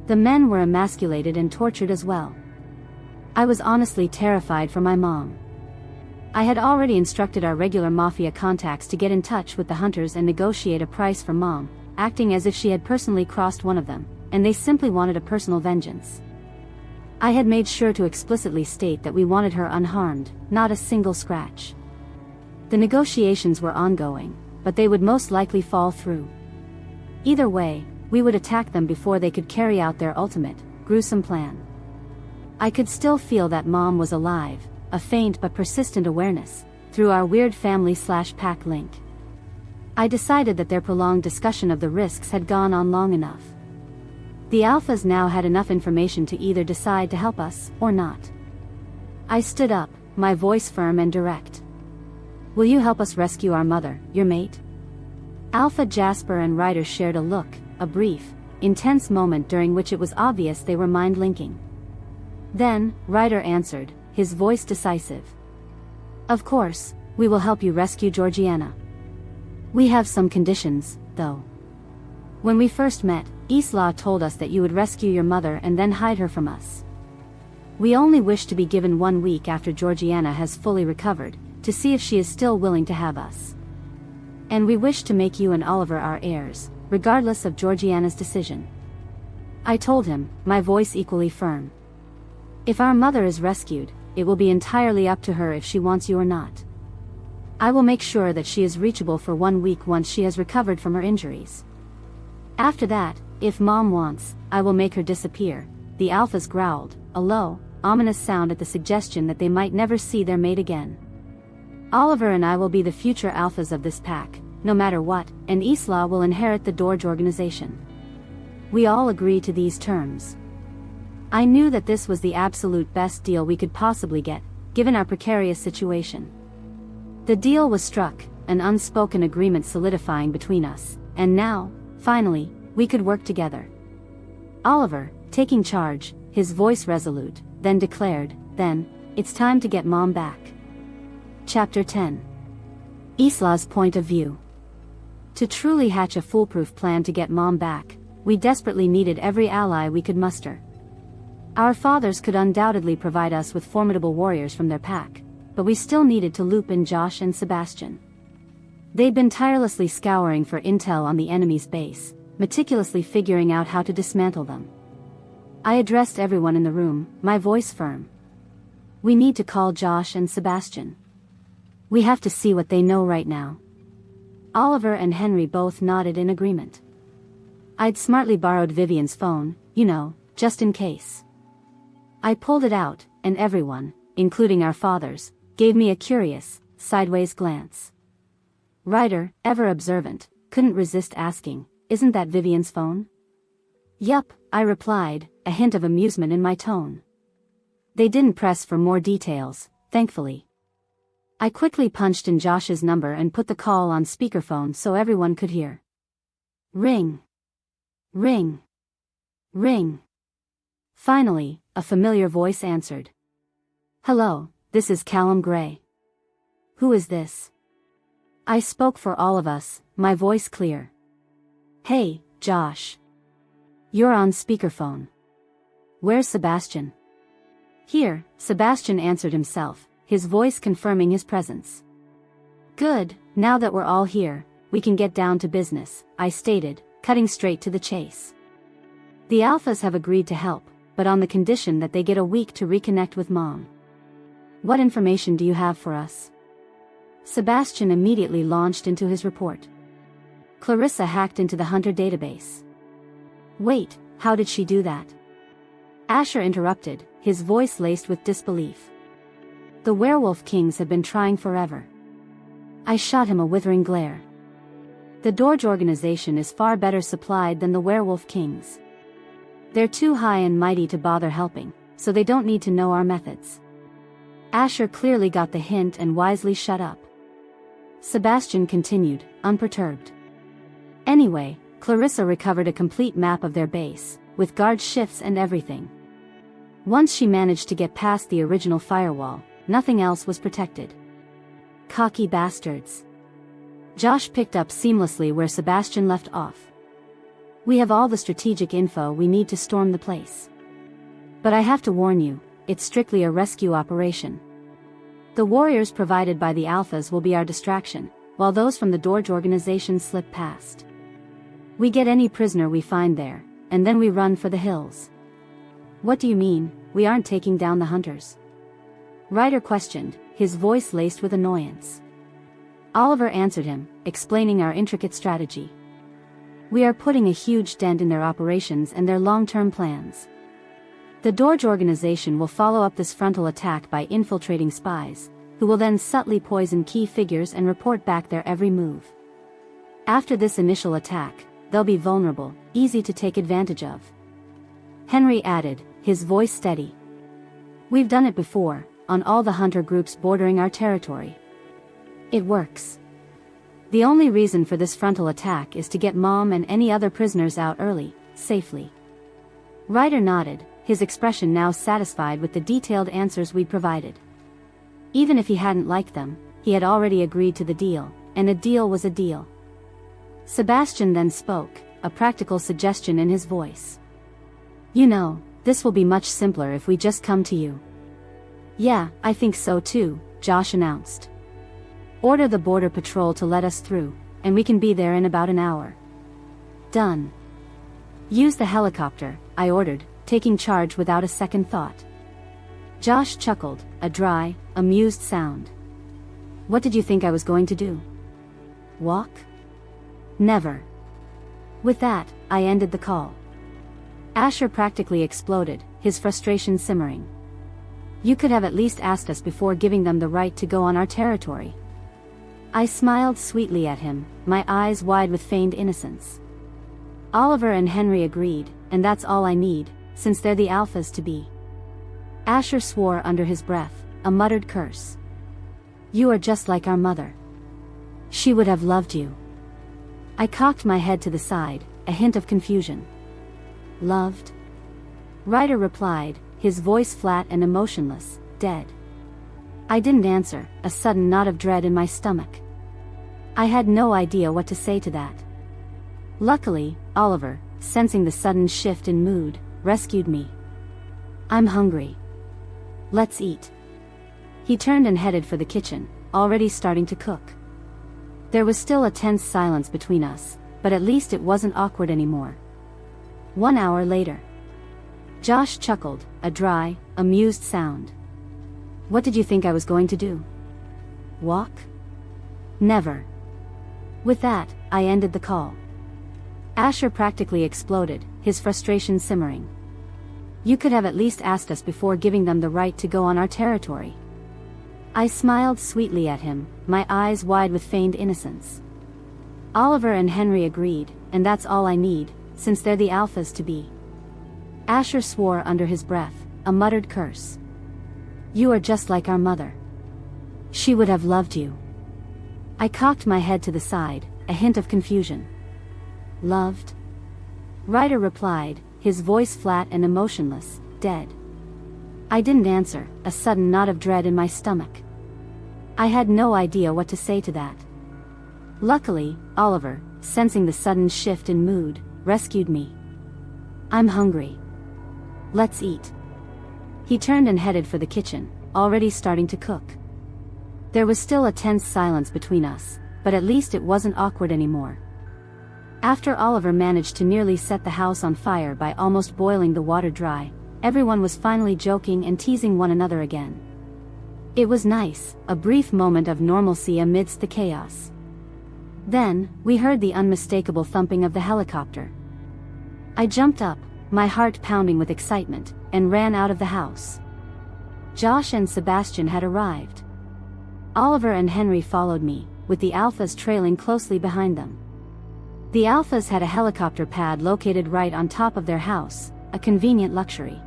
The men were emasculated and tortured as well. I was honestly terrified for my mom. I had already instructed our regular mafia contacts to get in touch with the hunters and negotiate a price for Mom, acting as if she had personally crossed one of them, and they simply wanted a personal vengeance. I had made sure to explicitly state that we wanted her unharmed, not a single scratch. The negotiations were ongoing, but they would most likely fall through. Either way, we would attack them before they could carry out their ultimate, gruesome plan. I could still feel that Mom was alive, a faint but persistent awareness, through our weird family/pack link. I decided that their prolonged discussion of the risks had gone on long enough. The Alphas now had enough information to either decide to help us, or not. I stood up, my voice firm and direct. "Will you help us rescue our mother, your mate?" Alpha Jasper and Ryder shared a look, a brief, intense moment during which it was obvious they were mind-linking. Then, Ryder answered, his voice decisive. "Of course, we will help you rescue Georgiana. We have some conditions, though. When we first met, Isla told us that you would rescue your mother and then hide her from us. We only wish to be given 1 week after Georgiana has fully recovered, to see if she is still willing to have us. And we wish to make you and Oliver our heirs, regardless of Georgiana's decision." I told him, my voice equally firm. "If our mother is rescued, it will be entirely up to her if she wants you or not. I will make sure that she is reachable for 1 week once she has recovered from her injuries. After that, if Mom wants, I will make her disappear." The Alphas growled, a low, ominous sound at the suggestion that they might never see their mate again. "Oliver and I will be the future Alphas of this pack, no matter what, and Isla will inherit the Dorge Organization." We all agreed to these terms. I knew that this was the absolute best deal we could possibly get, given our precarious situation. The deal was struck, an unspoken agreement solidifying between us, and now, finally, we could work together. Oliver, taking charge, his voice resolute, then declared, "Then, it's time to get Mom back." Chapter 10. Isla's point of view. To truly hatch a foolproof plan to get Mom back, we desperately needed every ally we could muster. Our fathers could undoubtedly provide us with formidable warriors from their pack, but we still needed to loop in Josh and Sebastian. They'd been tirelessly scouring for intel on the enemy's base, meticulously figuring out how to dismantle them. I addressed everyone in the room, my voice firm. We need to call Josh and Sebastian. We have to see what they know right now. Oliver and Henry both nodded in agreement. I'd smartly borrowed Vivian's phone, just in case. I pulled it out, and everyone, including our fathers, gave me a curious, sideways glance. Ryder, ever observant, couldn't resist asking, "Isn't that Vivian's phone?" "Yup," I replied, a hint of amusement in my tone. They didn't press for more details, thankfully. I quickly punched in Josh's number and put the call on speakerphone so everyone could hear. Ring. Ring. Ring. Finally, a familiar voice answered. "Hello, this is Callum Gray." "Who is this?" I spoke for all of us, my voice clear. "Hey, Josh. You're on speakerphone. Where's Sebastian?" "Here," Sebastian answered himself, his voice confirming his presence. "Good, now that we're all here, we can get down to business," I stated, cutting straight to the chase. "The Alphas have agreed to help, but on the condition that they get a week to reconnect with Mom. What information do you have for us?" Sebastian immediately launched into his report. "Clarissa hacked into the Hunter database." "Wait, how did she do that?" Asher interrupted, his voice laced with disbelief. "The Werewolf Kings have been trying forever." I shot him a withering glare. "The Dorge Organization is far better supplied than the Werewolf Kings. They're too high and mighty to bother helping, so they don't need to know our methods." Asher clearly got the hint and wisely shut up. Sebastian continued, unperturbed. "Anyway, Clarissa recovered a complete map of their base, with guard shifts and everything. Once she managed to get past the original firewall, nothing else was protected. Cocky bastards." Josh picked up seamlessly where Sebastian left off. "We have all the strategic info we need to storm the place. But I have to warn you, it's strictly a rescue operation. The warriors provided by the Alphas will be our distraction, while those from the Dorge Organization slip past. We get any prisoner we find there, and then we run for the hills." "What do you mean, we aren't taking down the Hunters?" Ryder questioned, his voice laced with annoyance. Oliver answered him, explaining our intricate strategy. "We are putting a huge dent in their operations and their long-term plans. The Dorge Organization will follow up this frontal attack by infiltrating spies, who will then subtly poison key figures and report back their every move. After this initial attack, they'll be vulnerable, easy to take advantage of." Henry added, his voice steady. "We've done it before, on all the hunter groups bordering our territory. It works. The only reason for this frontal attack is to get Mom and any other prisoners out early, safely." Ryder nodded, his expression now satisfied with the detailed answers we'd provided. Even if he hadn't liked them, he had already agreed to the deal, and a deal was a deal. Sebastian then spoke, a practical suggestion in his voice. "This will be much simpler if we just come to you." "Yeah, I think so too," Josh announced. "Order the border patrol to let us through, and we can be there in about an hour." "Done." "Use the helicopter," I ordered, taking charge without a second thought. Josh chuckled, a dry, amused sound. "What did you think I was going to do? Walk? Never." With that, I ended the call. Asher practically exploded, his frustration simmering. "You could have at least asked us before giving them the right to go on our territory." I smiled sweetly at him, my eyes wide with feigned innocence. Oliver and Henry agreed, and that's all I need, since they're the Alphas to be. Asher swore under his breath, a muttered curse. "You are just like our mother. She would have loved you." I cocked my head to the side, a hint of confusion. "Loved?" Ryder replied, his voice flat and emotionless, "Dead." I didn't answer, a sudden knot of dread in my stomach. I had no idea what to say to that. Luckily, Oliver, sensing the sudden shift in mood, rescued me. "I'm hungry. Let's eat." He turned and headed for the kitchen, already starting to cook. There was still a tense silence between us, but at least it wasn't awkward anymore. 1 hour later. Josh chuckled, a dry, amused sound. "What did you think I was going to do? Walk? Never." With that, I ended the call. Asher practically exploded, his frustration simmering. "You could have at least asked us before giving them the right to go on our territory." I smiled sweetly at him, my eyes wide with feigned innocence. Oliver and Henry agreed, and that's all I need, since they're the alphas to be. Asher swore under his breath, a muttered curse. "You are just like our mother. She would have loved you." I cocked my head to the side, a hint of confusion. "Loved?" Ryder replied, his voice flat and emotionless, dead. I didn't answer, a sudden knot of dread in my stomach. I had no idea what to say to that. Luckily, Oliver, sensing the sudden shift in mood, rescued me. "I'm hungry. Let's eat." He turned and headed for the kitchen, already starting to cook. There was still a tense silence between us, but at least it wasn't awkward anymore. After Oliver managed to nearly set the house on fire by almost boiling the water dry, everyone was finally joking and teasing one another again. It was nice, a brief moment of normalcy amidst the chaos. Then, we heard the unmistakable thumping of the helicopter. I jumped up, my heart pounding with excitement, and ran out of the house. Josh and Sebastian had arrived. Oliver and Henry followed me, with the alphas trailing closely behind them. The alphas had a helicopter pad located right on top of their house, a convenient luxury.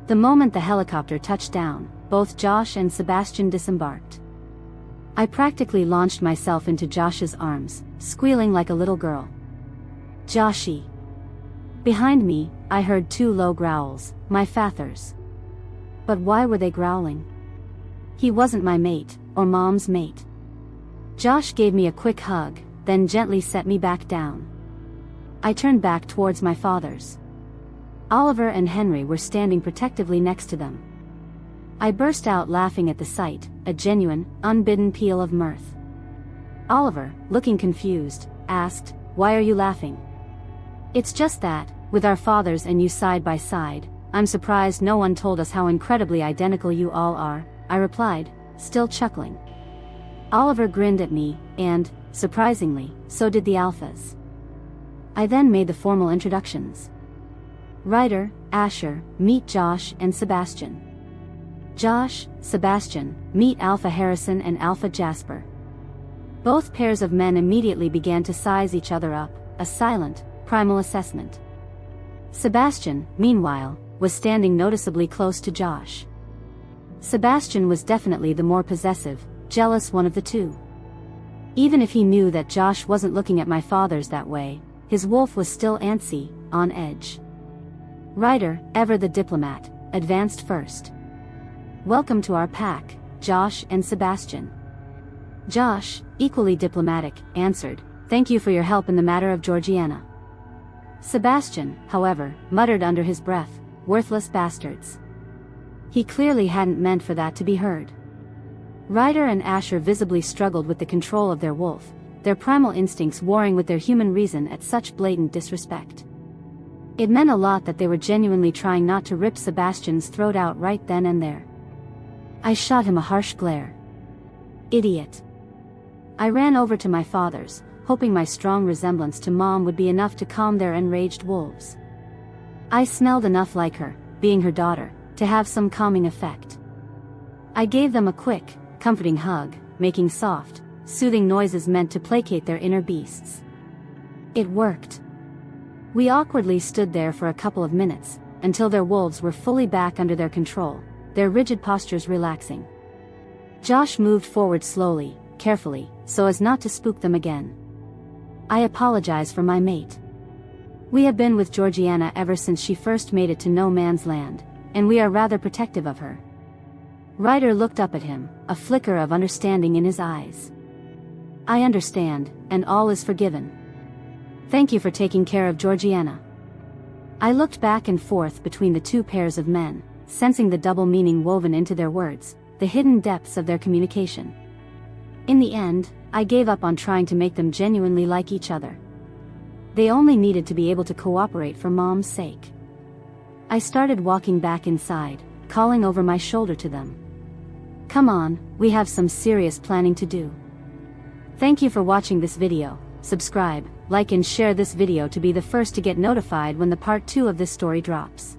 The moment the helicopter touched down, both Josh and Sebastian disembarked. I practically launched myself into Josh's arms, squealing like a little girl. "Joshy!" Behind me, I heard 2 low growls, my fathers. But why were they growling? He wasn't my mate, or Mom's mate. Josh gave me a quick hug, then gently set me back down. I turned back towards my fathers. Oliver and Henry were standing protectively next to them. I burst out laughing at the sight, a genuine, unbidden peal of mirth. Oliver, looking confused, asked, "Why are you laughing?" "It's just that, with our fathers and you side by side, I'm surprised no one told us how incredibly identical you all are," I replied, still chuckling. Oliver grinned at me, and, surprisingly, so did the alphas. I then made the formal introductions. "Ryder, Asher, meet Josh and Sebastian. Josh, Sebastian, meet Alpha Harrison and Alpha Jasper." Both pairs of men immediately began to size each other up, a silent, primal assessment. Sebastian, meanwhile, was standing noticeably close to Josh. Sebastian was definitely the more possessive, jealous one of the two. Even if he knew that Josh wasn't looking at my fathers that way, his wolf was still antsy, on edge. Ryder, ever the diplomat, advanced first. "Welcome to our pack, Josh and Sebastian." Josh, equally diplomatic, answered, "Thank you for your help in the matter of Georgiana." Sebastian, however, muttered under his breath, "Worthless bastards." He clearly hadn't meant for that to be heard. Ryder and Asher visibly struggled with the control of their wolf, their primal instincts warring with their human reason at such blatant disrespect. It meant a lot that they were genuinely trying not to rip Sebastian's throat out right then and there. I shot him a harsh glare. "Idiot." I ran over to my fathers, hoping my strong resemblance to Mom would be enough to calm their enraged wolves. I smelled enough like her, being her daughter, to have some calming effect. I gave them a quick, comforting hug, making soft, soothing noises meant to placate their inner beasts. It worked. We awkwardly stood there for a couple of minutes, until their wolves were fully back under their control, their rigid postures relaxing. Josh moved forward slowly, carefully, so as not to spook them again. "I apologize for my mate. We have been with Georgiana ever since she first made it to no man's land, and we are rather protective of her." Ryder looked up at him, a flicker of understanding in his eyes. I understand, and all is forgiven. Thank you for taking care of Georgiana. I looked back and forth between the two pairs of men, sensing the double meaning woven into their words, the hidden depths of their communication. In the end, I gave up on trying to make them genuinely like each other. They only needed to be able to cooperate for Mom's sake. I started walking back inside, calling over my shoulder to them. Come on, we have some serious planning to do. Thank you for watching this video. Subscribe, like and share this video to be the first to get notified when the part 2 of this story drops.